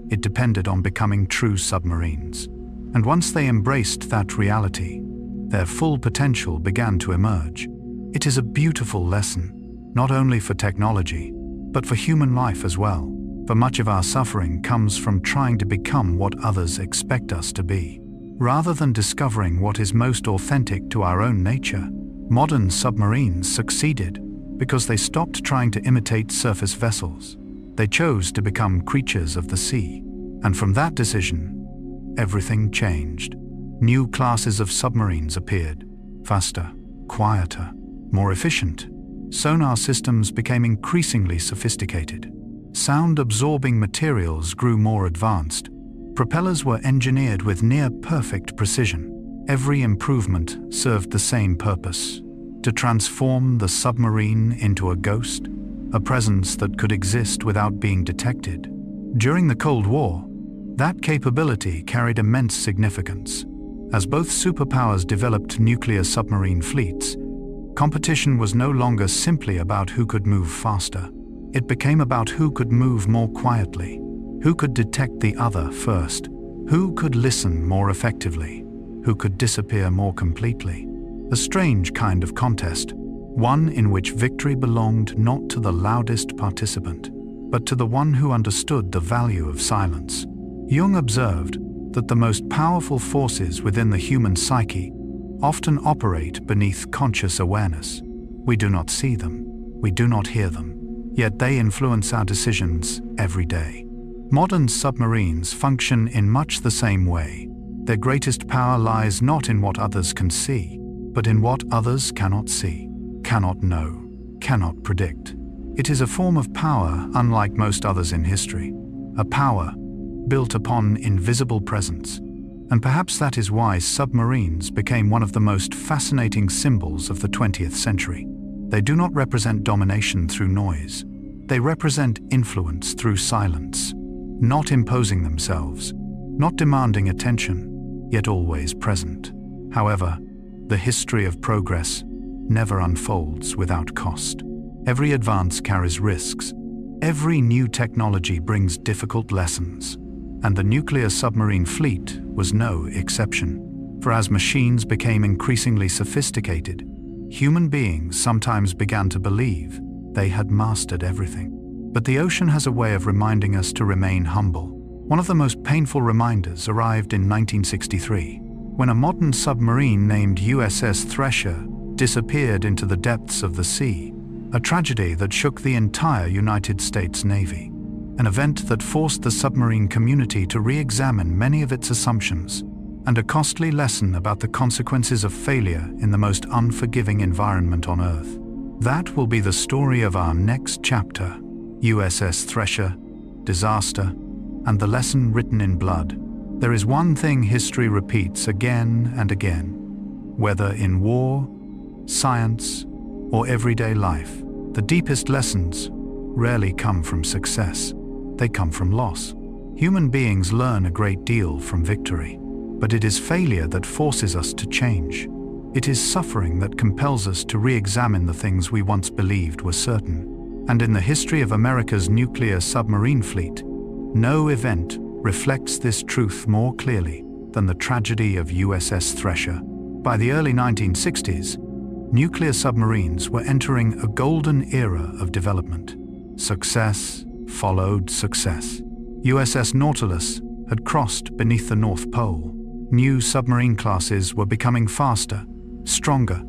It depended on becoming true submarines. And once they embraced that reality, their full potential began to emerge. It is a beautiful lesson, not only for technology, but for human life as well. For much of our suffering comes from trying to become what others expect us to be, rather than discovering what is most authentic to our own nature. Modern submarines succeeded because they stopped trying to imitate surface vessels. They chose to become creatures of the sea. And from that decision, everything changed. New classes of submarines appeared, faster, quieter, more efficient. Sonar systems became increasingly sophisticated. Sound-absorbing materials grew more advanced. Propellers were engineered with near-perfect precision. Every improvement served the same purpose: to transform the submarine into a ghost, a presence that could exist without being detected. During the Cold War, that capability carried immense significance. As both superpowers developed nuclear submarine fleets, competition was no longer simply about who could move faster. It became about who could move more quietly, who could detect the other first, who could listen more effectively, who could disappear more completely. A strange kind of contest, one in which victory belonged not to the loudest participant, but to the one who understood the value of silence. Jung observed that the most powerful forces within the human psyche often operate beneath conscious awareness. We do not see them, we do not hear them, yet they influence our decisions every day. Modern submarines function in much the same way. Their greatest power lies not in what others can see, but in what others cannot see, cannot know, cannot predict. It is a form of power unlike most others in history, a power built upon invisible presence. And perhaps that is why submarines became one of the most fascinating symbols of the 20th century. They do not represent domination through noise. They represent influence through silence, not imposing themselves, not demanding attention, yet always present. However, the history of progress never unfolds without cost. Every advance carries risks. Every new technology brings difficult lessons. And the nuclear submarine fleet was no exception. For as machines became increasingly sophisticated, human beings sometimes began to believe they had mastered everything. But the ocean has a way of reminding us to remain humble. One of the most painful reminders arrived in 1963, when a modern submarine named USS Thresher disappeared into the depths of the sea, a tragedy that shook the entire United States Navy. An event that forced the submarine community to re-examine many of its assumptions, and a costly lesson about the consequences of failure in the most unforgiving environment on Earth. That will be the story of our next chapter: USS Thresher, disaster, and the lesson written in blood. There is one thing history repeats again and again. Whether in war, science, or everyday life, the deepest lessons rarely come from success. They come from loss. Human beings learn a great deal from victory, but it is failure that forces us to change. It is suffering that compels us to re-examine the things we once believed were certain. And in the history of America's nuclear submarine fleet, no event reflects this truth more clearly than the tragedy of USS Thresher. By the early 1960s, nuclear submarines were entering a golden era of development. Success followed success. USS Nautilus had crossed beneath the North Pole. New submarine classes were becoming faster, stronger,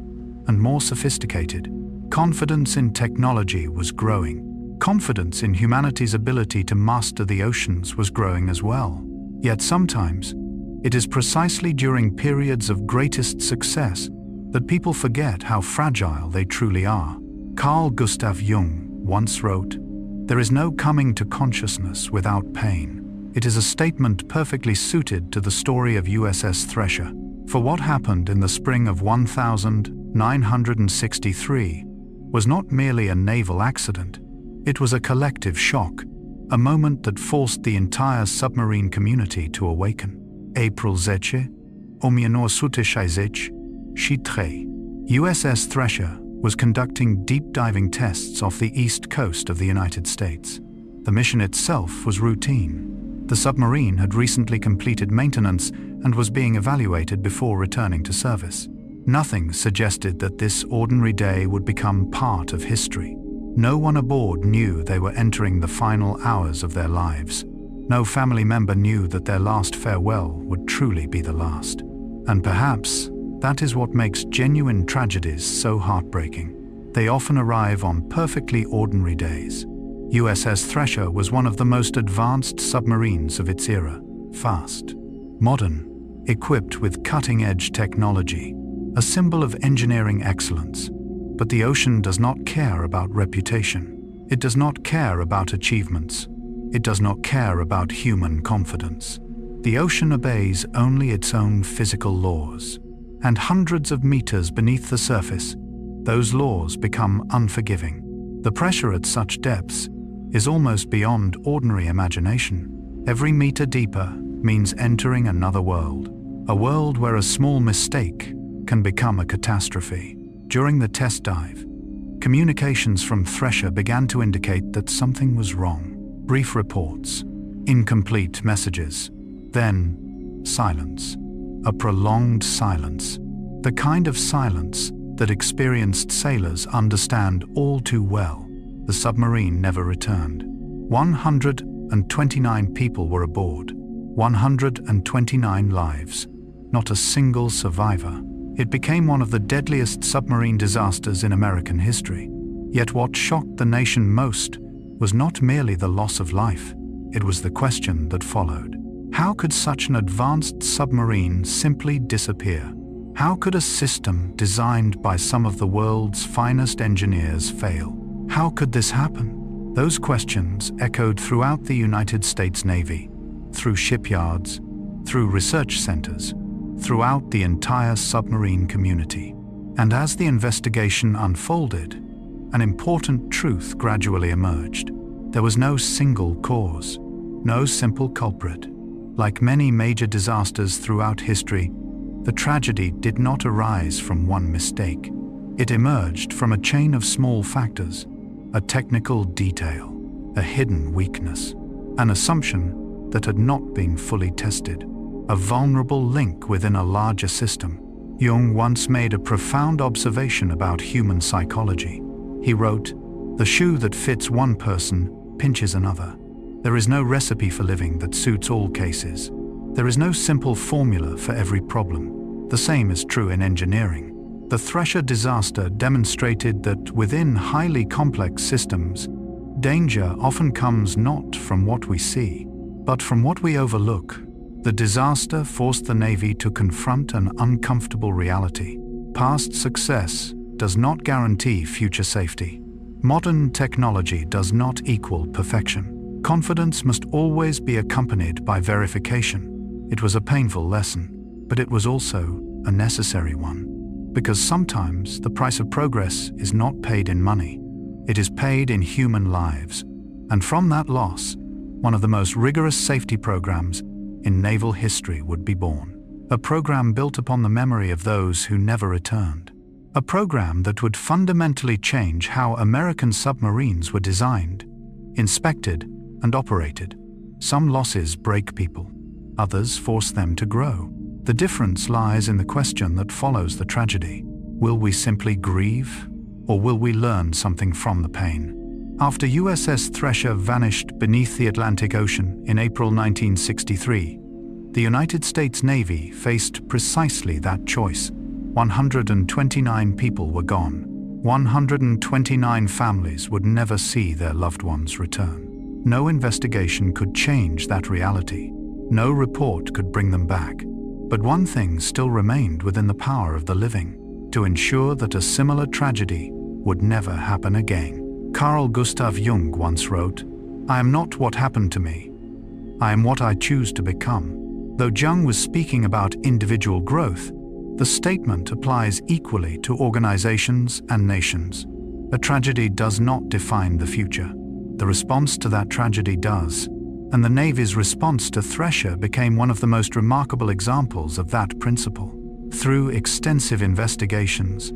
and more sophisticated. Confidence in technology was growing. Confidence in humanity's ability to master the oceans was growing as well. Yet sometimes, it is precisely during periods of greatest success that people forget how fragile they truly are. Carl Gustav Jung once wrote, "There is no coming to consciousness without pain." It is a statement perfectly suited to the story of USS Thresher. For what happened in the spring of 1963 was not merely a naval accident. It was a collective shock, a moment that forced the entire submarine community to awaken. April 10, 1963, USS Thresher was conducting deep-diving tests off the east coast of the United States. The mission itself was routine. The submarine had recently completed maintenance and was being evaluated before returning to service. Nothing suggested that this ordinary day would become part of history. No one aboard knew they were entering the final hours of their lives. No family member knew that their last farewell would truly be the last. And perhaps that is what makes genuine tragedies so heartbreaking. They often arrive on perfectly ordinary days. USS Thresher was one of the most advanced submarines of its era. Fast, modern, equipped with cutting-edge technology, a symbol of engineering excellence. But the ocean does not care about reputation. It does not care about achievements. It does not care about human confidence. The ocean obeys only its own physical laws. And hundreds of meters beneath the surface, those laws become unforgiving. The pressure at such depths is almost beyond ordinary imagination. Every meter deeper means entering another world, a world where a small mistake can become a catastrophe. During the test dive, communications from Thresher began to indicate that something was wrong. Brief reports, incomplete messages, then silence. A prolonged silence, the kind of silence that experienced sailors understand all too well. The submarine never returned. 129 people were aboard, 129 lives, not a single survivor. It became one of the deadliest submarine disasters in American history. Yet what shocked the nation most was not merely the loss of life, it was the question that followed. How could such an advanced submarine simply disappear? How could a system designed by some of the world's finest engineers fail? How could this happen? Those questions echoed throughout the United States Navy, through shipyards, through research centers, throughout the entire submarine community. And as the investigation unfolded, an important truth gradually emerged. There was no single cause, no simple culprit. Like many major disasters throughout history, the tragedy did not arise from one mistake. It emerged from a chain of small factors, a technical detail, a hidden weakness, an assumption that had not been fully tested, a vulnerable link within a larger system. Jung once made a profound observation about human psychology. He wrote, "The shoe that fits one person pinches another. There is no recipe for living that suits all cases. There is no simple formula for every problem." The same is true in engineering. The Thresher disaster demonstrated that within highly complex systems, danger often comes not from what we see, but from what we overlook. The disaster forced the Navy to confront an uncomfortable reality. Past success does not guarantee future safety. Modern technology does not equal perfection. Confidence must always be accompanied by verification. It was a painful lesson, but it was also a necessary one. Because sometimes the price of progress is not paid in money. It is paid in human lives. And from that loss, one of the most rigorous safety programs in naval history would be born. A program built upon the memory of those who never returned. A program that would fundamentally change how American submarines were designed, inspected, and operated. Some losses break people. Others force them to grow. The difference lies in the question that follows the tragedy. Will we simply grieve, or will we learn something from the pain? After USS Thresher vanished beneath the Atlantic Ocean in April 1963, the United States Navy faced precisely that choice. 129 people were gone. 129 families would never see their loved ones return. No investigation could change that reality. No report could bring them back. But one thing still remained within the power of the living: to ensure that a similar tragedy would never happen again. Carl Gustav Jung once wrote, "I am not what happened to me. I am what I choose to become." Though Jung was speaking about individual growth, the statement applies equally to organizations and nations. A tragedy does not define the future. The response to that tragedy does, and the Navy's response to Thresher became one of the most remarkable examples of that principle. Through extensive investigations,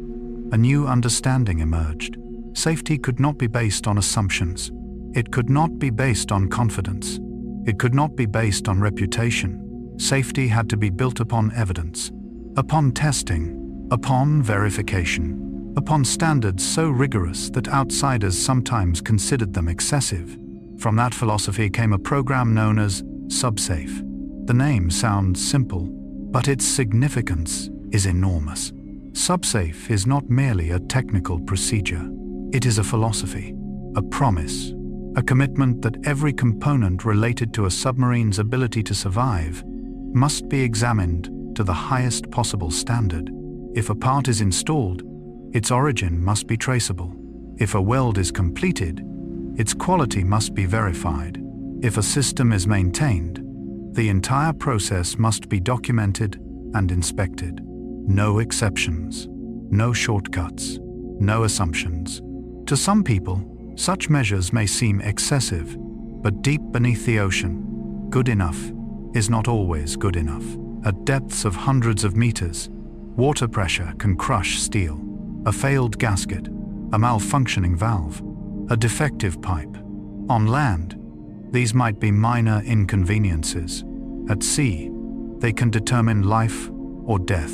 a new understanding emerged. Safety could not be based on assumptions. It could not be based on confidence. It could not be based on reputation. Safety had to be built upon evidence, upon testing, upon verification, upon standards so rigorous that outsiders sometimes considered them excessive. From that philosophy came a program known as SubSafe. The name sounds simple, but its significance is enormous. SubSafe is not merely a technical procedure. It is a philosophy, a promise, a commitment that every component related to a submarine's ability to survive must be examined to the highest possible standard. If a part is installed, its origin must be traceable. If a weld is completed, its quality must be verified. If a system is maintained, the entire process must be documented and inspected. No exceptions, no shortcuts, no assumptions. To some people, such measures may seem excessive, but deep beneath the ocean, good enough is not always good enough. At depths of hundreds of meters, water pressure can crush steel. A failed gasket, a malfunctioning valve, a defective pipe. On land, these might be minor inconveniences. At sea, they can determine life or death.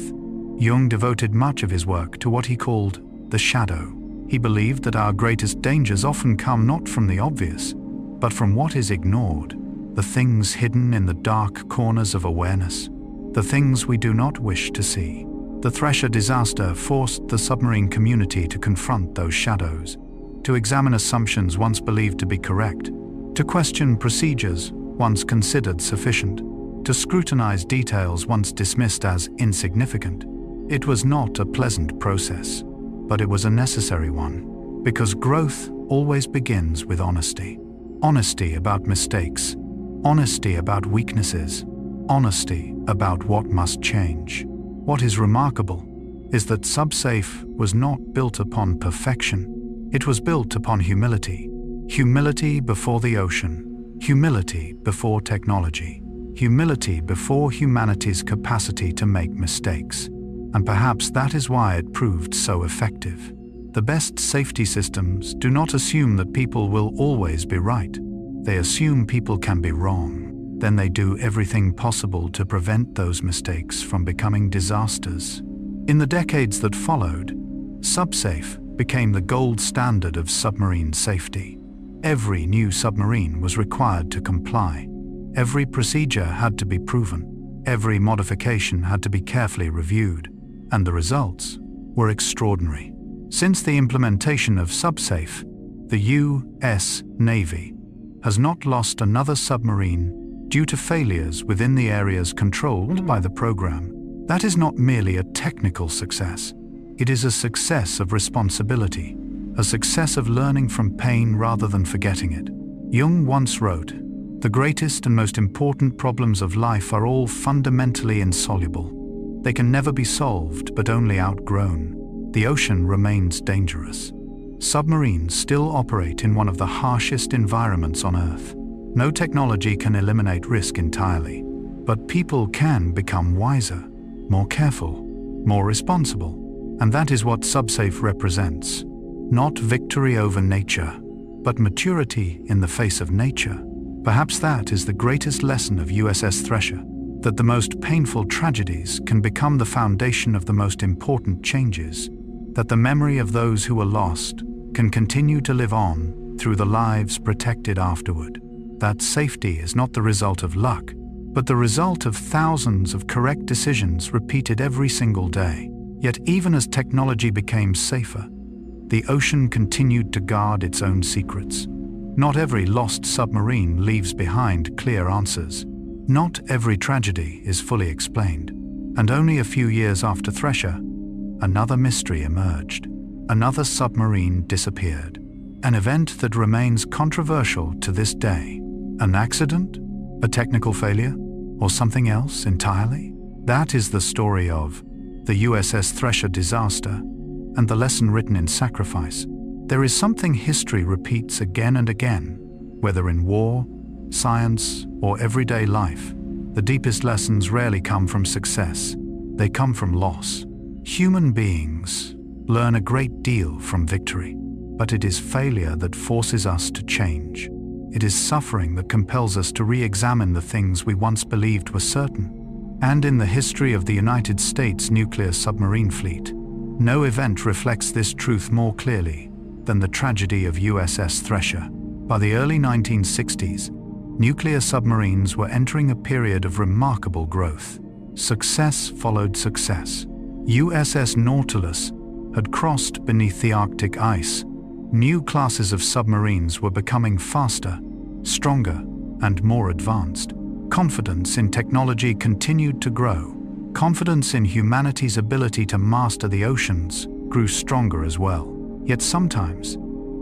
Jung devoted much of his work to what he called the shadow. He believed that our greatest dangers often come not from the obvious, but from what is ignored, the things hidden in the dark corners of awareness, the things we do not wish to see. The Thresher disaster forced the submarine community to confront those shadows, to examine assumptions once believed to be correct, to question procedures once considered sufficient, to scrutinize details once dismissed as insignificant. It was not a pleasant process, but it was a necessary one, because growth always begins with honesty. Honesty about mistakes, honesty about weaknesses, honesty about what must change. What is remarkable is that SubSafe was not built upon perfection. It was built upon humility. Humility before the ocean, humility before technology, humility before humanity's capacity to make mistakes. And perhaps that is why it proved so effective. The best safety systems do not assume that people will always be right. They assume people can be wrong. Then they do everything possible to prevent those mistakes from becoming disasters. In the decades that followed, SubSafe became the gold standard of submarine safety. Every new submarine was required to comply. Every procedure had to be proven. Every modification had to be carefully reviewed. And the results were extraordinary. Since the implementation of SubSafe, the U.S. Navy has not lost another submarine due to failures within the areas controlled by the program. That is not merely a technical success. It is a success of responsibility, a success of learning from pain rather than forgetting it. Jung once wrote, "The greatest and most important problems of life are all fundamentally insoluble. They can never be solved, but only outgrown. The ocean remains dangerous. Submarines still operate in one of the harshest environments on Earth. No technology can eliminate risk entirely, but people can become wiser, more careful, more responsible. And that is what SubSafe represents. Not victory over nature, but maturity in the face of nature. Perhaps that is the greatest lesson of USS Thresher, that the most painful tragedies can become the foundation of the most important changes, that the memory of those who were lost can continue to live on through the lives protected afterward. That safety is not the result of luck, but the result of thousands of correct decisions repeated every single day. Yet even as technology became safer, the ocean continued to guard its own secrets. Not every lost submarine leaves behind clear answers. Not every tragedy is fully explained. And only a few years after Thresher, another mystery emerged. Another submarine disappeared. An event that remains controversial to this day. An accident? A technical failure? Or something else entirely? That is the story of the USS Thresher disaster and the lesson written in sacrifice. There is something history repeats again and again, whether in war, science, or everyday life. The deepest lessons rarely come from success. They come from loss. Human beings learn a great deal from victory, but it is failure that forces us to change. It is suffering that compels us to re-examine the things we once believed were certain. And in the history of the United States nuclear submarine fleet, no event reflects this truth more clearly than the tragedy of USS Thresher. By the early 1960s, nuclear submarines were entering a period of remarkable growth. Success followed success. USS Nautilus had crossed beneath the Arctic ice. New classes of submarines were becoming faster, stronger, and more advanced. Confidence in technology continued to grow. Confidence in humanity's ability to master the oceans grew stronger as well. Yet sometimes,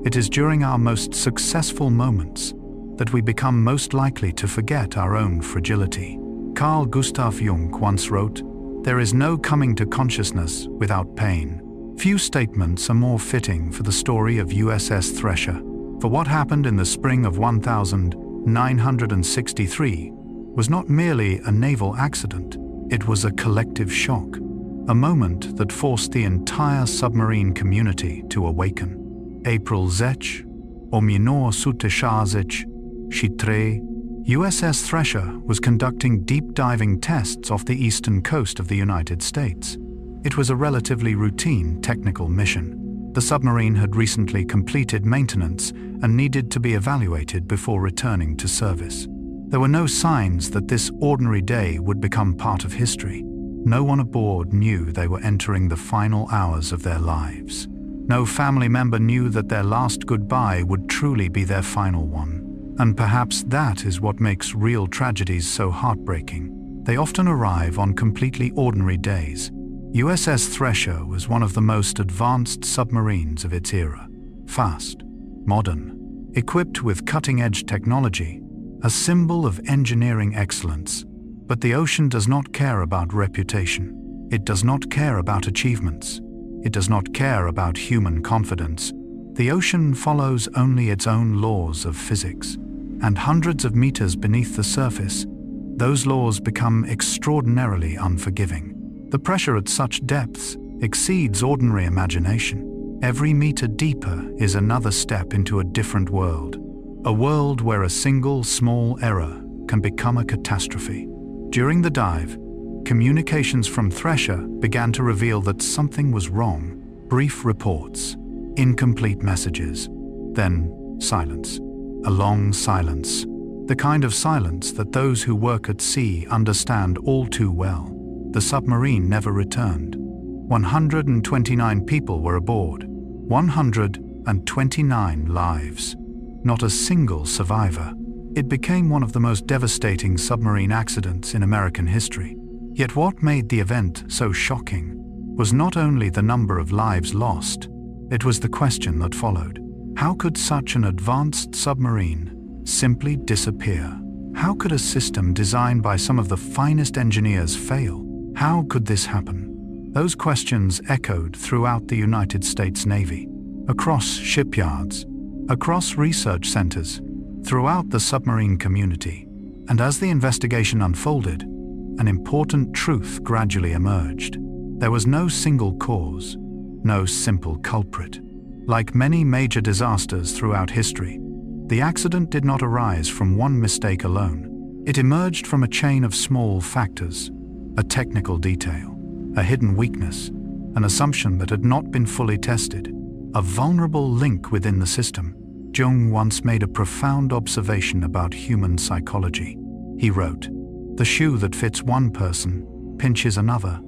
it is during our most successful moments that we become most likely to forget our own fragility. Carl Gustav Jung once wrote, "There is no coming to consciousness without pain." Few statements are more fitting for the story of USS Thresher, for what happened in the spring of 1963 was not merely a naval accident, it was a collective shock, a moment that forced the entire submarine community to awaken. April Zech, o minor suteshazech, Shitre, USS Thresher was conducting deep diving tests off the eastern coast of the United States. It was a relatively routine technical mission. The submarine had recently completed maintenance and needed to be evaluated before returning to service. There were no signs that this ordinary day would become part of history. No one aboard knew they were entering the final hours of their lives. No family member knew that their last goodbye would truly be their final one. And perhaps that is what makes real tragedies so heartbreaking. They often arrive on completely ordinary days. USS Thresher was one of the most advanced submarines of its era. Fast, modern, equipped with cutting-edge technology, a symbol of engineering excellence. But the ocean does not care about reputation. It does not care about achievements. It does not care about human confidence. The ocean follows only its own laws of physics. And hundreds of meters beneath the surface, those laws become extraordinarily unforgiving. The pressure at such depths exceeds ordinary imagination. Every meter deeper is another step into a different world. A world where a single small error can become a catastrophe. During the dive, communications from Thresher began to reveal that something was wrong. Brief reports, incomplete messages, then silence. A long silence. The kind of silence that those who work at sea understand all too well. The submarine never returned. 129 people were aboard. 129 lives. Not a single survivor. It became one of the most devastating submarine accidents in American history. Yet what made the event so shocking was not only the number of lives lost, it was the question that followed. How could such an advanced submarine simply disappear? How could a system designed by some of the finest engineers fail? How could this happen? Those questions echoed throughout the United States Navy, across shipyards, across research centers, throughout the submarine community. And as the investigation unfolded, an important truth gradually emerged. There was no single cause, no simple culprit. Like many major disasters throughout history, the accident did not arise from one mistake alone. It emerged from a chain of small factors, a technical detail, a hidden weakness, an assumption that had not been fully tested, a vulnerable link within the system. Jung once made a profound observation about human psychology. He wrote, "The shoe that fits one person pinches another.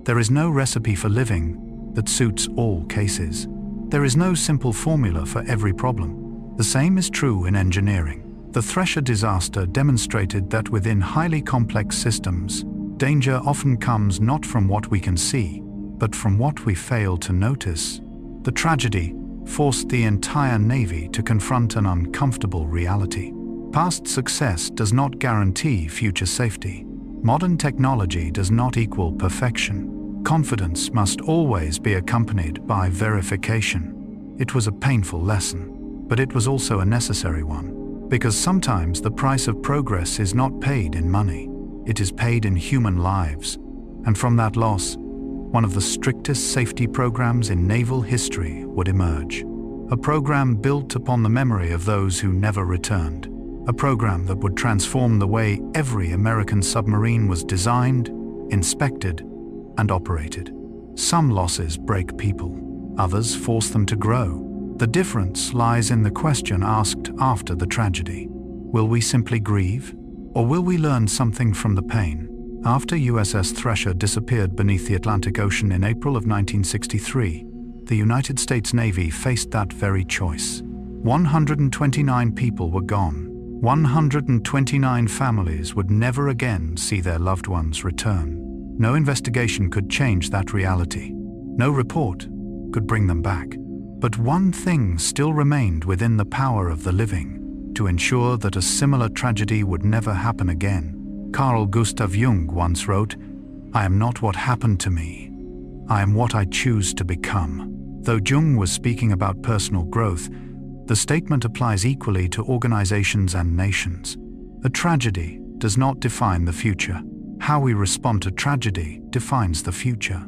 There is no recipe for living that suits all cases. There is no simple formula for every problem." The same is true in engineering. The Thresher disaster demonstrated that within highly complex systems, danger often comes not from what we can see, but from what we fail to notice. The tragedy forced the entire Navy to confront an uncomfortable reality. Past success does not guarantee future safety. Modern technology does not equal perfection. Confidence must always be accompanied by verification. It was a painful lesson, but it was also a necessary one, because sometimes the price of progress is not paid in money. It is paid in human lives, and from that loss, one of the strictest safety programs in naval history would emerge. A program built upon the memory of those who never returned. A program that would transform the way every American submarine was designed, inspected, and operated. Some losses break people, others force them to grow. The difference lies in the question asked after the tragedy. Will we simply grieve, or will we learn something from the pain? After USS Thresher disappeared beneath the Atlantic Ocean in April of 1963, the United States Navy faced that very choice. 129 people were gone. 129 families would never again see their loved ones return. No investigation could change that reality. No report could bring them back. But one thing still remained within the power of the living, to ensure that a similar tragedy would never happen again. Carl Gustav Jung once wrote, "I am not what happened to me. I am what I choose to become." Though Jung was speaking about personal growth, the statement applies equally to organizations and nations. A tragedy does not define the future. How we respond to tragedy defines the future.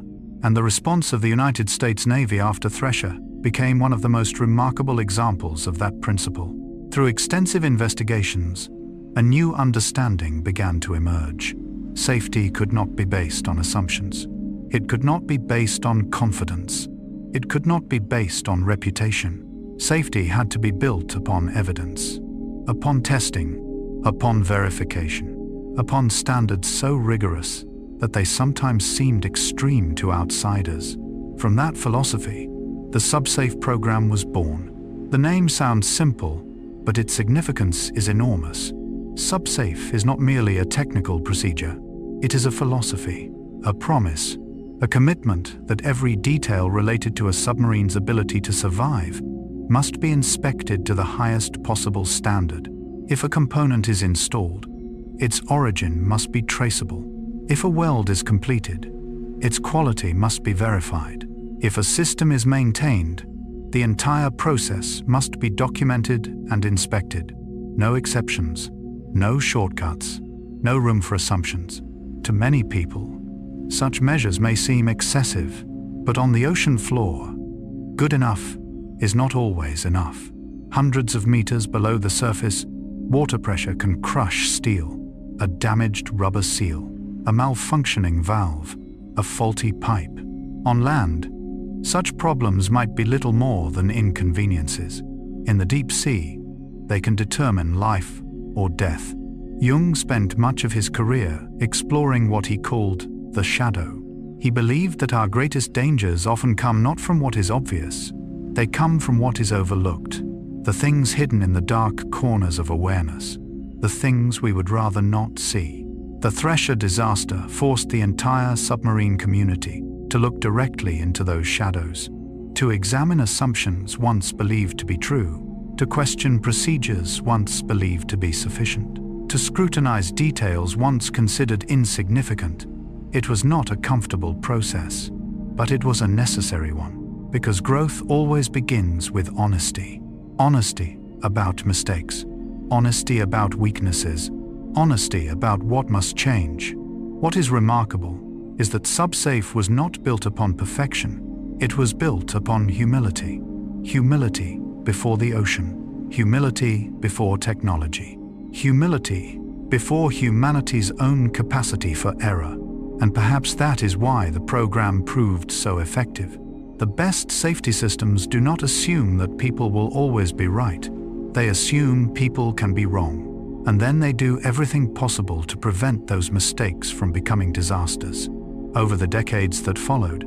And the response of the United States Navy after Thresher became one of the most remarkable examples of that principle. Through extensive investigations, a new understanding began to emerge. Safety could not be based on assumptions. It could not be based on confidence. It could not be based on reputation. Safety had to be built upon evidence, upon testing, upon verification, upon standards so rigorous that they sometimes seemed extreme to outsiders. From that philosophy, the SubSafe program was born. The name sounds simple, but its significance is enormous. SubSafe is not merely a technical procedure. It is a philosophy, a promise, a commitment that every detail related to a submarine's ability to survive must be inspected to the highest possible standard. If a component is installed, its origin must be traceable. If a weld is completed, its quality must be verified. If a system is maintained, the entire process must be documented and inspected. No exceptions, no shortcuts, no room for assumptions. To many people, such measures may seem excessive, but on the ocean floor, good enough is not always enough. Hundreds of meters below the surface, water pressure can crush steel, a damaged rubber seal, a malfunctioning valve, a faulty pipe. On land, such problems might be little more than inconveniences. In the deep sea, they can determine life or death. Jung spent much of his career exploring what he called the shadow. He believed that our greatest dangers often come not from what is obvious, they come from what is overlooked, the things hidden in the dark corners of awareness, the things we would rather not see. The Thresher disaster forced the entire submarine community to look directly into those shadows, to examine assumptions once believed to be true, to question procedures once believed to be sufficient, to scrutinize details once considered insignificant. It was not a comfortable process, but it was a necessary one, because growth always begins with honesty. Honesty about mistakes, honesty about weaknesses, honesty about what must change. What is remarkable is that SubSafe was not built upon perfection. It was built upon humility. Humility before the ocean. Humility before technology. Humility before humanity's own capacity for error. And perhaps that is why the program proved so effective. The best safety systems do not assume that people will always be right. They assume people can be wrong. And then they do everything possible to prevent those mistakes from becoming disasters. Over the decades that followed,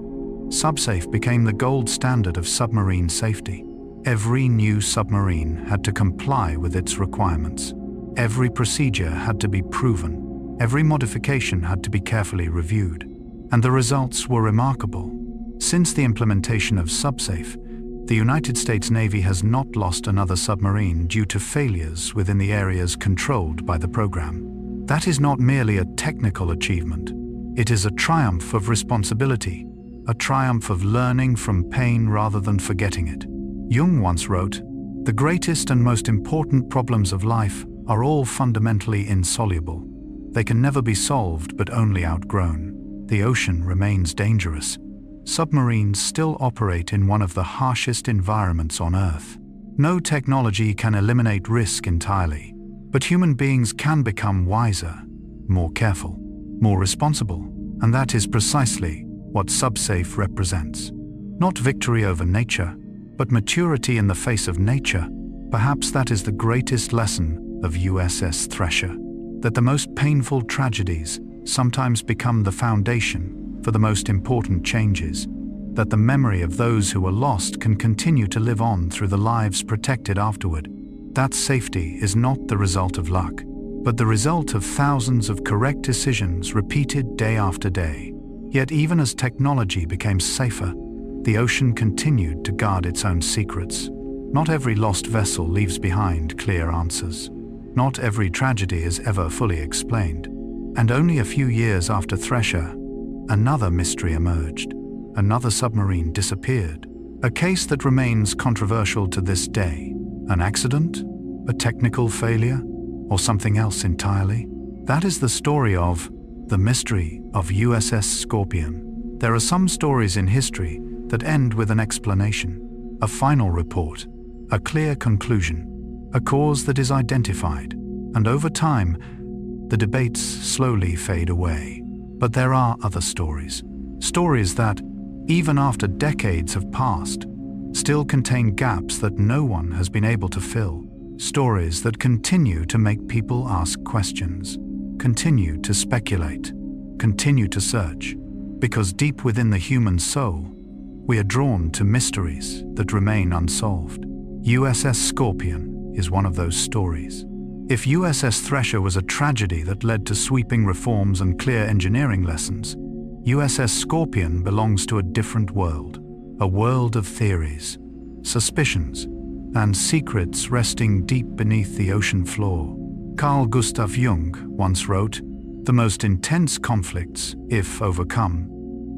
SubSafe became the gold standard of submarine safety. Every new submarine had to comply with its requirements. Every procedure had to be proven. Every modification had to be carefully reviewed. And the results were remarkable. Since the implementation of SubSafe, the United States Navy has not lost another submarine due to failures within the areas controlled by the program. That is not merely a technical achievement. It is a triumph of responsibility, a triumph of learning from pain rather than forgetting it. Jung once wrote, "The greatest and most important problems of life are all fundamentally insoluble. They can never be solved but only outgrown. The ocean remains dangerous. Submarines still operate in one of the harshest environments on Earth. No technology can eliminate risk entirely, but human beings can become wiser, more careful, more responsible, and that is precisely what SubSafe represents. Not victory over nature, but maturity in the face of nature. Perhaps that is the greatest lesson of USS Thresher, that the most painful tragedies sometimes become the foundation for the most important changes, that the memory of those who were lost can continue to live on through the lives protected afterward. That safety is not the result of luck, but the result of thousands of correct decisions repeated day after day. Yet even as technology became safer, the ocean continued to guard its own secrets. Not every lost vessel leaves behind clear answers. Not every tragedy is ever fully explained. And only a few years after Thresher, another mystery emerged. Another submarine disappeared. A case that remains controversial to this day. An accident? A technical failure? Or something else entirely? That is the story of the mystery of USS Scorpion. There are some stories in history that end with an explanation, a final report, a clear conclusion, a cause that is identified, and over time, the debates slowly fade away. But there are other stories. Stories that, even after decades have passed, still contain gaps that no one has been able to fill. Stories that continue to make people ask questions, continue to speculate, continue to search. Because deep within the human soul, we are drawn to mysteries that remain unsolved. USS Scorpion is one of those stories. If USS Thresher was a tragedy that led to sweeping reforms and clear engineering lessons, USS Scorpion belongs to a different world, a world of theories, suspicions, and secrets resting deep beneath the ocean floor. Carl Gustav Jung once wrote, "The most intense conflicts, if overcome,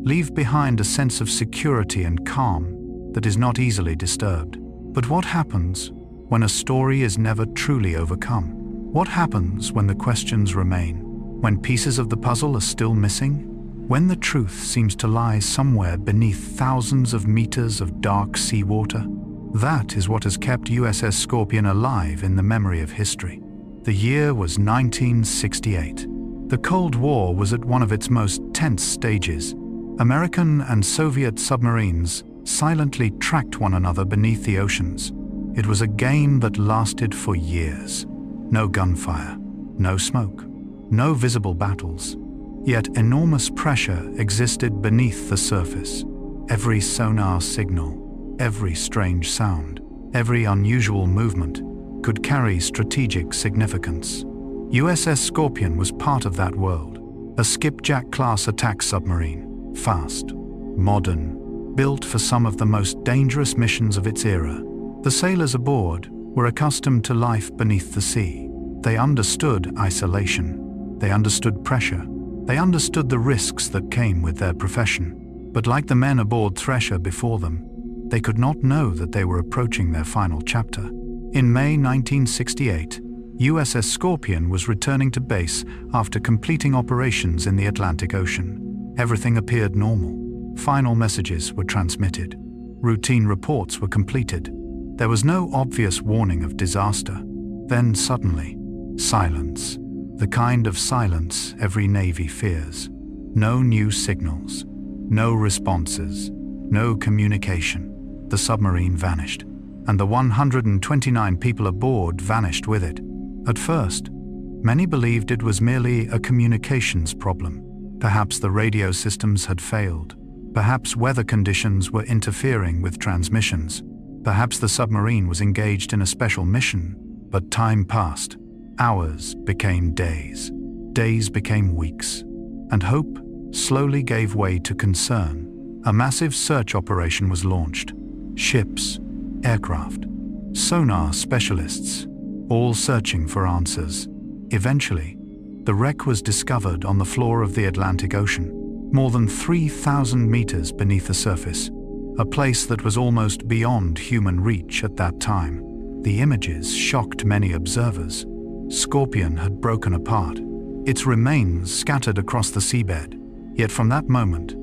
leave behind a sense of security and calm that is not easily disturbed." But what happens when a story is never truly overcome? What happens when the questions remain? When pieces of the puzzle are still missing? When the truth seems to lie somewhere beneath thousands of meters of dark seawater? That is what has kept USS Scorpion alive in the memory of history. The year was 1968. The Cold War was at one of its most tense stages. American and Soviet submarines silently tracked one another beneath the oceans. It was a game that lasted for years. No gunfire, no smoke, no visible battles. Yet enormous pressure existed beneath the surface. Every sonar signal, every strange sound, every unusual movement could carry strategic significance. USS Scorpion was part of that world, a skipjack-class attack submarine, fast, modern, built for some of the most dangerous missions of its era. The sailors aboard were accustomed to life beneath the sea. They understood isolation. They understood pressure. They understood the risks that came with their profession. But like the men aboard Thresher before them, they could not know that they were approaching their final chapter. In May 1968, USS Scorpion was returning to base after completing operations in the Atlantic Ocean. Everything appeared normal. Final messages were transmitted. Routine reports were completed. There was no obvious warning of disaster. Then suddenly, silence. The kind of silence every Navy fears. No new signals, no responses, no communication. The submarine vanished, and the 129 people aboard vanished with it. At first, many believed it was merely a communications problem. Perhaps the radio systems had failed. Perhaps weather conditions were interfering with transmissions. Perhaps the submarine was engaged in a special mission. But time passed. Hours became days. Days became weeks. And hope slowly gave way to concern. A massive search operation was launched. Ships, aircraft, sonar specialists, all searching for answers. Eventually, the wreck was discovered on the floor of the Atlantic Ocean, more than 3,000 meters beneath the surface, a place that was almost beyond human reach at that time. The images shocked many observers. Scorpion had broken apart, its remains scattered across the seabed. Yet from that moment,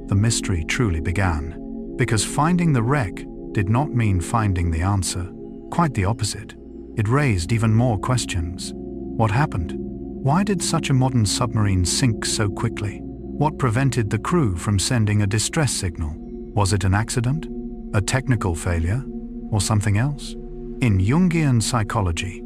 the mystery truly began. Because finding the wreck did not mean finding the answer. Quite the opposite. It raised even more questions. What happened? Why did such a modern submarine sink so quickly? What prevented the crew from sending a distress signal? Was it an accident? A technical failure? Or something else? In Jungian psychology,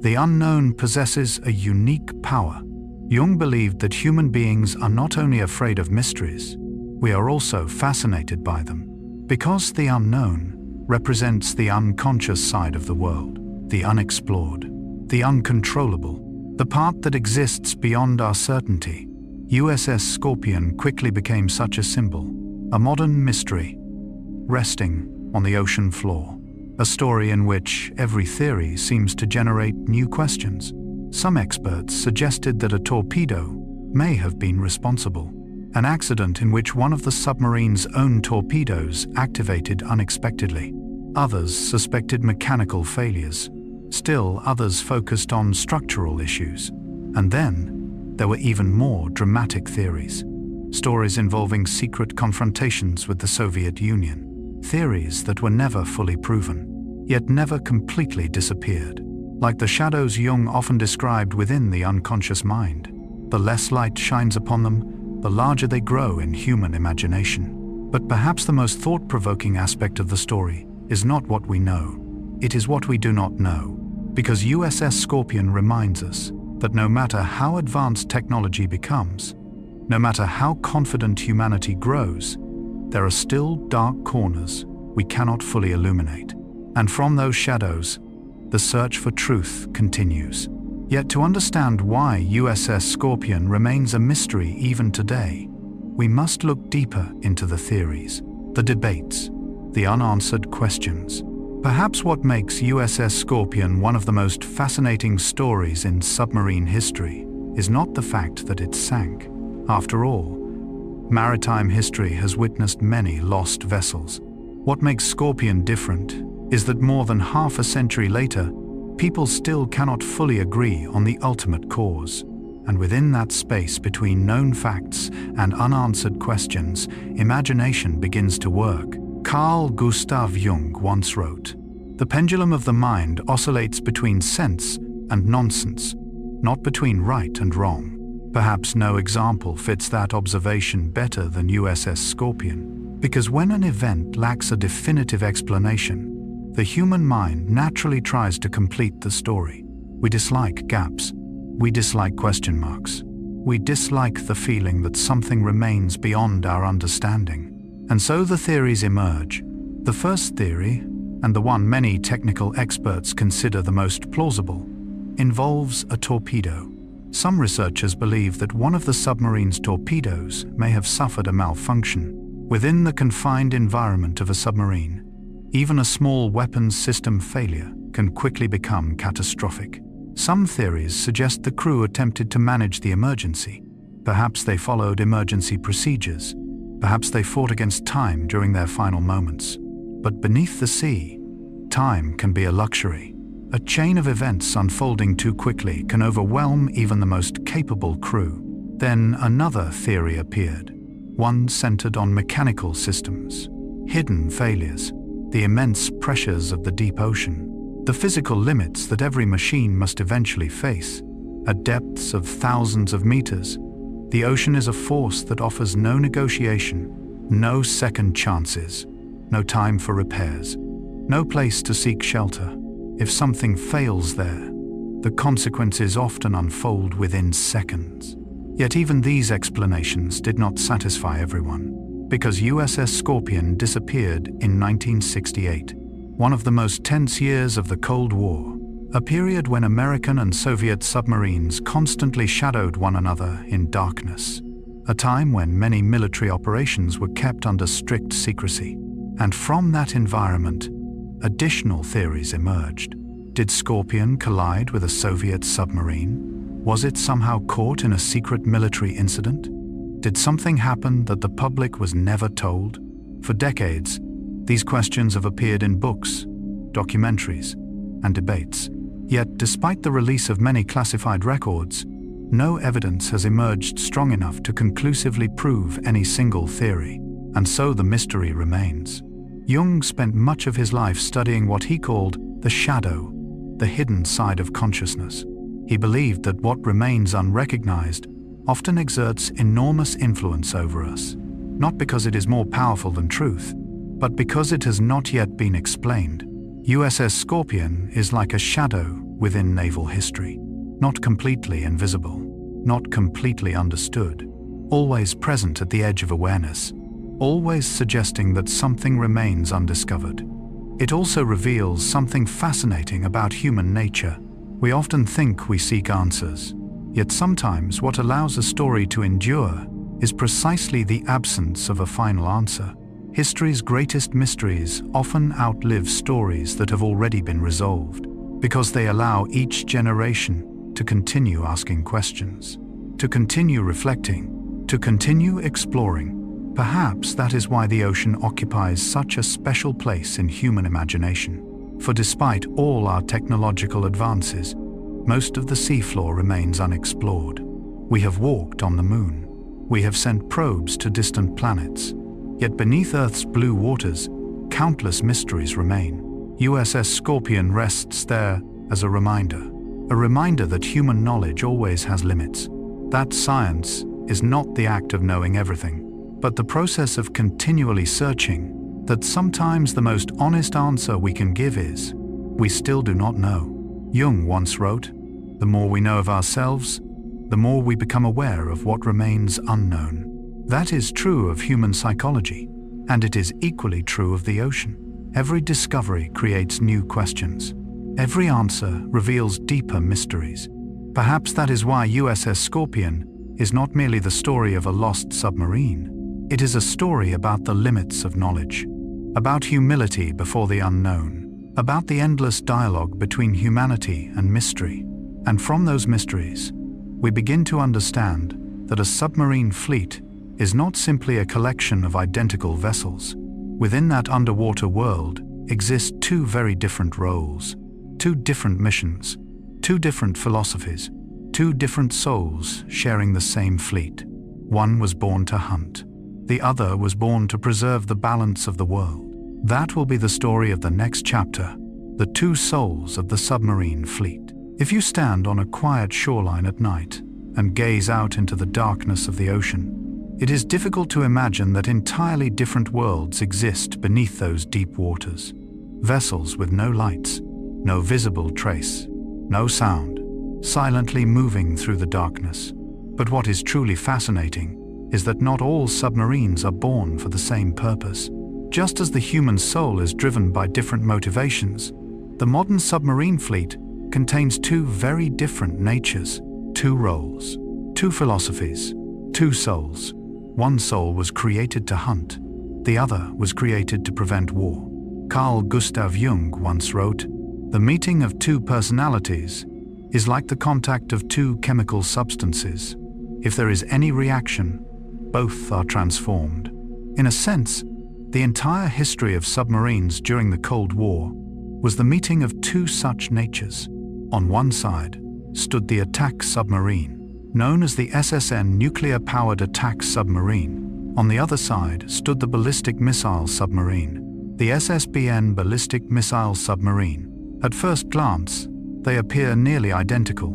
the unknown possesses a unique power. Jung believed that human beings are not only afraid of mysteries, we are also fascinated by them. Because the unknown represents the unconscious side of the world, the unexplored, the uncontrollable, the part that exists beyond our certainty. USS Scorpion quickly became such a symbol, a modern mystery, resting on the ocean floor. A story in which every theory seems to generate new questions. Some experts suggested that a torpedo may have been responsible, an accident in which one of the submarine's own torpedoes activated unexpectedly. Others suspected mechanical failures. Still others focused on structural issues. And then there were even more dramatic theories. Stories involving secret confrontations with the Soviet Union. Theories that were never fully proven, yet never completely disappeared. Like the shadows Jung often described within the unconscious mind. The less light shines upon them, the larger they grow in human imagination. But perhaps the most thought-provoking aspect of the story is not what we know. It is what we do not know. Because USS Scorpion reminds us that no matter how advanced technology becomes, no matter how confident humanity grows, there are still dark corners we cannot fully illuminate. And from those shadows, the search for truth continues. Yet to understand why USS Scorpion remains a mystery even today, we must look deeper into the theories, the debates, the unanswered questions. Perhaps what makes USS Scorpion one of the most fascinating stories in submarine history is not the fact that it sank. After all, maritime history has witnessed many lost vessels. What makes Scorpion different is that more than half a century later, people still cannot fully agree on the ultimate cause. And within that space between known facts and unanswered questions, imagination begins to work. Carl Gustav Jung once wrote, "The pendulum of the mind oscillates between sense and nonsense, not between right and wrong." Perhaps no example fits that observation better than USS Scorpion, because when an event lacks a definitive explanation, the human mind naturally tries to complete the story. We dislike gaps. We dislike question marks. We dislike the feeling that something remains beyond our understanding. And so the theories emerge. The first theory, and the one many technical experts consider the most plausible, involves a torpedo. Some researchers believe that one of the submarine's torpedoes may have suffered a malfunction. Within the confined environment of a submarine, even a small weapons system failure can quickly become catastrophic. Some theories suggest the crew attempted to manage the emergency. Perhaps they followed emergency procedures. Perhaps they fought against time during their final moments. But beneath the sea, time can be a luxury. A chain of events unfolding too quickly can overwhelm even the most capable crew. Then another theory appeared, one centered on mechanical systems, hidden failures, the immense pressures of the deep ocean, the physical limits that every machine must eventually face. At depths of thousands of meters, the ocean is a force that offers no negotiation, no second chances, no time for repairs, no place to seek shelter. If something fails there, the consequences often unfold within seconds. Yet even these explanations did not satisfy everyone, because USS Scorpion disappeared in 1968, one of the most tense years of the Cold War, a period when American and Soviet submarines constantly shadowed one another in darkness, a time when many military operations were kept under strict secrecy. And from that environment, additional theories emerged. Did Scorpion collide with a Soviet submarine? Was it somehow caught in a secret military incident? Did something happen that the public was never told? For decades, these questions have appeared in books, documentaries, and debates. Yet, despite the release of many classified records, no evidence has emerged strong enough to conclusively prove any single theory. And so the mystery remains. Jung spent much of his life studying what he called the shadow, the hidden side of consciousness. He believed that what remains unrecognized often exerts enormous influence over us, not because it is more powerful than truth, but because it has not yet been explained. USS Scorpion is like a shadow within naval history, not completely invisible, not completely understood, always present at the edge of awareness, always suggesting that something remains undiscovered. It also reveals something fascinating about human nature. We often think we seek answers, yet sometimes what allows a story to endure is precisely the absence of a final answer. History's greatest mysteries often outlive stories that have already been resolved, because they allow each generation to continue asking questions, to continue reflecting, to continue exploring. Perhaps that is why the ocean occupies such a special place in human imagination. For despite all our technological advances, most of the seafloor remains unexplored. We have walked on the moon. We have sent probes to distant planets. Yet beneath Earth's blue waters, countless mysteries remain. USS Scorpion rests there as a reminder that human knowledge always has limits. That science is not the act of knowing everything, but the process of continually searching, that sometimes the most honest answer we can give is, we still do not know. Jung once wrote, "The more we know of ourselves, the more we become aware of what remains unknown." That is true of human psychology, and it is equally true of the ocean. Every discovery creates new questions. Every answer reveals deeper mysteries. Perhaps that is why USS Scorpion is not merely the story of a lost submarine. It is a story about the limits of knowledge, about humility before the unknown, about the endless dialogue between humanity and mystery. And from those mysteries, we begin to understand that a submarine fleet is not simply a collection of identical vessels. Within that underwater world exist two very different roles, two different missions, two different philosophies, two different souls sharing the same fleet. One was born to hunt. The other was born to preserve the balance of the world. That will be the story of the next chapter, the two souls of the submarine fleet. If you stand on a quiet shoreline at night and gaze out into the darkness of the ocean, it is difficult to imagine that entirely different worlds exist beneath those deep waters. Vessels with no lights, no visible trace, no sound, silently moving through the darkness. But what is truly fascinating is that not all submarines are born for the same purpose. Just as the human soul is driven by different motivations, the modern submarine fleet contains two very different natures, two roles, two philosophies, two souls. One soul was created to hunt, the other was created to prevent war. Carl Gustav Jung once wrote, "The meeting of two personalities is like the contact of two chemical substances. If there is any reaction, both are transformed." In a sense, the entire history of submarines during the Cold War was the meeting of two such natures. On one side stood the attack submarine, known as the SSN nuclear-powered attack submarine. On the other side stood the ballistic missile submarine, the SSBN ballistic missile submarine. At first glance, they appear nearly identical.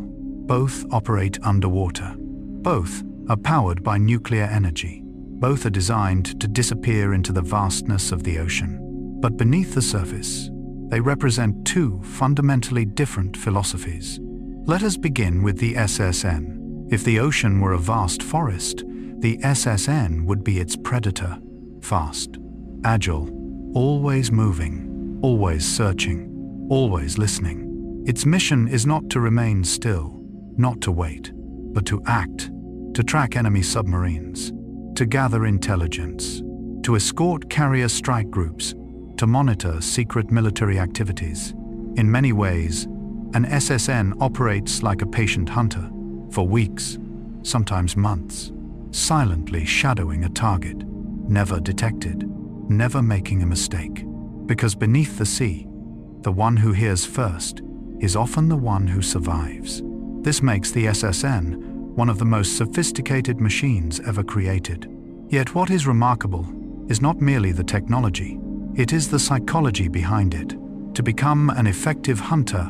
Both operate underwater. Both are powered by nuclear energy. Both are designed to disappear into the vastness of the ocean. But beneath the surface, they represent two fundamentally different philosophies. Let us begin with the SSN. If the ocean were a vast forest, the SSN would be its predator. Fast, agile, always moving, always searching, always listening. Its mission is not to remain still, not to wait, but to act, to track enemy submarines, to gather intelligence, to escort carrier strike groups, to monitor secret military activities. In many ways, an SSN operates like a patient hunter, for weeks, sometimes months, silently shadowing a target, never detected, never making a mistake. Because beneath the sea, the one who hears first is often the one who survives. This makes the SSN one of the most sophisticated machines ever created. Yet what is remarkable is not merely the technology, it is the psychology behind it. To become an effective hunter,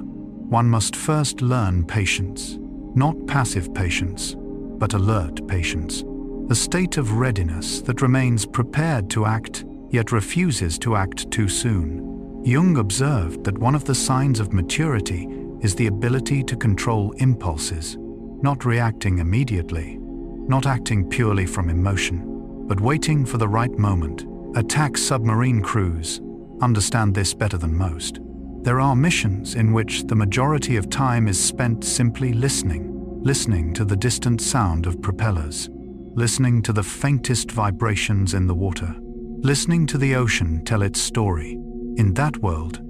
one must first learn patience. Not passive patience, but alert patience. A state of readiness that remains prepared to act, yet refuses to act too soon. Jung observed that one of the signs of maturity is the ability to control impulses, not reacting immediately, not acting purely from emotion, but waiting for the right moment. Attack submarine crews understand this better than most. There are missions in which the majority of time is spent simply listening to the distant sound of propellers, listening to the faintest vibrations in the water, listening to the ocean tell its story. In that world,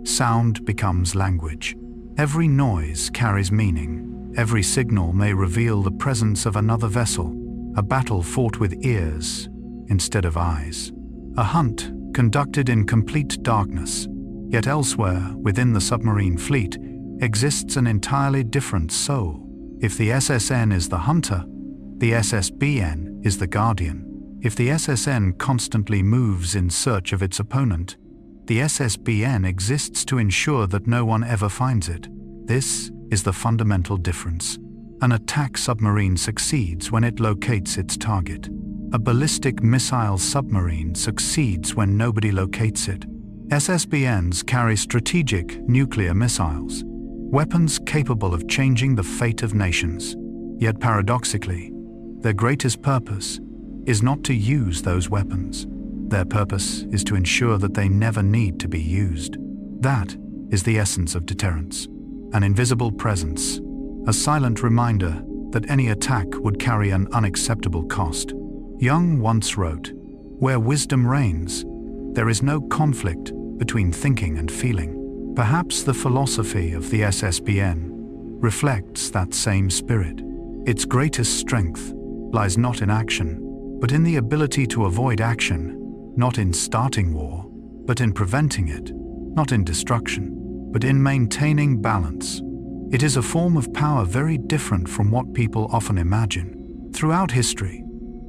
sound becomes language. Every noise carries meaning. Every signal may reveal the presence of another vessel, a battle fought with ears instead of eyes, a hunt conducted in complete darkness. Yet elsewhere, within the submarine fleet, exists an entirely different soul. If the SSN is the hunter, the SSBN is the guardian. If the SSN constantly moves in search of its opponent, the SSBN exists to ensure that no one ever finds it. This is the fundamental difference. An attack submarine succeeds when it locates its target. A ballistic missile submarine succeeds when nobody locates it. SSBNs carry strategic nuclear missiles, weapons capable of changing the fate of nations. Yet paradoxically, their greatest purpose is not to use those weapons. Their purpose is to ensure that they never need to be used. That is the essence of deterrence. An invisible presence, a silent reminder that any attack would carry an unacceptable cost. Young once wrote, "Where wisdom reigns, there is no conflict between thinking and feeling." Perhaps the philosophy of the SSBN reflects that same spirit. Its greatest strength lies not in action, but in the ability to avoid action, not in starting war, but in preventing it, not in destruction, but in maintaining balance. It is a form of power very different from what people often imagine. Throughout history,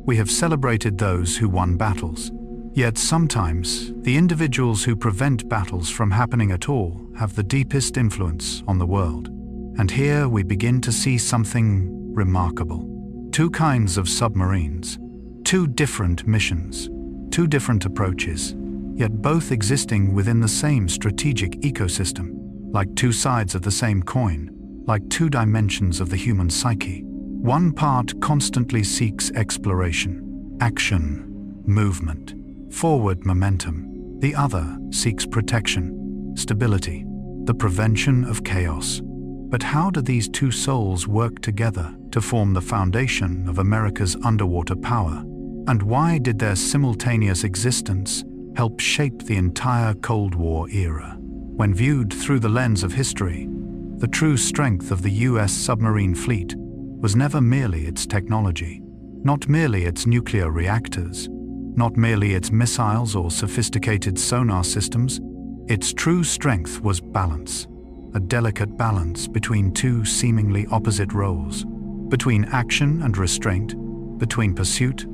we have celebrated those who won battles. Yet sometimes, the individuals who prevent battles from happening at all have the deepest influence on the world. And here we begin to see something remarkable. Two kinds of submarines, two different missions, two different approaches, yet both existing within the same strategic ecosystem, like two sides of the same coin, like two dimensions of the human psyche. One part constantly seeks exploration, action, movement, forward momentum. The other seeks protection, stability, the prevention of chaos. But how do these two souls work together to form the foundation of America's underwater power? And why did their simultaneous existence help shape the entire Cold War era? When viewed through the lens of history, the true strength of the US submarine fleet was never merely its technology, not merely its nuclear reactors, not merely its missiles or sophisticated sonar systems. Its true strength was balance, a delicate balance between two seemingly opposite roles, between action and restraint, between pursuit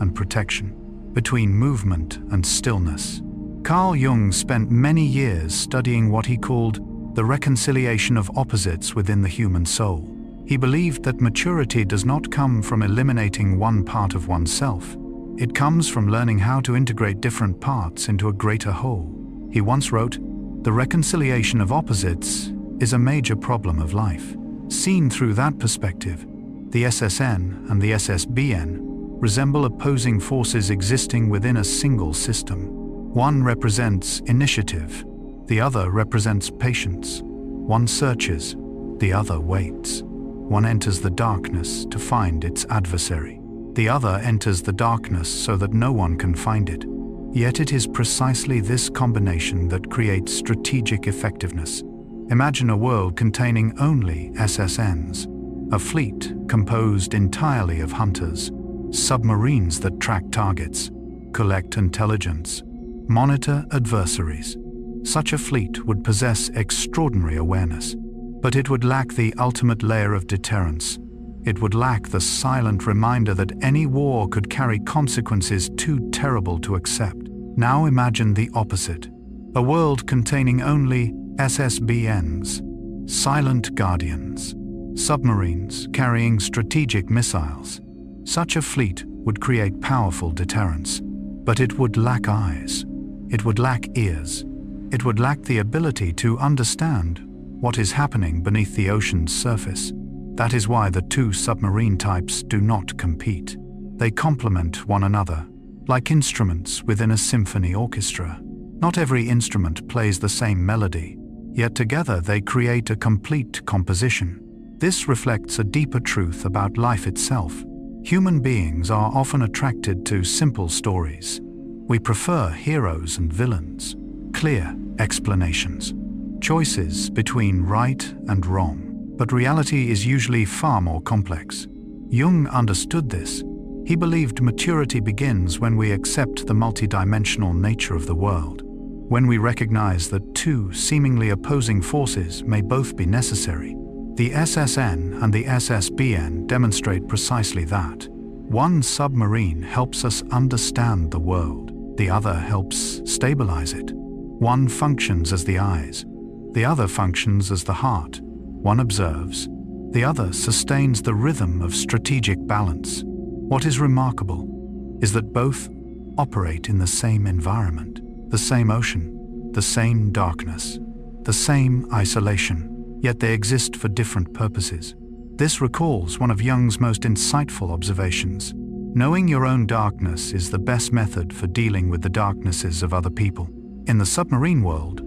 and protection, between movement and stillness. Carl Jung spent many years studying what he called the reconciliation of opposites within the human soul. He believed that maturity does not come from eliminating one part of oneself. It comes from learning how to integrate different parts into a greater whole. He once wrote, "The reconciliation of opposites is a major problem of life." Seen through that perspective, the SSN and the SSBN resemble opposing forces existing within a single system. One represents initiative, the other represents patience. One searches, the other waits. One enters the darkness to find its adversary. The other enters the darkness so that no one can find it. Yet it is precisely this combination that creates strategic effectiveness. Imagine a world containing only SSNs, a fleet composed entirely of hunters, submarines that track targets, collect intelligence, monitor adversaries. Such a fleet would possess extraordinary awareness, but it would lack the ultimate layer of deterrence. It would lack the silent reminder that any war could carry consequences too terrible to accept. Now imagine the opposite, a world containing only SSBNs, silent guardians, submarines carrying strategic missiles. Such a fleet would create powerful deterrence, but it would lack eyes. It would lack ears. It would lack the ability to understand what is happening beneath the ocean's surface. That is why the two submarine types do not compete. They complement one another, like instruments within a symphony orchestra. Not every instrument plays the same melody, yet together they create a complete composition. This reflects a deeper truth about life itself. Human beings are often attracted to simple stories. We prefer heroes and villains, clear explanations, choices between right and wrong. But reality is usually far more complex. Jung understood this. He believed maturity begins when we accept the multidimensional nature of the world, when we recognize that two seemingly opposing forces may both be necessary. The SSN and the SSBN demonstrate precisely that. One submarine helps us understand the world, the other helps stabilize it. One functions as the eyes, the other functions as the heart. One observes, the other sustains the rhythm of strategic balance. What is remarkable is that both operate in the same environment, the same ocean, the same darkness, the same isolation, yet they exist for different purposes. This recalls one of Jung's most insightful observations. Knowing your own darkness is the best method for dealing with the darknesses of other people. In the submarine world,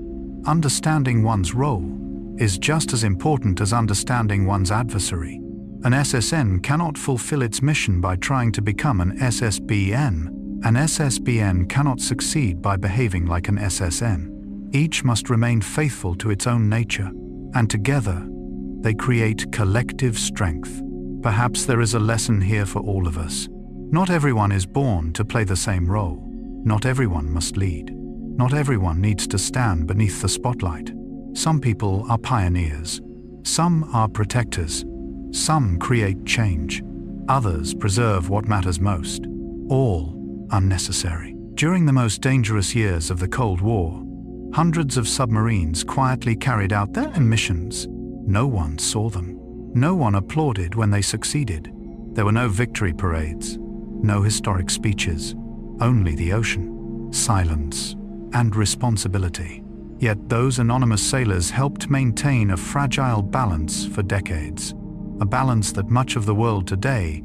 understanding one's role is just as important as understanding one's adversary. An SSN cannot fulfill its mission by trying to become an SSBN. An SSBN cannot succeed by behaving like an SSN. Each must remain faithful to its own nature, and together, they create collective strength. Perhaps there is a lesson here for all of us. Not everyone is born to play the same role. Not everyone must lead. Not everyone needs to stand beneath the spotlight. Some people are pioneers. Some are protectors. Some create change. Others preserve what matters most. All unnecessary. During the most dangerous years of the Cold War, hundreds of submarines quietly carried out their missions. No one saw them. No one applauded when they succeeded. There were no victory parades, no historic speeches, only the ocean, silence, and responsibility. Yet those anonymous sailors helped maintain a fragile balance for decades, a balance that much of the world today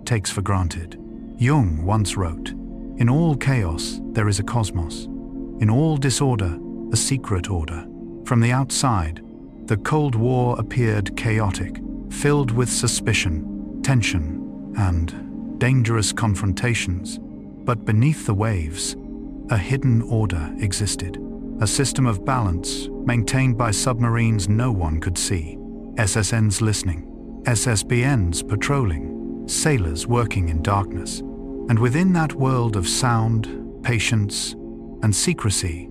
takes for granted. Jung once wrote, "In all chaos there is a cosmos. In all disorder, a secret order." From the outside, the Cold War appeared chaotic, filled with suspicion, tension, and dangerous confrontations. But beneath the waves, a hidden order existed, a system of balance maintained by submarines no one could see, SSNs listening, SSBNs patrolling, sailors working in darkness. And within that world of sound, patience, and secrecy,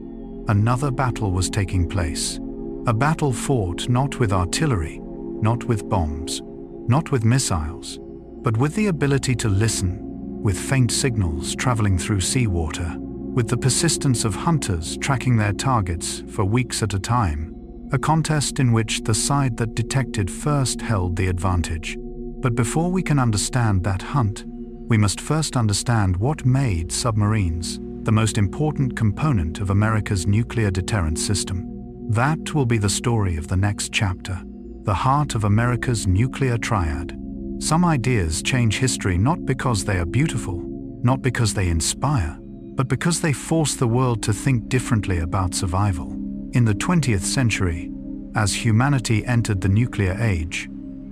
another battle was taking place. A battle fought not with artillery, not with bombs, not with missiles, but with the ability to listen, with faint signals traveling through seawater, with the persistence of hunters tracking their targets for weeks at a time, a contest in which the side that detected first held the advantage. But before we can understand that hunt, we must first understand what made submarines the most important component of America's nuclear deterrence system. That will be the story of the next chapter, the heart of America's nuclear triad. Some ideas change history not because they are beautiful, not because they inspire, but because they force the world to think differently about survival. In the 20th century, as humanity entered the nuclear age,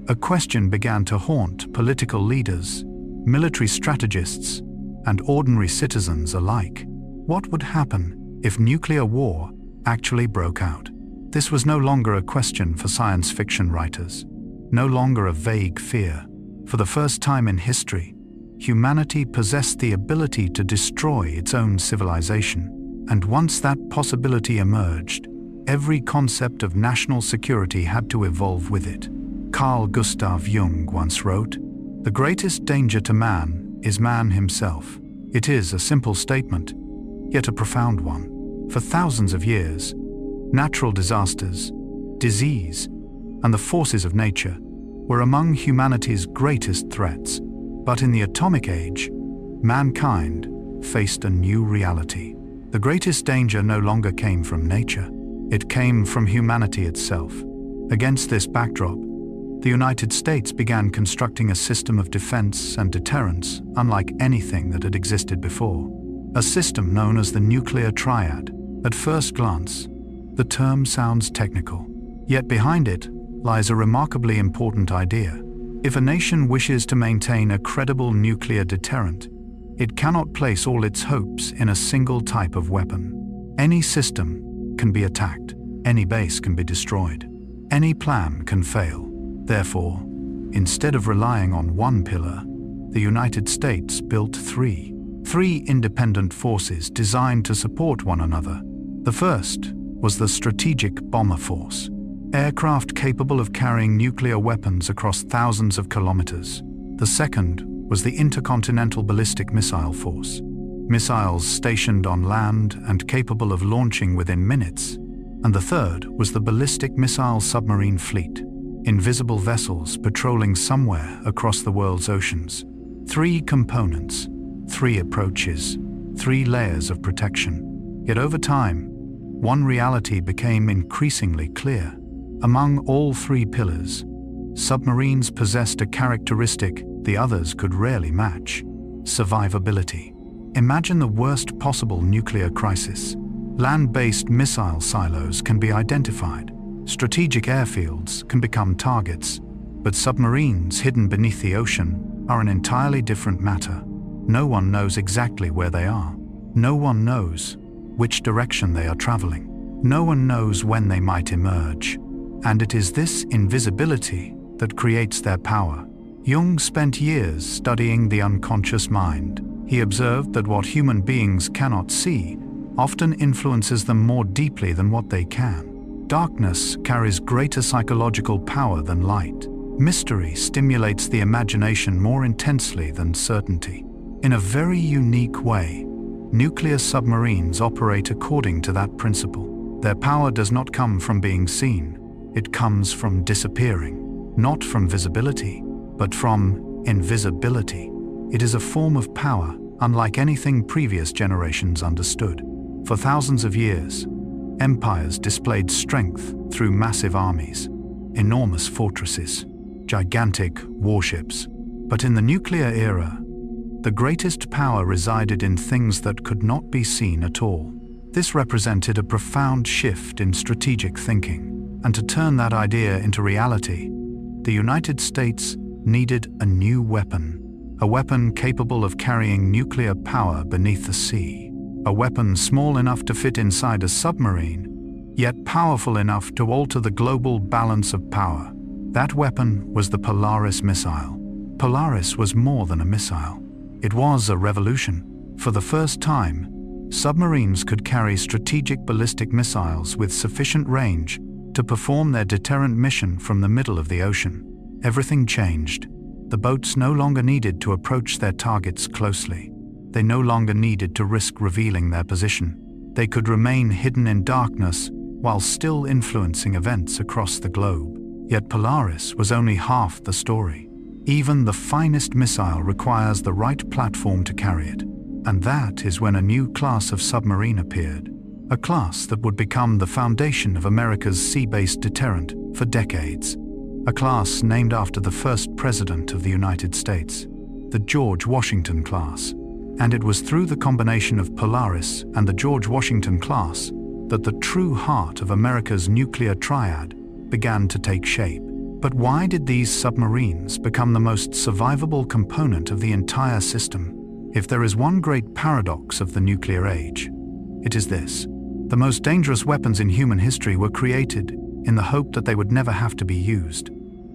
a question began to haunt political leaders, military strategists, and ordinary citizens alike. What would happen if nuclear war actually broke out? This was no longer a question for science fiction writers, no longer a vague fear. For the first time in history, humanity possessed the ability to destroy its own civilization. And once that possibility emerged, every concept of national security had to evolve with it. Carl Gustav Jung once wrote, "The greatest danger to man is man himself." It is a simple statement, yet a profound one. For thousands of years, natural disasters, disease, and the forces of nature were among humanity's greatest threats. But in the atomic age, mankind faced a new reality. The greatest danger no longer came from nature. It came from humanity itself. Against this backdrop, the United States began constructing a system of defense and deterrence unlike anything that had existed before. A system known as the nuclear triad, At first glance, the term sounds technical, yet behind it lies a remarkably important idea. If a nation wishes to maintain a credible nuclear deterrent, it cannot place all its hopes in a single type of weapon. Any system can be attacked, any base can be destroyed, any plan can fail. Therefore, instead of relying on one pillar, the United States built three independent forces designed to support one another. The first was the Strategic Bomber Force, aircraft capable of carrying nuclear weapons across thousands of kilometers. The second was the Intercontinental Ballistic Missile Force, missiles stationed on land and capable of launching within minutes. And the third was the Ballistic Missile Submarine Fleet, invisible vessels patrolling somewhere across the world's oceans. Three components, three approaches, three layers of protection. Yet over time, one reality became increasingly clear. Among all three pillars, submarines possessed a characteristic the others could rarely match: survivability. Imagine the worst possible nuclear crisis. Land-based missile silos can be identified. Strategic airfields can become targets. But submarines hidden beneath the ocean are an entirely different matter. No one knows exactly where they are. No one knows which direction they are traveling. No one knows when they might emerge. And it is this invisibility that creates their power. Jung spent years studying the unconscious mind. He observed that what human beings cannot see often influences them more deeply than what they can. Darkness carries greater psychological power than light. Mystery stimulates the imagination more intensely than certainty. In a very unique way, nuclear submarines operate according to that principle. Their power does not come from being seen. It comes from disappearing, not from visibility, but from invisibility. It is a form of power unlike anything previous generations understood. For thousands of years, empires displayed strength through massive armies, enormous fortresses, gigantic warships. But in the nuclear era, the greatest power resided in things that could not be seen at all. This represented a profound shift in strategic thinking, and to turn that idea into reality, the United States needed a new weapon, a weapon capable of carrying nuclear power beneath the sea, a weapon small enough to fit inside a submarine, yet powerful enough to alter the global balance of power. That weapon was the Polaris missile. Polaris was more than a missile. It was a revolution. For the first time, submarines could carry strategic ballistic missiles with sufficient range to perform their deterrent mission from the middle of the ocean. Everything changed. The boats no longer needed to approach their targets closely. They no longer needed to risk revealing their position. They could remain hidden in darkness while still influencing events across the globe. Yet Polaris was only half the story. Even the finest missile requires the right platform to carry it. And that is when a new class of submarine appeared. A class that would become the foundation of America's sea-based deterrent for decades. A class named after the first president of the United States, the George Washington class. And it was through the combination of Polaris and the George Washington class that the true heart of America's nuclear triad began to take shape. But why did these submarines become the most survivable component of the entire system? If there is one great paradox of the nuclear age, it is this. The most dangerous weapons in human history were created in the hope that they would never have to be used.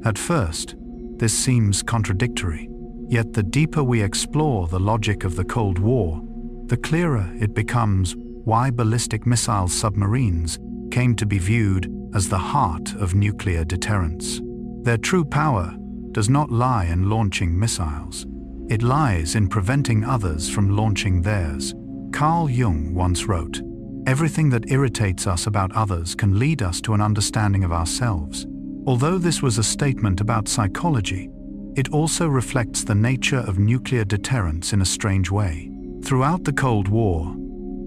At first, this seems contradictory. Yet the deeper we explore the logic of the Cold War, the clearer it becomes why ballistic missile submarines came to be viewed as the heart of nuclear deterrence. Their true power does not lie in launching missiles. It lies in preventing others from launching theirs. Carl Jung once wrote, "Everything that irritates us about others can lead us to an understanding of ourselves." Although this was a statement about psychology, it also reflects the nature of nuclear deterrence in a strange way. Throughout the Cold War,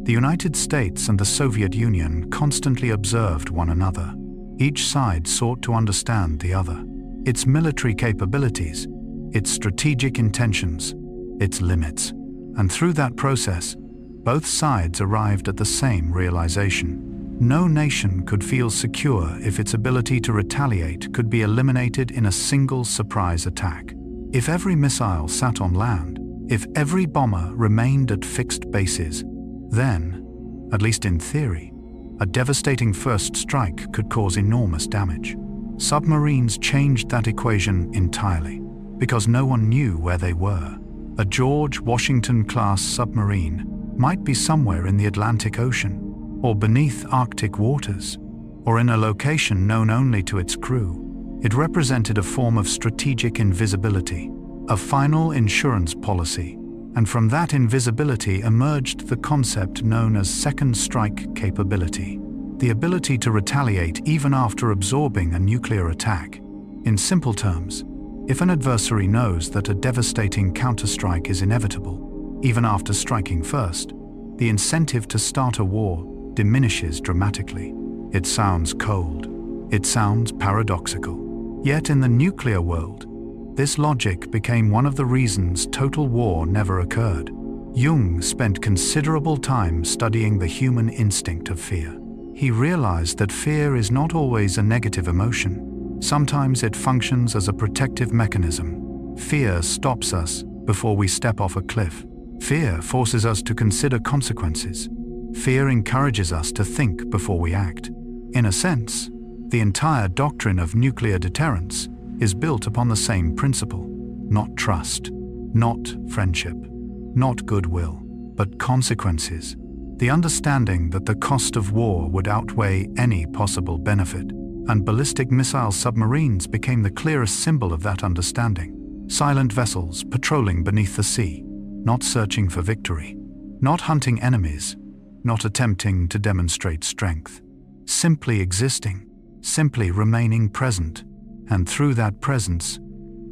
the United States and the Soviet Union constantly observed one another. Each side sought to understand the other, its military capabilities, its strategic intentions, its limits. And through that process, Both sides arrived at the same realization. No nation could feel secure if its ability to retaliate could be eliminated in a single surprise attack. If every missile sat on land, if every bomber remained at fixed bases, then, at least in theory, a devastating first strike could cause enormous damage. Submarines changed that equation entirely, because no one knew where they were. A George Washington-class submarine might be somewhere in the Atlantic Ocean, or beneath Arctic waters, or in a location known only to its crew. It represented a form of strategic invisibility, a final insurance policy, and from that invisibility emerged the concept known as second strike capability, the ability to retaliate even after absorbing a nuclear attack. In simple terms, if an adversary knows that a devastating counterstrike is inevitable, even after striking first, the incentive to start a war diminishes dramatically. It sounds cold. It sounds paradoxical. Yet in the nuclear world, this logic became one of the reasons total war never occurred. Jung spent considerable time studying the human instinct of fear. He realized that fear is not always a negative emotion. Sometimes it functions as a protective mechanism. Fear stops us before we step off a cliff. Fear forces us to consider consequences. Fear encourages us to think before we act. In a sense, the entire doctrine of nuclear deterrence is built upon the same principle. Not trust, not friendship, not goodwill, but consequences. The understanding that the cost of war would outweigh any possible benefit, and ballistic missile submarines became the clearest symbol of that understanding. Silent vessels patrolling beneath the sea, not searching for victory, not hunting enemies, not attempting to demonstrate strength, simply existing, simply remaining present, and through that presence,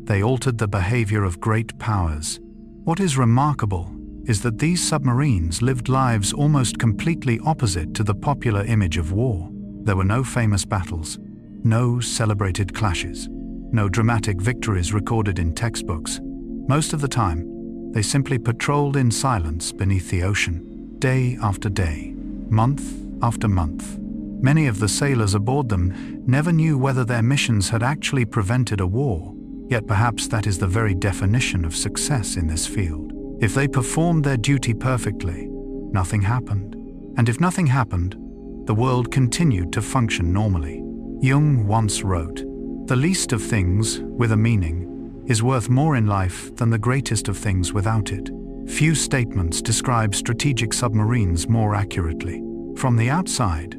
they altered the behavior of great powers. What is remarkable is that these submarines lived lives almost completely opposite to the popular image of war. There were no famous battles, no celebrated clashes, no dramatic victories recorded in textbooks. Most of the time, they simply patrolled in silence beneath the ocean, day after day, month after month. Many of the sailors aboard them never knew whether their missions had actually prevented a war, yet perhaps that is the very definition of success in this field. If they performed their duty perfectly, nothing happened. And if nothing happened, the world continued to function normally. Jung once wrote, "The least of things with a meaning is worth more in life than the greatest of things without it." Few statements describe strategic submarines more accurately. From the outside,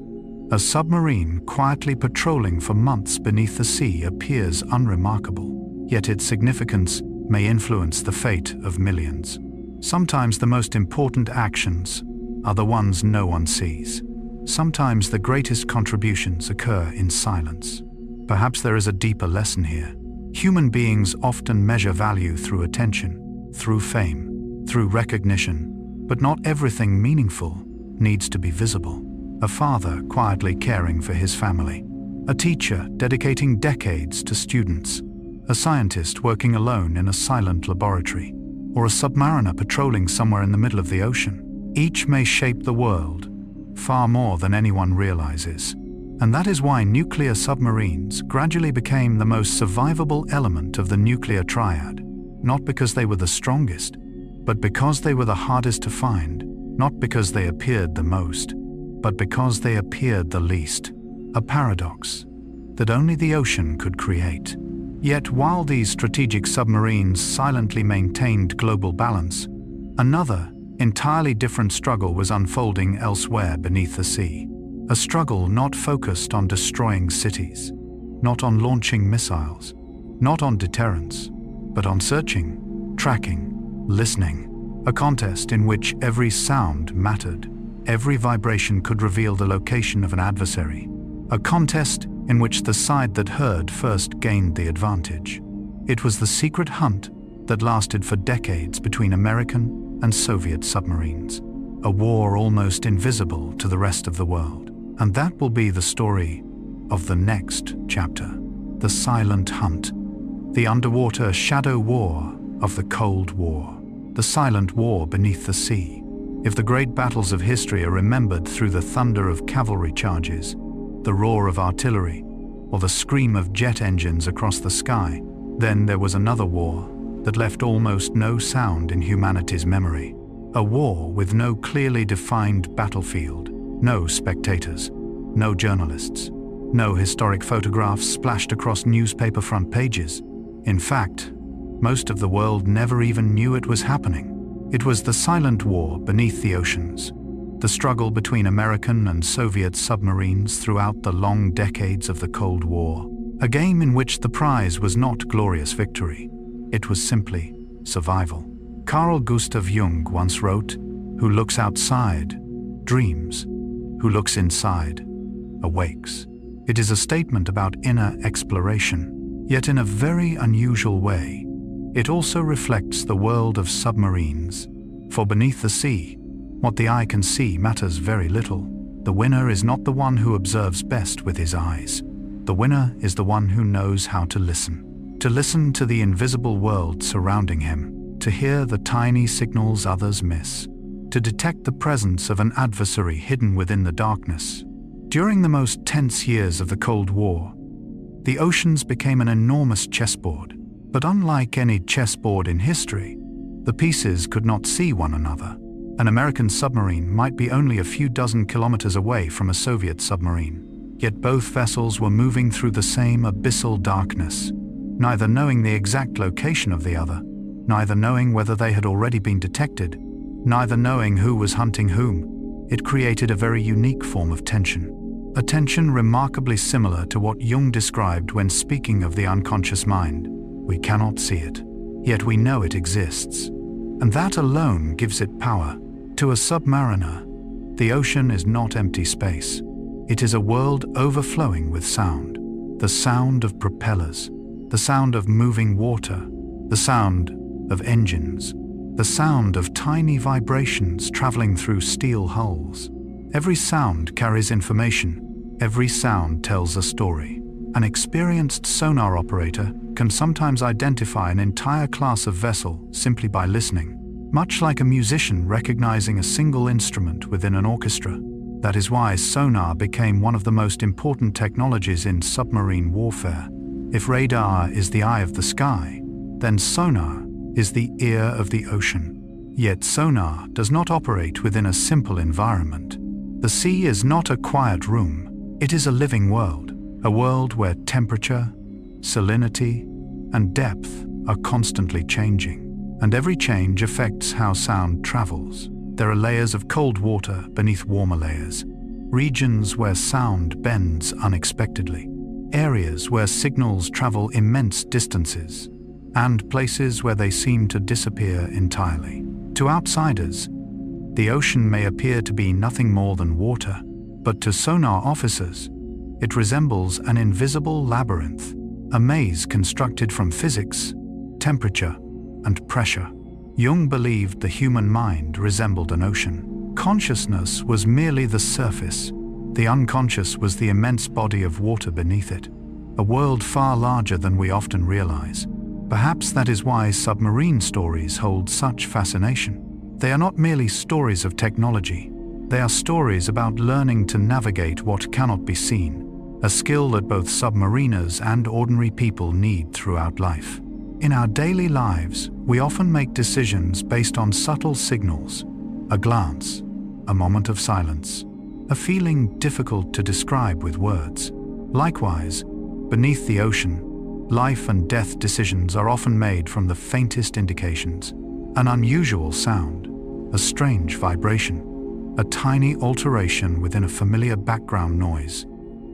a submarine quietly patrolling for months beneath the sea appears unremarkable, yet its significance may influence the fate of millions. Sometimes the most important actions are the ones no one sees. Sometimes the greatest contributions occur in silence. Perhaps there is a deeper lesson here. Human beings often measure value through attention, through fame, through recognition, but not everything meaningful needs to be visible. A father quietly caring for his family, a teacher dedicating decades to students, a scientist working alone in a silent laboratory, or a submariner patrolling somewhere in the middle of the ocean. Each may shape the world far more than anyone realizes. And that is why nuclear submarines gradually became the most survivable element of the nuclear triad, not because they were the strongest, but because they were the hardest to find, not because they appeared the most, but because they appeared the least. A paradox that only the ocean could create. Yet while these strategic submarines silently maintained global balance, another, entirely different struggle was unfolding elsewhere beneath the sea. A struggle not focused on destroying cities, not on launching missiles, not on deterrence, but on searching, tracking, listening. A contest in which every sound mattered, every vibration could reveal the location of an adversary. A contest in which the side that heard first gained the advantage. It was the secret hunt that lasted for decades between American and Soviet submarines, a war almost invisible to the rest of the world. And that will be the story of the next chapter, the silent hunt, the underwater shadow war of the Cold War, the silent war beneath the sea, If the great battles of history are remembered through the thunder of cavalry charges, the roar of artillery, or the scream of jet engines across the sky, then there was another war that left almost no sound in humanity's memory. A war with no clearly defined battlefield, no spectators, no journalists, no historic photographs splashed across newspaper front pages. In fact, most of the world never even knew it was happening. It was the silent war beneath the oceans, the struggle between American and Soviet submarines throughout the long decades of the Cold War. A game in which the prize was not glorious victory. It was simply survival. Carl Gustav Jung once wrote, "Who looks outside dreams, who looks inside awakes." It is a statement about inner exploration, yet in a very unusual way. It also reflects the world of submarines. For beneath the sea, what the eye can see matters very little. The winner is not the one who observes best with his eyes. The winner is the one who knows how to listen. To listen to the invisible world surrounding him, to hear the tiny signals others miss, to detect the presence of an adversary hidden within the darkness. During the most tense years of the Cold War, the oceans became an enormous chessboard. But unlike any chessboard in history, the pieces could not see one another. An American submarine might be only a few dozen kilometers away from a Soviet submarine. Yet both vessels were moving through the same abyssal darkness, neither knowing the exact location of the other, neither knowing whether they had already been detected, neither knowing who was hunting whom. It created a very unique form of tension. A tension remarkably similar to what Jung described when speaking of the unconscious mind. We cannot see it, yet we know it exists. And that alone gives it power. To a submariner, the ocean is not empty space. It is a world overflowing with sound. The sound of propellers, the sound of moving water, the sound of engines, the sound of tiny vibrations traveling through steel hulls. Every sound carries information. Every sound tells a story. An experienced sonar operator can sometimes identify an entire class of vessel simply by listening, much like a musician recognizing a single instrument within an orchestra. That is why sonar became one of the most important technologies in submarine warfare. If radar is the eye of the sky, then sonar is the ear of the ocean. Yet sonar does not operate within a simple environment. The sea is not a quiet room. It is a living world, a world where temperature, salinity, and depth are constantly changing. And every change affects how sound travels. There are layers of cold water beneath warmer layers, regions where sound bends unexpectedly, areas where signals travel immense distances, and places where they seem to disappear entirely. To outsiders, the ocean may appear to be nothing more than water, but to sonar officers, it resembles an invisible labyrinth, a maze constructed from physics, temperature, and pressure. Jung believed the human mind resembled an ocean. Consciousness was merely the surface. The unconscious was the immense body of water beneath it, a world far larger than we often realize. Perhaps that is why submarine stories hold such fascination. They are not merely stories of technology. They are stories about learning to navigate what cannot be seen, a skill that both submariners and ordinary people need throughout life. In our daily lives, we often make decisions based on subtle signals, a glance, a moment of silence, a feeling difficult to describe with words. Likewise, beneath the ocean, life and death decisions are often made from the faintest indications. An unusual sound, a strange vibration, a tiny alteration within a familiar background noise.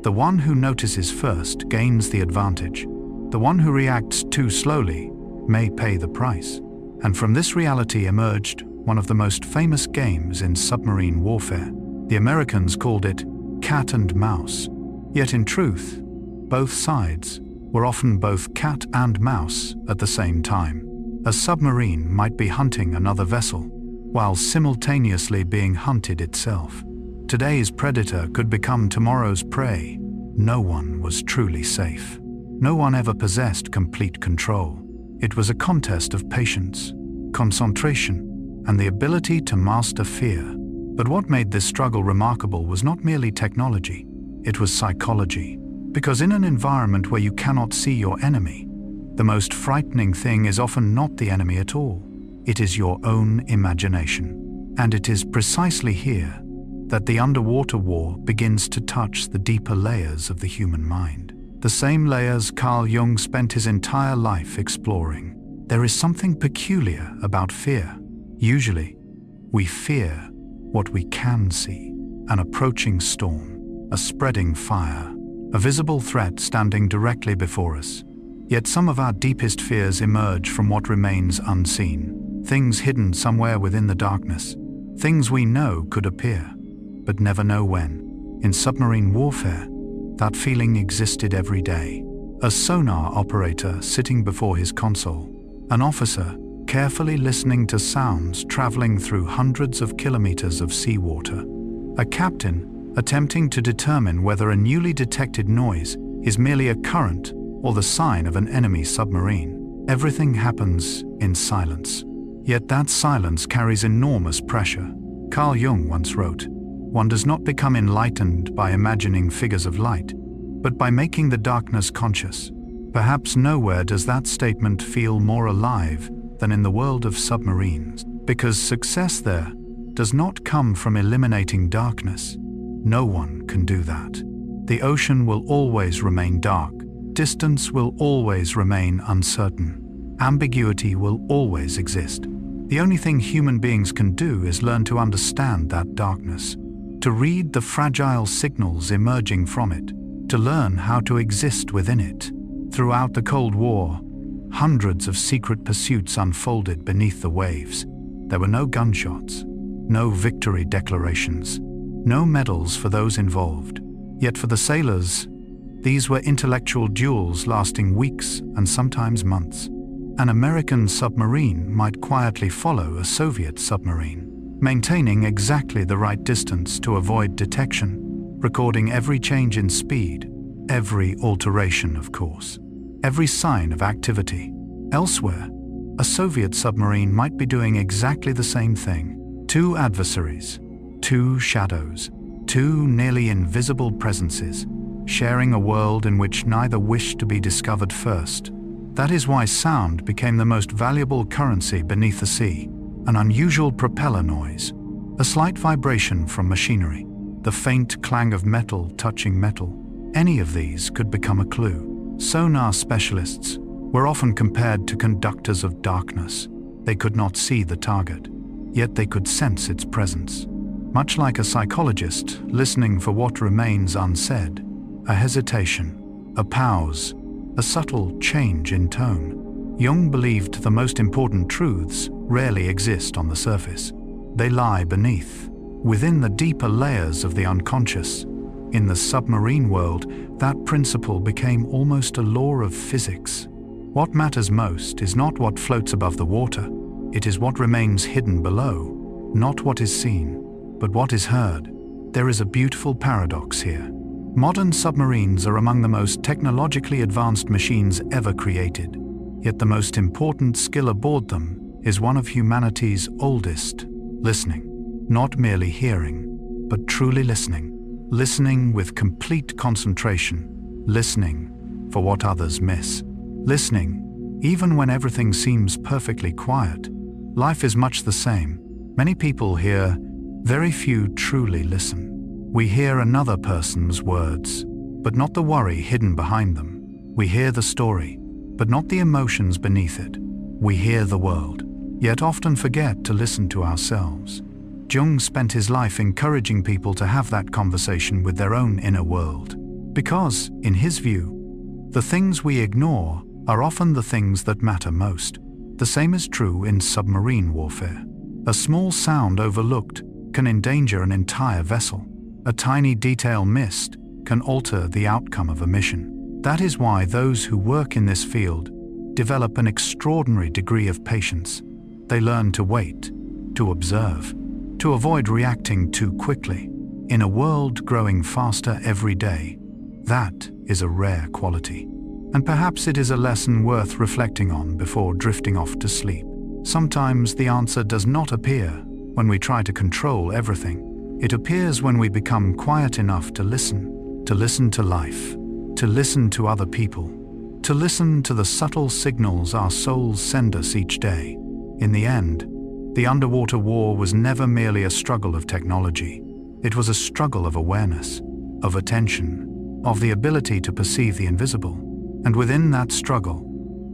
The one who notices first gains the advantage. The one who reacts too slowly may pay the price. And from this reality emerged one of the most famous games in submarine warfare. The Americans called it cat and mouse. Yet in truth, both sides were often both cat and mouse at the same time. A submarine might be hunting another vessel, while simultaneously being hunted itself. Today's predator could become tomorrow's prey. No one was truly safe. No one ever possessed complete control. It was a contest of patience, concentration, and the ability to master fear. But what made this struggle remarkable was not merely technology, it was psychology. Because in an environment where you cannot see your enemy, the most frightening thing is often not the enemy at all. It is your own imagination. And it is precisely here that the underwater war begins to touch the deeper layers of the human mind. The same layers Carl Jung spent his entire life exploring. There is something peculiar about fear. Usually, we fear what we can see: an approaching storm, a spreading fire, a visible threat standing directly before us. Yet some of our deepest fears emerge from what remains unseen, things hidden somewhere within the darkness, things we know could appear, but never know when. In submarine warfare, that feeling existed every day. A sonar operator sitting before his console, an officer carefully listening to sounds traveling through hundreds of kilometers of seawater, a captain attempting to determine whether a newly detected noise is merely a current or the sign of an enemy submarine. Everything happens in silence. Yet that silence carries enormous pressure. Carl Jung once wrote, "One does not become enlightened by imagining figures of light, but by making the darkness conscious." Perhaps nowhere does that statement feel more alive than in the world of submarines, because success there does not come from eliminating darkness. No one can do that. The ocean will always remain dark. Distance will always remain uncertain. Ambiguity will always exist. The only thing human beings can do is learn to understand that darkness, to read the fragile signals emerging from it, to learn how to exist within it. Throughout the Cold War, hundreds of secret pursuits unfolded beneath the waves. There were no gunshots, no victory declarations, no medals for those involved. Yet for the sailors, these were intellectual duels lasting weeks and sometimes months. An American submarine might quietly follow a Soviet submarine, maintaining exactly the right distance to avoid detection, recording every change in speed, every alteration of course, every sign of activity. Elsewhere, a Soviet submarine might be doing exactly the same thing. Two adversaries, two shadows, two nearly invisible presences, sharing a world in which neither wished to be discovered first. That is why sound became the most valuable currency beneath the sea. An unusual propeller noise, a slight vibration from machinery, the faint clang of metal touching metal. Any of these could become a clue. Sonar specialists were often compared to conductors of darkness. They could not see the target, yet they could sense its presence. Much like a psychologist listening for what remains unsaid, a hesitation, a pause, a subtle change in tone. Jung believed the most important truths rarely exist on the surface. They lie beneath, within the deeper layers of the unconscious. In the submarine world, that principle became almost a law of physics. What matters most is not what floats above the water. It is what remains hidden below, not what is seen, but what is heard. There is a beautiful paradox here. Modern submarines are among the most technologically advanced machines ever created, yet the most important skill aboard them is one of humanity's oldest: listening. Not merely hearing, but truly listening. Listening with complete concentration. Listening for what others miss. Listening even when everything seems perfectly quiet. Life is much the same. Many people hear, very few truly listen. We hear another person's words, but not the worry hidden behind them. We hear the story, but not the emotions beneath it. We hear the world, yet often forget to listen to ourselves. Jung spent his life encouraging people to have that conversation with their own inner world, because, in his view, the things we ignore are often the things that matter most. The same is true in submarine warfare. A small sound overlooked can endanger an entire vessel. A tiny detail missed can alter the outcome of a mission. That is why those who work in this field develop an extraordinary degree of patience. They learn to wait, to observe, to avoid reacting too quickly. In a world growing faster every day, that is a rare quality. And perhaps it is a lesson worth reflecting on before drifting off to sleep. Sometimes the answer does not appear when we try to control everything. It appears when we become quiet enough to listen to life, to listen to other people, to listen to the subtle signals our souls send us each day. In the end, the underwater war was never merely a struggle of technology. It was a struggle of awareness, of attention, of the ability to perceive the invisible. And within that struggle,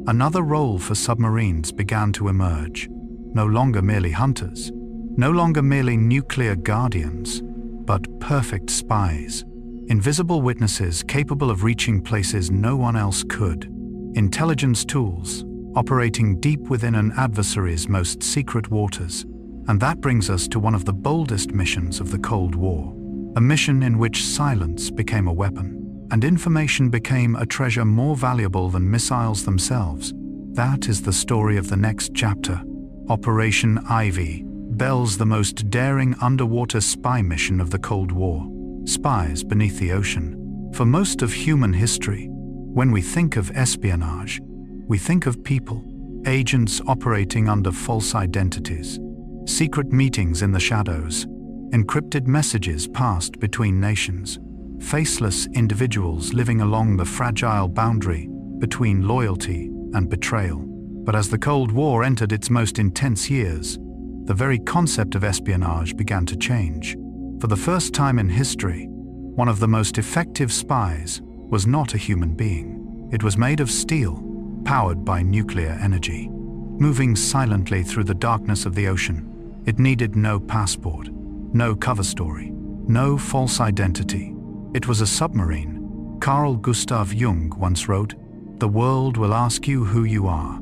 another role for submarines began to emerge. No longer merely hunters, no longer merely nuclear guardians, but perfect spies. Invisible witnesses capable of reaching places no one else could. Intelligence tools operating deep within an adversary's most secret waters. And that brings us to one of the boldest missions of the Cold War. A mission in which silence became a weapon, and information became a treasure more valuable than missiles themselves. That is the story of the next chapter. Operation Ivy Bells, the most daring underwater spy mission of the Cold War. Spies beneath the ocean. For most of human history, when we think of espionage, we think of people, agents operating under false identities, secret meetings in the shadows, encrypted messages passed between nations, faceless individuals living along the fragile boundary between loyalty and betrayal. But as the Cold War entered its most intense years, the very concept of espionage began to change. For the first time in history, one of the most effective spies was not a human being. It was made of steel, powered by nuclear energy. Moving silently through the darkness of the ocean, it needed no passport, no cover story, no false identity. It was a submarine. Carl Gustav Jung once wrote, "The world will ask you who you are,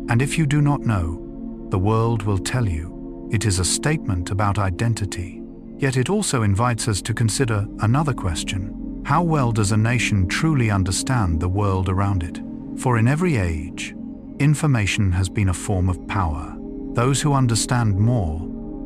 and if you do not know, the world will tell you." It is a statement about identity. Yet it also invites us to consider another question. How well does a nation truly understand the world around it? For in every age, information has been a form of power. Those who understand more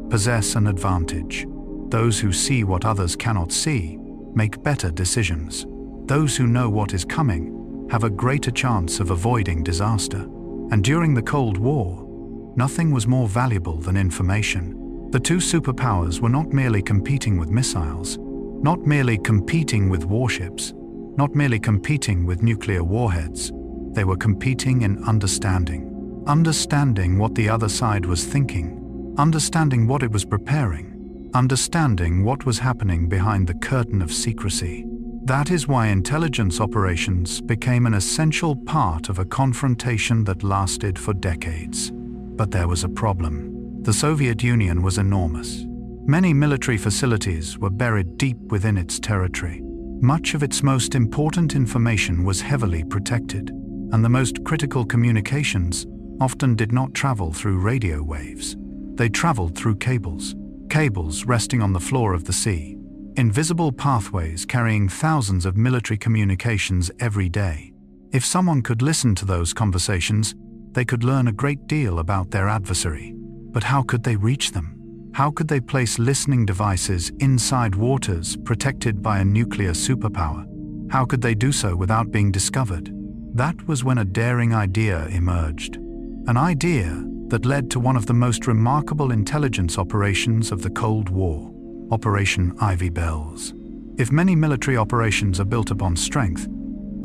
possess an advantage. Those who see what others cannot see make better decisions. Those who know what is coming have a greater chance of avoiding disaster. And during the Cold War, nothing was more valuable than information. The two superpowers were not merely competing with missiles, not merely competing with warships, not merely competing with nuclear warheads. They were competing in understanding. Understanding what the other side was thinking, understanding what it was preparing, understanding what was happening behind the curtain of secrecy. That is why intelligence operations became an essential part of a confrontation that lasted for decades. But there was a problem. The Soviet Union was enormous. Many military facilities were buried deep within its territory. Much of its most important information was heavily protected, and the most critical communications often did not travel through radio waves. They traveled through cables resting on the floor of the sea, invisible pathways carrying thousands of military communications every day. If someone could listen to those conversations, they could learn a great deal about their adversary. But how could they reach them? How could they place listening devices inside waters protected by a nuclear superpower? How could they do so without being discovered? That was when a daring idea emerged. An idea that led to one of the most remarkable intelligence operations of the Cold War, Operation Ivy Bells. If many military operations are built upon strength,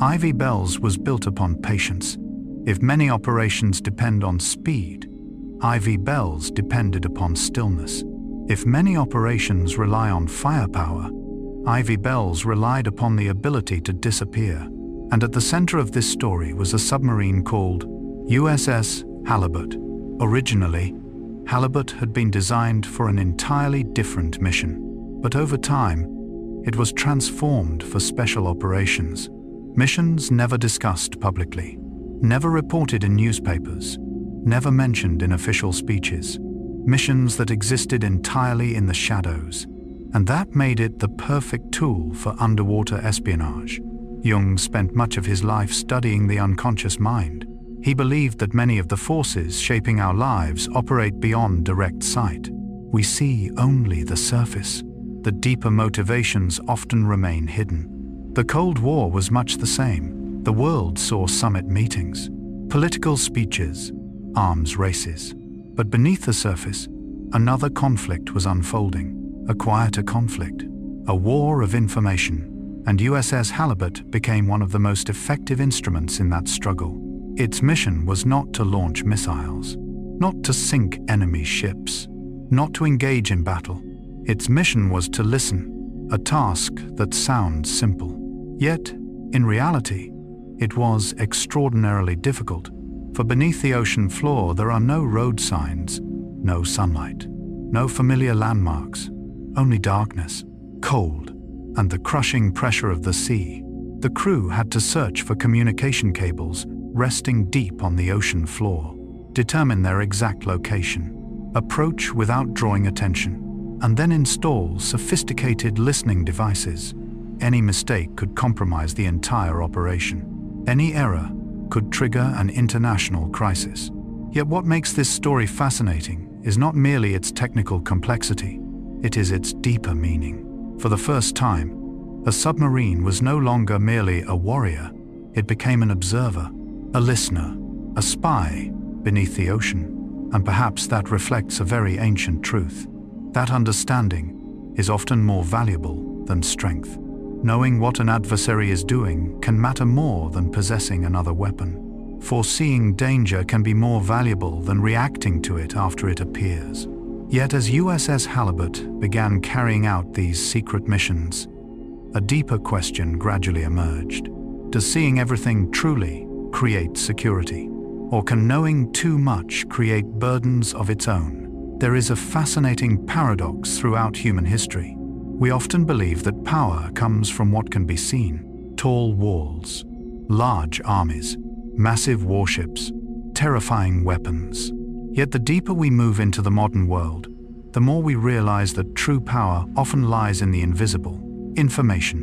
Ivy Bells was built upon patience. If many operations depend on speed, Ivy Bells depended upon stillness. If many operations rely on firepower, Ivy Bells relied upon the ability to disappear. And at the center of this story was a submarine called USS Halibut. Originally, Halibut had been designed for an entirely different mission, but over time, it was transformed for special operations. Missions never discussed publicly, never reported in newspapers, never mentioned in official speeches. Missions that existed entirely in the shadows, and that made it the perfect tool for underwater espionage. Jung spent much of his life studying the unconscious mind. He believed that many of the forces shaping our lives operate beyond direct sight. We see only the surface. The deeper motivations often remain hidden. The Cold War was much the same. The world saw summit meetings, political speeches, arms races. But beneath the surface, another conflict was unfolding, a quieter conflict, a war of information, and USS Halibut became one of the most effective instruments in that struggle. Its mission was not to launch missiles, not to sink enemy ships, not to engage in battle. Its mission was to listen, a task that sounds simple. Yet, in reality, it was extraordinarily difficult, for beneath the ocean floor there are no road signs, no sunlight, no familiar landmarks, only darkness, cold, and the crushing pressure of the sea. The crew had to search for communication cables resting deep on the ocean floor, determine their exact location, approach without drawing attention, and then install sophisticated listening devices. Any mistake could compromise the entire operation. Any error could trigger an international crisis. Yet what makes this story fascinating is not merely its technical complexity, it is its deeper meaning. For the first time, a submarine was no longer merely a warrior, it became an observer, a listener, a spy beneath the ocean. And perhaps that reflects a very ancient truth. That understanding is often more valuable than strength. Knowing what an adversary is doing can matter more than possessing another weapon. Foreseeing danger can be more valuable than reacting to it after it appears. Yet as USS Halibut began carrying out these secret missions, a deeper question gradually emerged. Does seeing everything truly create security? Or can knowing too much create burdens of its own? There is a fascinating paradox throughout human history. We often believe that power comes from what can be seen: tall walls, large armies, massive warships, terrifying weapons. Yet the deeper we move into the modern world, the more we realize that true power often lies in the invisible. Information,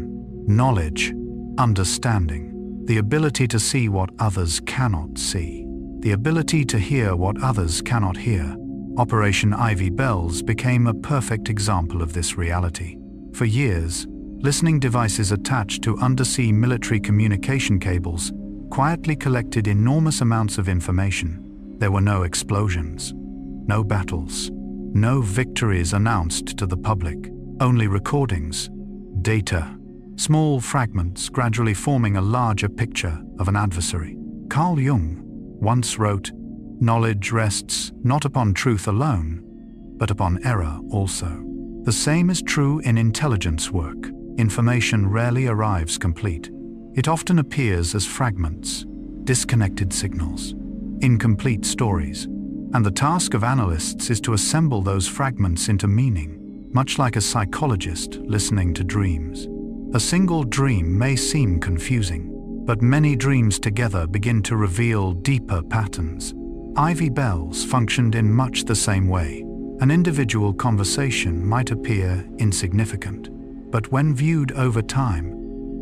knowledge, understanding, the ability to see what others cannot see, the ability to hear what others cannot hear. Operation Ivy Bells became a perfect example of this reality. For years, listening devices attached to undersea military communication cables quietly collected enormous amounts of information. There were no explosions, no battles, no victories announced to the public, only recordings, data, small fragments gradually forming a larger picture of an adversary. Carl Jung once wrote, "Knowledge rests not upon truth alone, but upon error also." The same is true in intelligence work. Information rarely arrives complete. It often appears as fragments, disconnected signals, incomplete stories. And the task of analysts is to assemble those fragments into meaning, much like a psychologist listening to dreams. A single dream may seem confusing, but many dreams together begin to reveal deeper patterns. Ivy Bells functioned in much the same way. An individual conversation might appear insignificant, but when viewed over time,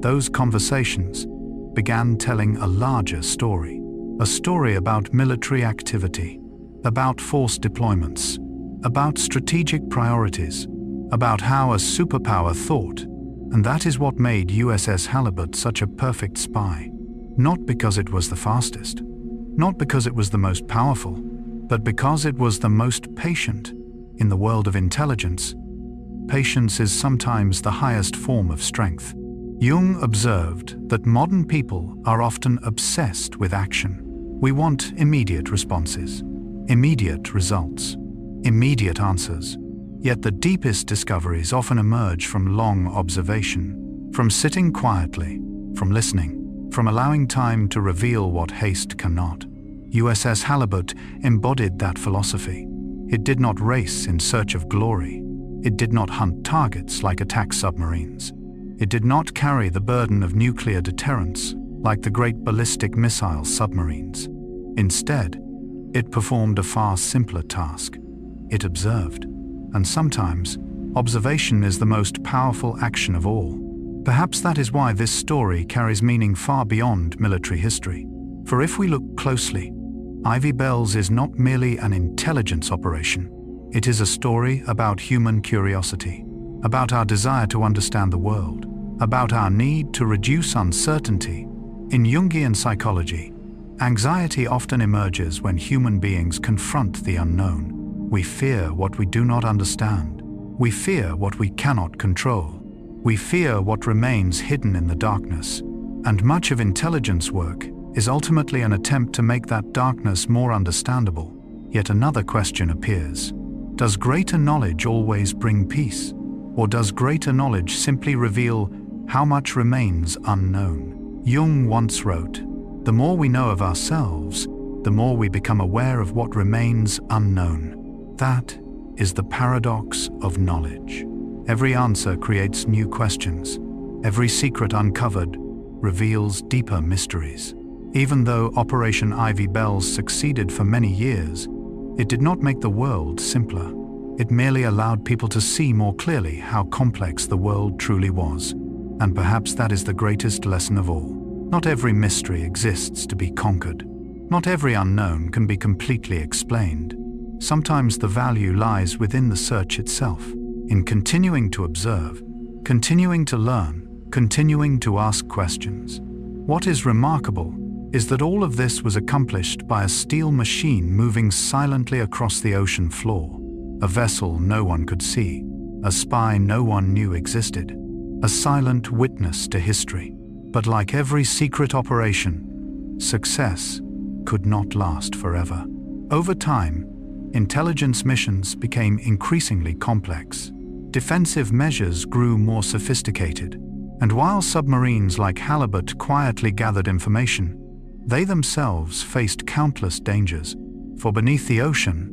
those conversations began telling a larger story. A story about military activity, about force deployments, about strategic priorities, about how a superpower thought. And that is what made USS Halibut such a perfect spy. Not because it was the fastest, not because it was the most powerful, but because it was the most patient. In the world of intelligence, patience is sometimes the highest form of strength. Jung observed that modern people are often obsessed with action. We want immediate responses, immediate results, immediate answers. Yet the deepest discoveries often emerge from long observation, from sitting quietly, from listening, from allowing time to reveal what haste cannot. USS Halibut embodied that philosophy. It did not race in search of glory. It did not hunt targets like attack submarines. It did not carry the burden of nuclear deterrence like the great ballistic missile submarines. Instead, it performed a far simpler task. It observed. And sometimes, observation is the most powerful action of all. Perhaps that is why this story carries meaning far beyond military history. For if we look closely, Ivy Bells is not merely an intelligence operation. It is a story about human curiosity, about our desire to understand the world, about our need to reduce uncertainty. In Jungian psychology, Anxiety often emerges when human beings confront the unknown. We fear what we do not understand. We fear what we cannot control. We fear what remains hidden in the darkness. And much of intelligence work is ultimately an attempt to make that darkness more understandable. Yet another question appears. Does greater knowledge always bring peace? Or does greater knowledge simply reveal how much remains unknown? Jung once wrote, "The more we know of ourselves, the more we become aware of what remains unknown." That is the paradox of knowledge. Every answer creates new questions. Every secret uncovered reveals deeper mysteries. Even though Operation Ivy Bells succeeded for many years, it did not make the world simpler. It merely allowed people to see more clearly how complex the world truly was. And perhaps that is the greatest lesson of all. Not every mystery exists to be conquered. Not every unknown can be completely explained. Sometimes the value lies within the search itself, in continuing to observe, continuing to learn, continuing to ask questions. What is remarkable is that all of this was accomplished by a steel machine moving silently across the ocean floor, a vessel no one could see, a spy no one knew existed, a silent witness to history. But like every secret operation, success could not last forever. Over time, intelligence missions became increasingly complex. Defensive measures grew more sophisticated, and while submarines like Halibut quietly gathered information, they themselves faced countless dangers. For beneath the ocean,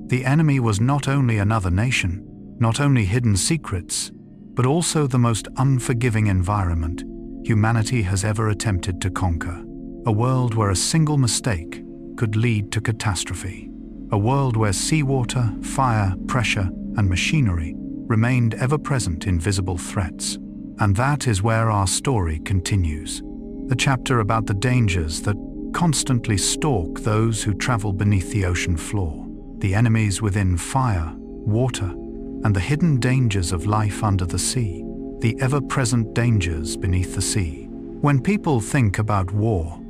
the enemy was not only another nation, not only hidden secrets, but also the most unforgiving environment humanity has ever attempted to conquer. A world where a single mistake could lead to catastrophe. A world where seawater, fire, pressure, and machinery remained ever-present invisible threats. And that is where our story continues. The chapter about the dangers that constantly stalk those who travel beneath the ocean floor. The enemies within fire, water, and the hidden dangers of life under the sea. The ever-present dangers beneath the sea. When people think about war,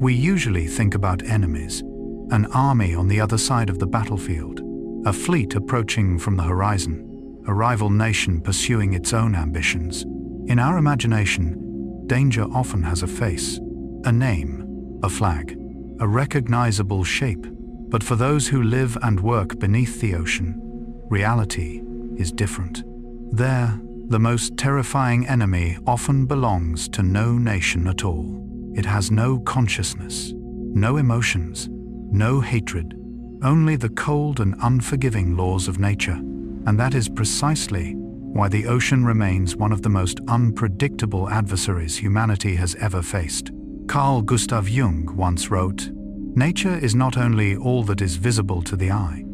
we usually think about enemies. An army on the other side of the battlefield, a fleet approaching from the horizon, a rival nation pursuing its own ambitions. In our imagination, danger often has a face, a name, a flag, a recognizable shape. But for those who live and work beneath the ocean, reality is different. There, the most terrifying enemy often belongs to no nation at all. It has no consciousness, no emotions, no hatred, only the cold and unforgiving laws of nature. And that is precisely why the ocean remains one of the most unpredictable adversaries humanity has ever faced. Carl Gustav Jung once wrote, "Nature is not only all that is visible to the eye,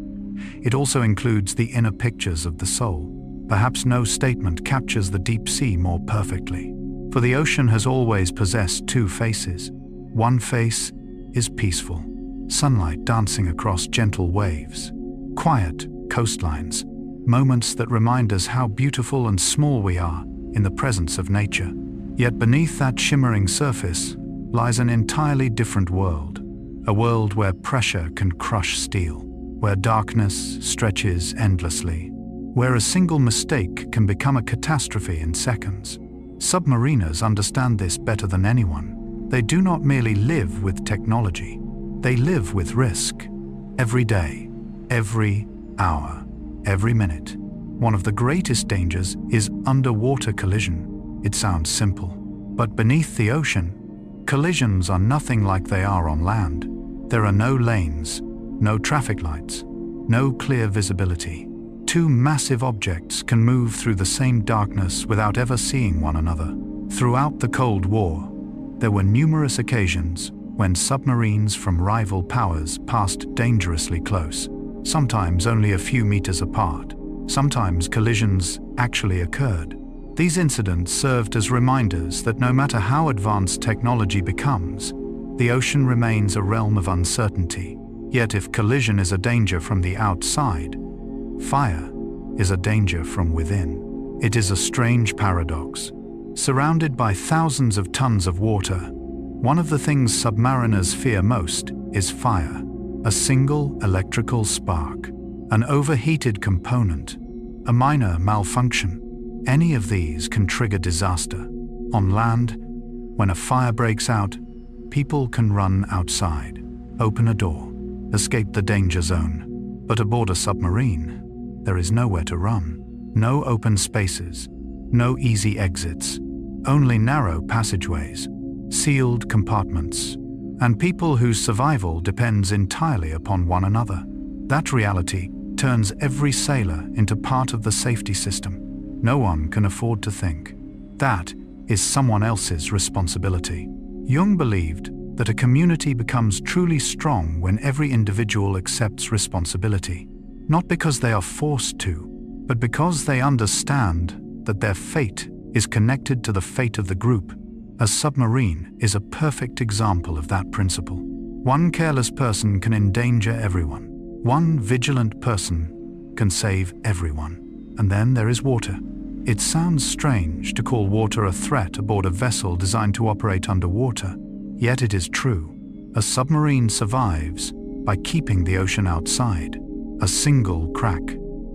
it also includes the inner pictures of the soul." Perhaps no statement captures the deep sea more perfectly. For the ocean has always possessed two faces. One face is peaceful, sunlight dancing across gentle waves, quiet coastlines, moments that remind us how beautiful and small we are in the presence of nature. Yet beneath that shimmering surface lies an entirely different world, a world where pressure can crush steel, where darkness stretches endlessly, where a single mistake can become a catastrophe in seconds. Submariners understand this better than anyone. They do not merely live with technology, they live with risk. Every day, every hour, every minute. One of the greatest dangers is underwater collision. It sounds simple, but beneath the ocean, collisions are nothing like they are on land. There are no lanes, no traffic lights, no clear visibility. Two massive objects can move through the same darkness without ever seeing one another. Throughout the Cold War, there were numerous occasions when submarines from rival powers passed dangerously close, sometimes only a few meters apart. Sometimes collisions actually occurred. These incidents served as reminders that no matter how advanced technology becomes, the ocean remains a realm of uncertainty. Yet if collision is a danger from the outside, fire is a danger from within. It is a strange paradox. Surrounded by thousands of tons of water, One of the things submariners fear most is fire. A single electrical spark, an overheated component, a minor malfunction. Any of these can trigger disaster. On land, when a fire breaks out, people can run outside, open a door, escape the danger zone. But aboard a submarine, there is nowhere to run. No open spaces, no easy exits, only narrow passageways, sealed compartments, and people whose survival depends entirely upon one another. That reality turns every sailor into part of the safety system. No one can afford to think that is someone else's responsibility. Jung believed that a community becomes truly strong when every individual accepts responsibility, not because they are forced to, but because they understand that their fate is connected to the fate of the group. A submarine is a perfect example of that principle. One careless person can endanger everyone. One vigilant person can save everyone. And then there is water. It sounds strange to call water a threat aboard a vessel designed to operate underwater, yet it is true. A submarine survives by keeping the ocean outside. A single crack,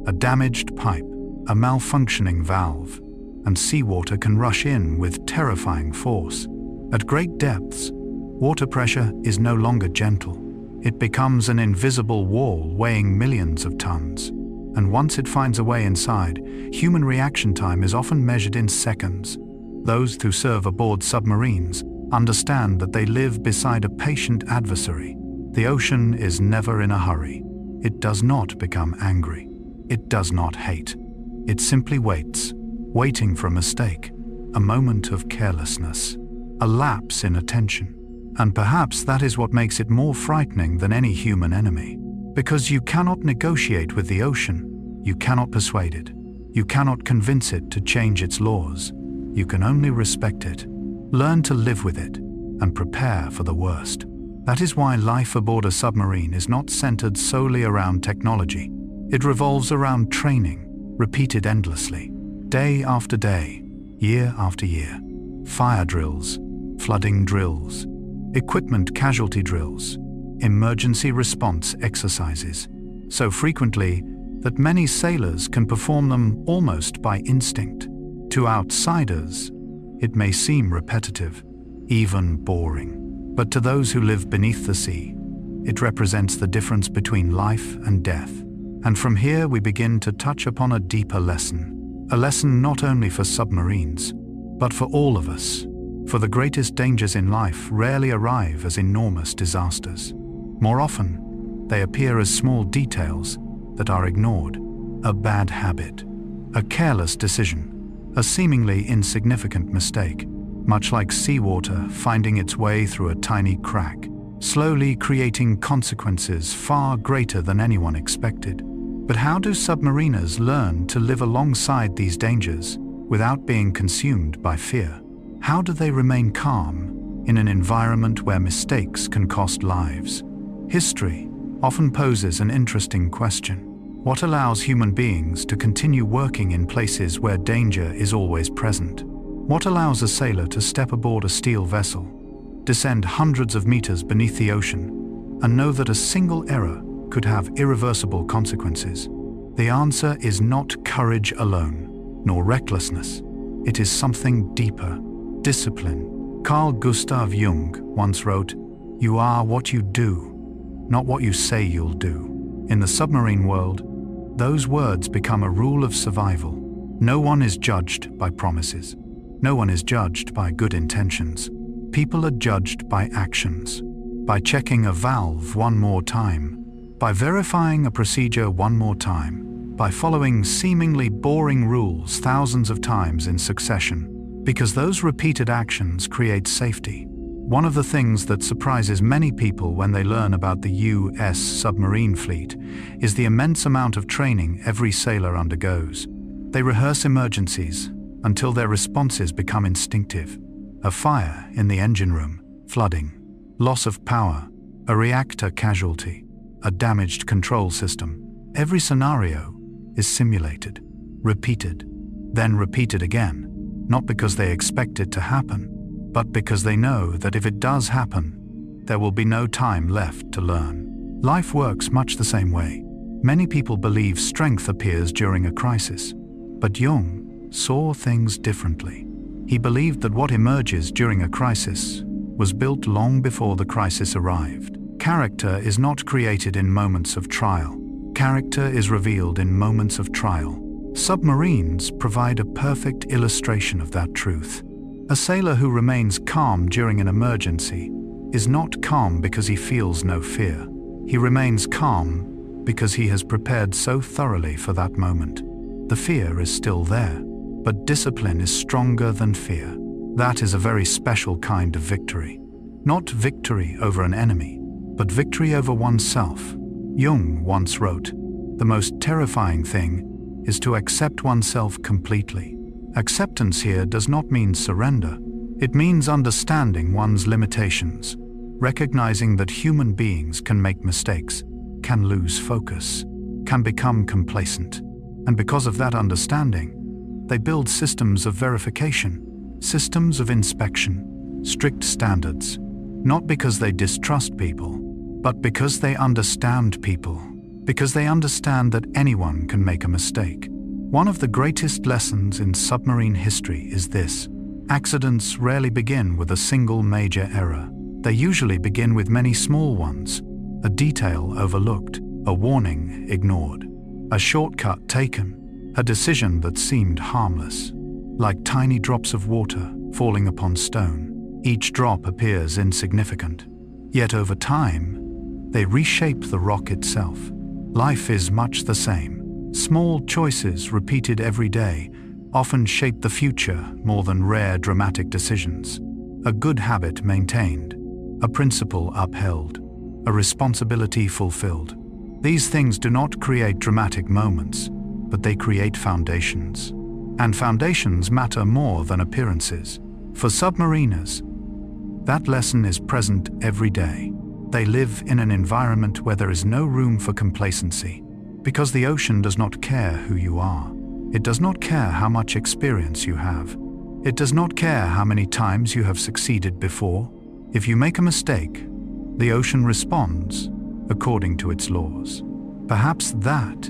a damaged pipe, a malfunctioning valve, and seawater can rush in with terrifying force. At great depths, water pressure is no longer gentle. It becomes an invisible wall weighing millions of tons. And once it finds a way inside, human reaction time is often measured in seconds. Those who serve aboard submarines understand that they live beside a patient adversary. The ocean is never in a hurry. It does not become angry. It does not hate. It simply waits, waiting for a mistake, a moment of carelessness, a lapse in attention. And perhaps that is what makes it more frightening than any human enemy. Because you cannot negotiate with the ocean, you cannot persuade it, you cannot convince it to change its laws. You can only respect it, learn to live with it, and prepare for the worst. That is why life aboard a submarine is not centered solely around technology. It revolves around training, repeated endlessly, day after day, year after year. Fire drills, flooding drills, equipment casualty drills, emergency response exercises, so frequently that many sailors can perform them almost by instinct. To outsiders, it may seem repetitive, even boring. But to those who live beneath the sea, it represents the difference between life and death. And from here we begin to touch upon a deeper lesson. A lesson not only for submarines, but for all of us. For the greatest dangers in life rarely arrive as enormous disasters. More often, they appear as small details that are ignored. A bad habit, a careless decision, a seemingly insignificant mistake, much like seawater finding its way through a tiny crack, slowly creating consequences far greater than anyone expected. But how do submariners learn to live alongside these dangers without being consumed by fear? How do they remain calm in an environment where mistakes can cost lives? History often poses an interesting question. What allows human beings to continue working in places where danger is always present? What allows a sailor to step aboard a steel vessel, descend hundreds of meters beneath the ocean, and know that a single error could have irreversible consequences? The answer is not courage alone, nor recklessness. It is something deeper: discipline. Carl Gustav Jung once wrote, "You are what you do, not what you say you'll do." In the submarine world, those words become a rule of survival. No one is judged by promises. No one is judged by good intentions. People are judged by actions, by checking a valve one more time, by verifying a procedure one more time, by following seemingly boring rules thousands of times in succession, because those repeated actions create safety. One of the things that surprises many people when they learn about the U.S. submarine fleet is the immense amount of training every sailor undergoes. They rehearse emergencies until their responses become instinctive. A fire in the engine room, flooding, loss of power, a reactor casualty, a damaged control system. Every scenario is simulated, repeated, then repeated again, not because they expect it to happen, but because they know that if it does happen, there will be no time left to learn. Life works much the same way. Many people believe strength appears during a crisis, but Jung saw things differently. He believed that what emerges during a crisis was built long before the crisis arrived. Character is not created in moments of trial. Character is revealed in moments of trial. Submarines provide a perfect illustration of that truth. A sailor who remains calm during an emergency is not calm because he feels no fear. He remains calm because he has prepared so thoroughly for that moment. The fear is still there, but discipline is stronger than fear. That is a very special kind of victory. Not victory over an enemy, but victory over oneself. Jung once wrote, "The most terrifying thing is to accept oneself completely." Acceptance here does not mean surrender. It means understanding one's limitations, recognizing that human beings can make mistakes, can lose focus, can become complacent. And because of that understanding, they build systems of verification, systems of inspection, strict standards, not because they distrust people, but because they understand people, because they understand that anyone can make a mistake. One of the greatest lessons in submarine history is this: accidents rarely begin with a single major error. They usually begin with many small ones, a detail overlooked, a warning ignored, a shortcut taken, a decision that seemed harmless. Like tiny drops of water falling upon stone, each drop appears insignificant. Yet over time, they reshape the rock itself. Life is much the same. Small choices repeated every day often shape the future more than rare dramatic decisions. A good habit maintained, a principle upheld, a responsibility fulfilled. These things do not create dramatic moments, but they create foundations. And foundations matter more than appearances. For submariners, that lesson is present every day. They live in an environment where there is no room for complacency, because the ocean does not care who you are. It does not care how much experience you have. It does not care how many times you have succeeded before. If you make a mistake, the ocean responds according to its laws. Perhaps that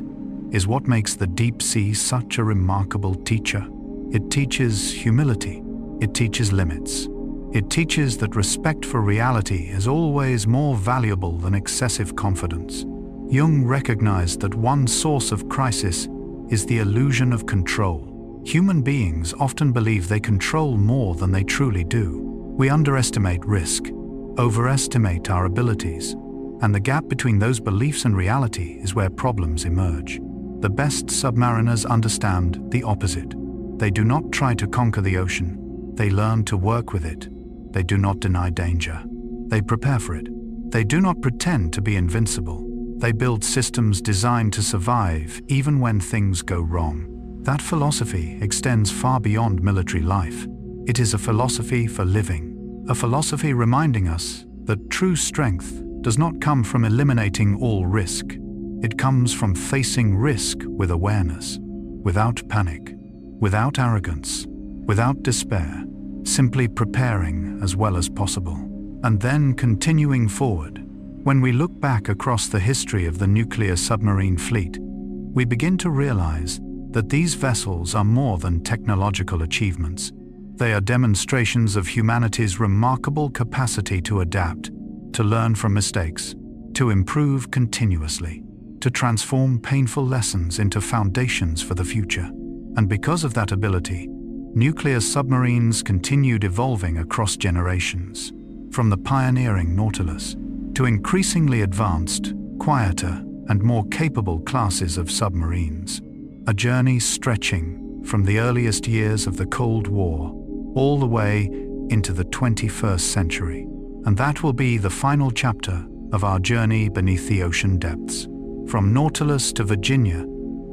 is what makes the deep sea such a remarkable teacher. It teaches humility. It teaches limits. It teaches that respect for reality is always more valuable than excessive confidence. Jung recognized that one source of crisis is the illusion of control. Human beings often believe they control more than they truly do. We underestimate risk, overestimate our abilities, and the gap between those beliefs and reality is where problems emerge. The best submariners understand the opposite. They do not try to conquer the ocean. They learn to work with it. They do not deny danger. They prepare for it. They do not pretend to be invincible. They build systems designed to survive even when things go wrong. That philosophy extends far beyond military life. It is a philosophy for living, a philosophy reminding us that true strength does not come from eliminating all risk. It comes from facing risk with awareness, without panic, without arrogance, without despair, simply preparing as well as possible, and then continuing forward. When we look back across the history of the nuclear submarine fleet, we begin to realize that these vessels are more than technological achievements. They are demonstrations of humanity's remarkable capacity to adapt, to learn from mistakes, to improve continuously, to transform painful lessons into foundations for the future. And because of that ability, nuclear submarines continued evolving across generations, from the pioneering Nautilus to increasingly advanced, quieter, and more capable classes of submarines. A journey stretching from the earliest years of the Cold War all the way into the 21st century. And that will be the final chapter of our journey beneath the ocean depths. From Nautilus to Virginia,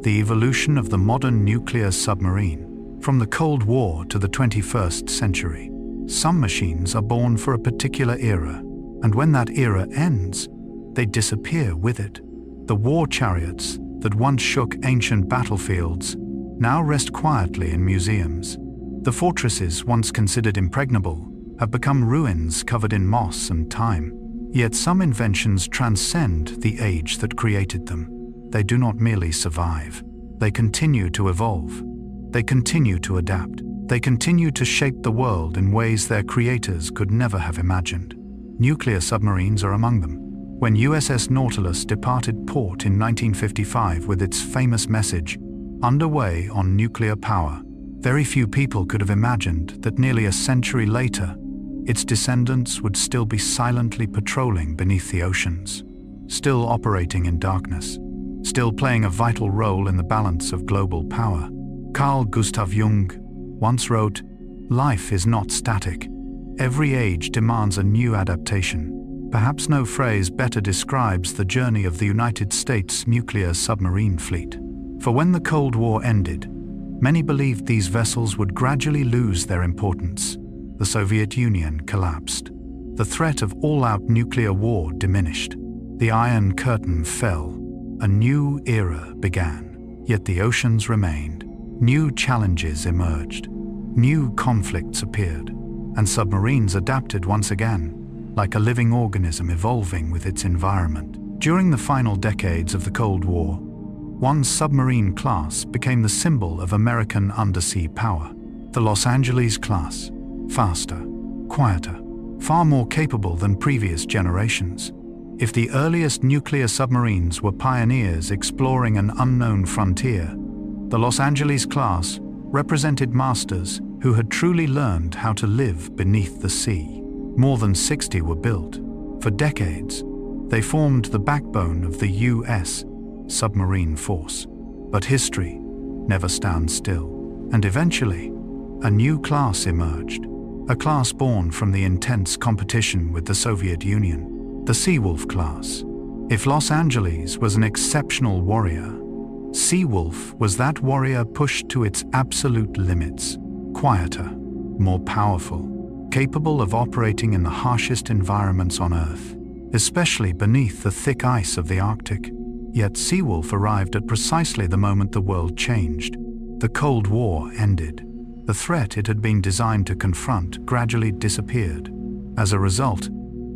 the evolution of the modern nuclear submarine. From the Cold War to the 21st century. Some machines are born for a particular era, and when that era ends, they disappear with it. The war chariots that once shook ancient battlefields now rest quietly in museums. The fortresses once considered impregnable have become ruins covered in moss and time. Yet some inventions transcend the age that created them. They do not merely survive. They continue to evolve. They continue to adapt. They continue to shape the world in ways their creators could never have imagined. Nuclear submarines are among them. When USS Nautilus departed port in 1955 with its famous message, "Underway on nuclear power," very few people could have imagined that nearly a century later, its descendants would still be silently patrolling beneath the oceans, still operating in darkness, still playing a vital role in the balance of global power. Carl Gustav Jung once wrote, "Life is not static. Every age demands a new adaptation." Perhaps no phrase better describes the journey of the United States nuclear submarine fleet. For when the Cold War ended, many believed these vessels would gradually lose their importance. The Soviet Union collapsed. The threat of all-out nuclear war diminished. The Iron Curtain fell. A new era began. Yet the oceans remained. New challenges emerged. New conflicts appeared. And submarines adapted once again, like a living organism evolving with its environment. During the final decades of the Cold War, one submarine class became the symbol of American undersea power. The Los Angeles class. Faster, quieter, far more capable than previous generations. If the earliest nuclear submarines were pioneers exploring an unknown frontier, the Los Angeles class represented masters who had truly learned how to live beneath the sea. More than 60 were built. For decades, they formed the backbone of the U.S. submarine force. But history never stands still. And eventually, a new class emerged. A class born from the intense competition with the Soviet Union, the Seawolf class. If Los Angeles was an exceptional warrior, Seawolf was that warrior pushed to its absolute limits, quieter, more powerful, capable of operating in the harshest environments on Earth, especially beneath the thick ice of the Arctic. Yet Seawolf arrived at precisely the moment the world changed. The Cold War ended. The threat it had been designed to confront gradually disappeared. As a result,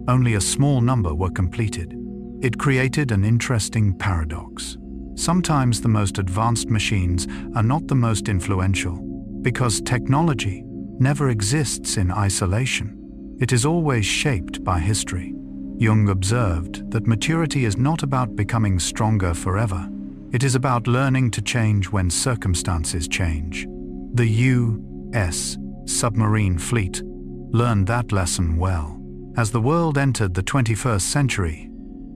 only a small number were completed. It created an interesting paradox. Sometimes the most advanced machines are not the most influential, because technology never exists in isolation. It is always shaped by history. Jung observed that maturity is not about becoming stronger forever. It is about learning to change when circumstances change. The U.S. submarine fleet learned that lesson well. As the world entered the 21st century,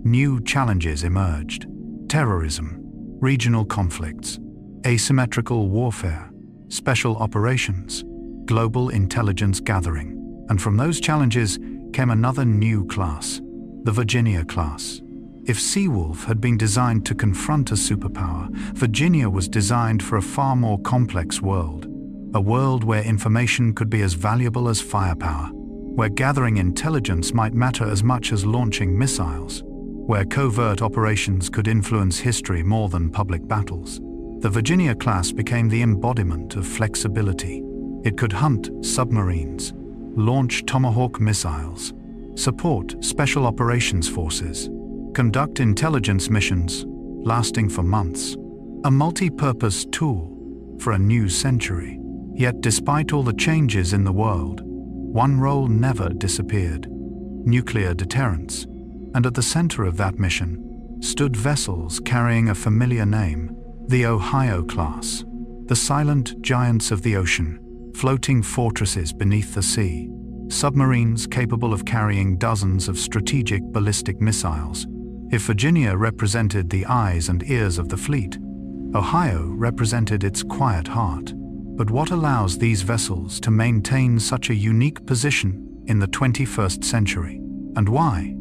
new challenges emerged. Terrorism, regional conflicts, asymmetrical warfare, special operations, global intelligence gathering. And from those challenges came another new class, the Virginia class. If Seawolf had been designed to confront a superpower, Virginia was designed for a far more complex world. A world where information could be as valuable as firepower, where gathering intelligence might matter as much as launching missiles, where covert operations could influence history more than public battles. The Virginia class became the embodiment of flexibility. It could hunt submarines, launch Tomahawk missiles, support special operations forces, conduct intelligence missions lasting for months. A multi-purpose tool for a new century. Yet despite all the changes in the world, one role never disappeared: nuclear deterrence. And at the center of that mission stood vessels carrying a familiar name, the Ohio class, the silent giants of the ocean, floating fortresses beneath the sea, submarines capable of carrying dozens of strategic ballistic missiles. If Virginia represented the eyes and ears of the fleet, Ohio represented its quiet heart. But what allows these vessels to maintain such a unique position in the 21st century? And why?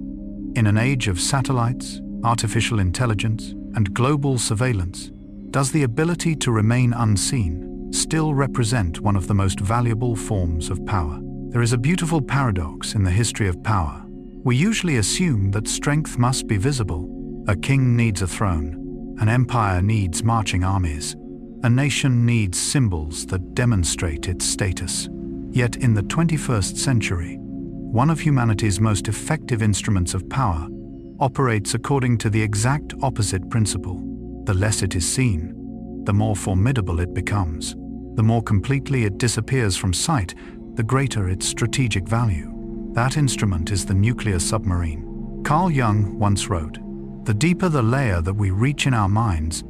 In an age of satellites, artificial intelligence, and global surveillance, does the ability to remain unseen still represent one of the most valuable forms of power? There is a beautiful paradox in the history of power. We usually assume that strength must be visible. A king needs a throne. An empire needs marching armies. A nation needs symbols that demonstrate its status. Yet in the 21st century, one of humanity's most effective instruments of power operates according to the exact opposite principle. The less it is seen, the more formidable it becomes. The more completely it disappears from sight, the greater its strategic value. That instrument is the nuclear submarine. Carl Jung once wrote, "The deeper the layer that we reach in our minds,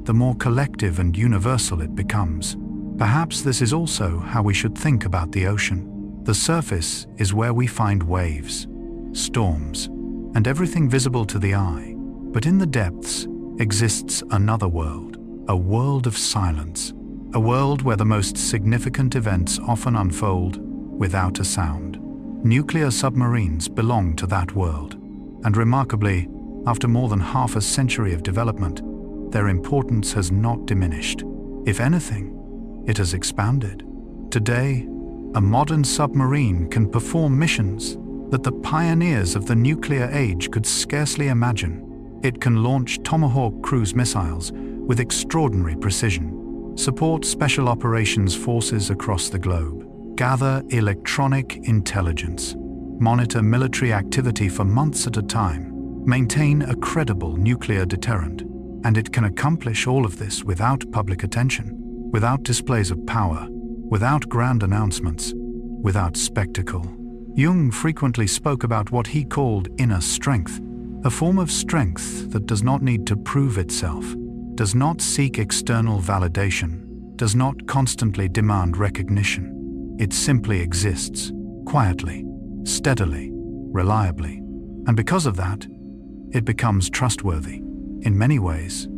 the more collective and universal it becomes." Perhaps this is also how we should think about the ocean. The surface is where we find waves, storms, and everything visible to the eye. But in the depths exists another world, a world of silence, a world where the most significant events often unfold without a sound. Nuclear submarines belong to that world, and remarkably, after more than half a century of development, their importance has not diminished. If anything, it has expanded. Today, a modern submarine can perform missions that the pioneers of the nuclear age could scarcely imagine. It can launch Tomahawk cruise missiles with extraordinary precision, support special operations forces across the globe, gather electronic intelligence, monitor military activity for months at a time, maintain a credible nuclear deterrent, and it can accomplish all of this without public attention, without displays of power, without grand announcements, without spectacle. Jung frequently spoke about what he called inner strength, a form of strength that does not need to prove itself, does not seek external validation, does not constantly demand recognition. It simply exists, quietly, steadily, reliably. And because of that, it becomes trustworthy. In many ways,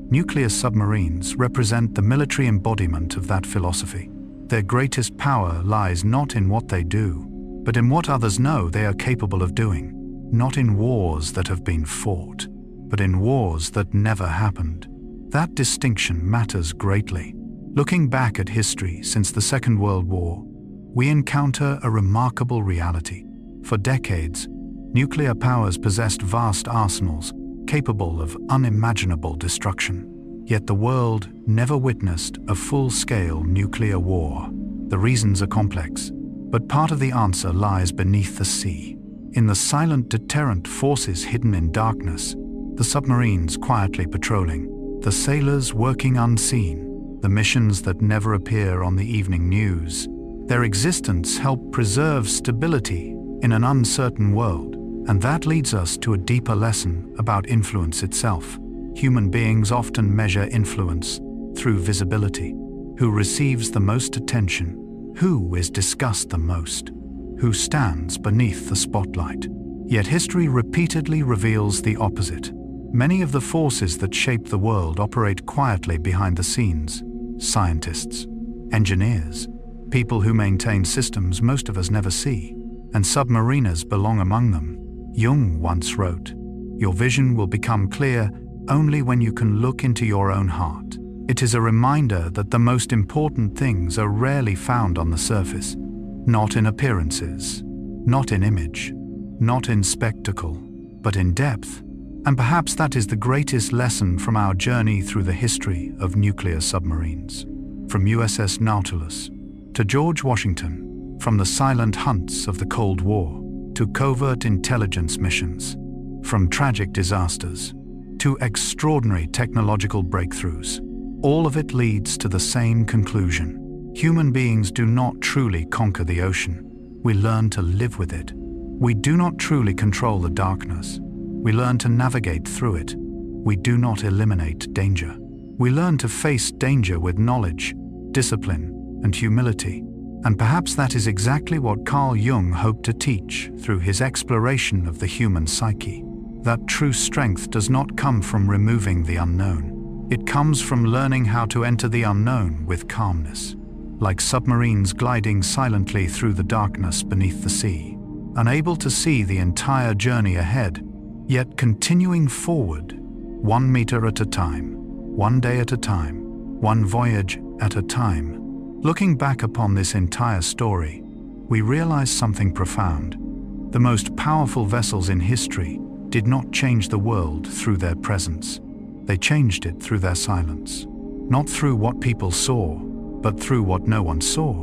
nuclear submarines represent the military embodiment of that philosophy. Their greatest power lies not in what they do, but in what others know they are capable of doing. Not in wars that have been fought, but in wars that never happened. That distinction matters greatly. Looking back at history since the Second World War, we encounter a remarkable reality. For decades, nuclear powers possessed vast arsenals capable of unimaginable destruction. Yet the world never witnessed a full-scale nuclear war. The reasons are complex, but part of the answer lies beneath the sea. In the silent deterrent forces hidden in darkness, the submarines quietly patrolling, the sailors working unseen, the missions that never appear on the evening news. Their existence help preserve stability in an uncertain world, and that leads us to a deeper lesson about influence itself. Human beings often measure influence through visibility. Who receives the most attention? Who is discussed the most? Who stands beneath the spotlight? Yet history repeatedly reveals the opposite. Many of the forces that shape the world operate quietly behind the scenes. Scientists, engineers, people who maintain systems most of us never see, and submariners belong among them. Jung once wrote, "Your vision will become clear only when you can look into your own heart." It is a reminder that the most important things are rarely found on the surface, not in appearances, not in image, not in spectacle, but in depth. And perhaps that is the greatest lesson from our journey through the history of nuclear submarines. From USS Nautilus to George Washington, from the silent hunts of the Cold War to covert intelligence missions, from tragic disasters to extraordinary technological breakthroughs, all of it leads to the same conclusion. Human beings do not truly conquer the ocean. We learn to live with it. We do not truly control the darkness. We learn to navigate through it. We do not eliminate danger. We learn to face danger with knowledge, discipline, and humility. And perhaps that is exactly what Carl Jung hoped to teach through his exploration of the human psyche. That true strength does not come from removing the unknown. It comes from learning how to enter the unknown with calmness, like submarines gliding silently through the darkness beneath the sea, unable to see the entire journey ahead, yet continuing forward, 1 meter at a time, 1 day at a time, 1 voyage at a time. Looking back upon this entire story, we realize something profound. The most powerful vessels in history did not change the world through their presence. They changed it through their silence. Not through what people saw, but through what no one saw.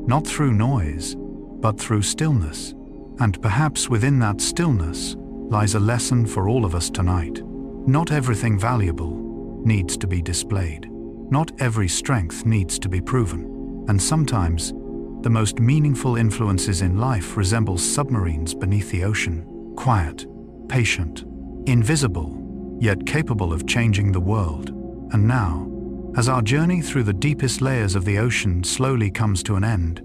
not through noise, but through stillness. And perhaps within that stillness lies a lesson for all of us tonight. Not everything valuable needs to be displayed. Not every strength needs to be proven. And sometimes, the most meaningful influences in life resemble submarines beneath the ocean, quiet, patient, invisible, yet capable of changing the world. And now, as our journey through the deepest layers of the ocean slowly comes to an end,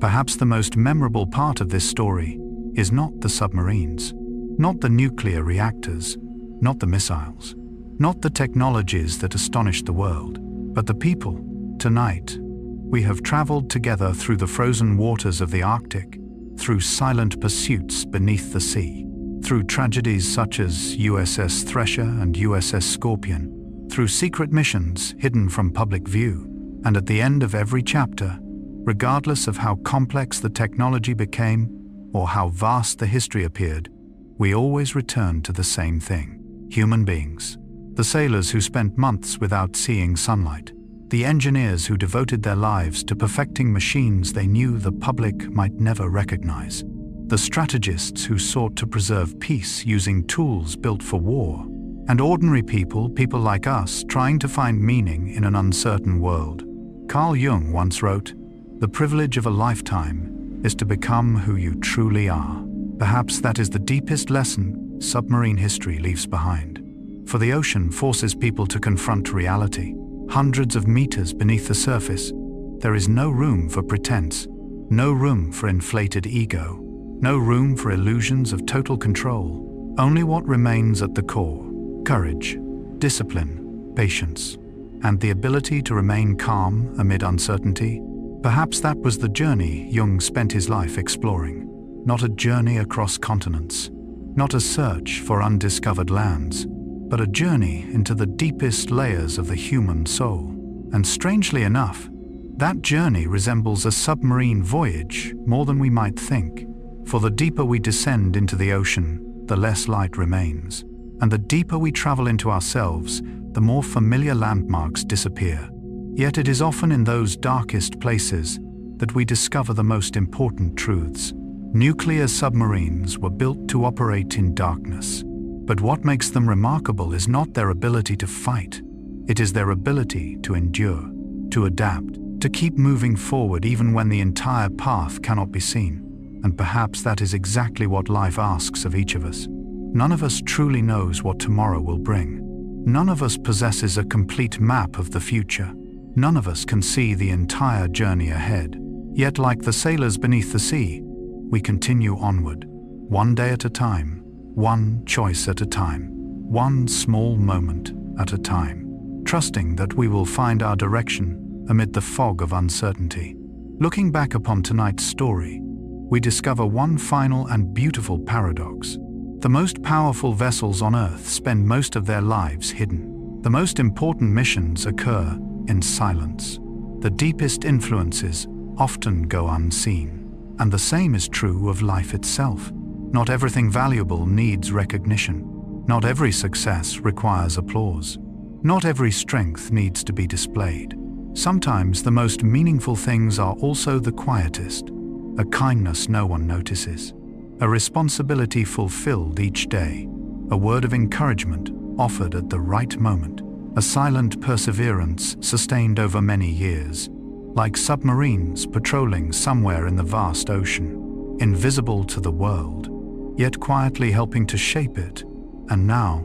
perhaps the most memorable part of this story is not the submarines, not the nuclear reactors, not the missiles, not the technologies that astonished the world, but the people. Tonight, we have traveled together through the frozen waters of the Arctic, through silent pursuits beneath the sea, through tragedies such as USS Thresher and USS Scorpion, through secret missions hidden from public view, and at the end of every chapter, regardless of how complex the technology became or how vast the history appeared, we always returned to the same thing: human beings. The sailors who spent months without seeing sunlight, the engineers who devoted their lives to perfecting machines they knew the public might never recognize, the strategists who sought to preserve peace using tools built for war, and ordinary people like us trying to find meaning in an uncertain world. Carl Jung once wrote, "The privilege of a lifetime is to become who you truly are." Perhaps that is the deepest lesson submarine history leaves behind. For the ocean forces people to confront reality. Hundreds of meters beneath the surface, there is no room for pretense, no room for inflated ego, no room for illusions of total control. Only what remains at the core: courage, discipline, patience, and the ability to remain calm amid uncertainty. Perhaps that was the journey Jung spent his life exploring. Not a journey across continents, not a search for undiscovered lands, but a journey into the deepest layers of the human soul. And strangely enough, that journey resembles a submarine voyage more than we might think. For the deeper we descend into the ocean, the less light remains. And the deeper we travel into ourselves, the more familiar landmarks disappear. Yet it is often in those darkest places that we discover the most important truths. Nuclear submarines were built to operate in darkness. But what makes them remarkable is not their ability to fight. It is their ability to endure, to adapt, to keep moving forward even when the entire path cannot be seen. And perhaps that is exactly what life asks of each of us. None of us truly knows what tomorrow will bring. None of us possesses a complete map of the future. None of us can see the entire journey ahead. Yet, like the sailors beneath the sea, we continue onward, one day at a time, one choice at a time, one small moment at a time, trusting that we will find our direction amid the fog of uncertainty. Looking back upon tonight's story, we discover one final and beautiful paradox. The most powerful vessels on Earth spend most of their lives hidden. The most important missions occur in silence. The deepest influences often go unseen. And the same is true of life itself. Not everything valuable needs recognition. Not every success requires applause. Not every strength needs to be displayed. Sometimes the most meaningful things are also the quietest. A kindness no one notices. A responsibility fulfilled each day. A word of encouragement offered at the right moment. A silent perseverance sustained over many years. Like submarines patrolling somewhere in the vast ocean, invisible to the world, yet quietly helping to shape it. And now,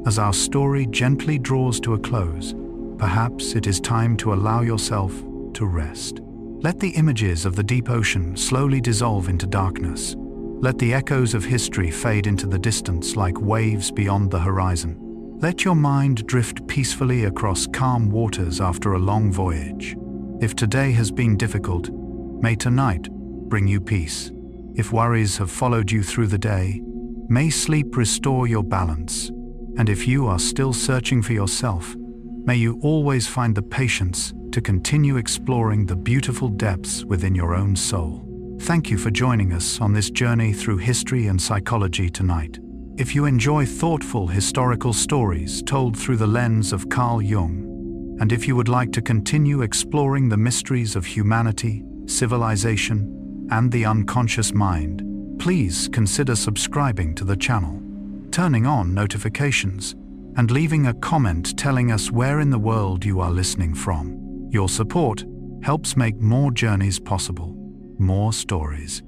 as our story gently draws to a close, perhaps it is time to allow yourself to rest. Let the images of the deep ocean slowly dissolve into darkness. Let the echoes of history fade into the distance like waves beyond the horizon. Let your mind drift peacefully across calm waters after a long voyage. If today has been difficult, may tonight bring you peace. If worries have followed you through the day, may sleep restore your balance. And if you are still searching for yourself, may you always find the patience to continue exploring the beautiful depths within your own soul. Thank you for joining us on this journey through history and psychology tonight. If you enjoy thoughtful historical stories told through the lens of Carl Jung, and if you would like to continue exploring the mysteries of humanity, civilization, and the unconscious mind, please consider subscribing to the channel, turning on notifications, and leaving a comment telling us where in the world you are listening from. Your support helps make more journeys possible, more stories,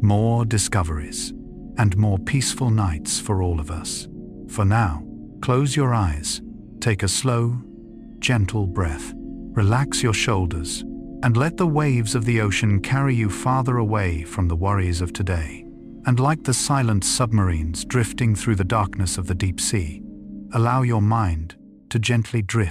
more discoveries, and more peaceful nights for all of us. For now, close your eyes, take a slow, gentle breath, relax your shoulders, and let the waves of the ocean carry you farther away from the worries of today. And like the silent submarines drifting through the darkness of the deep sea, allow your mind to gently drift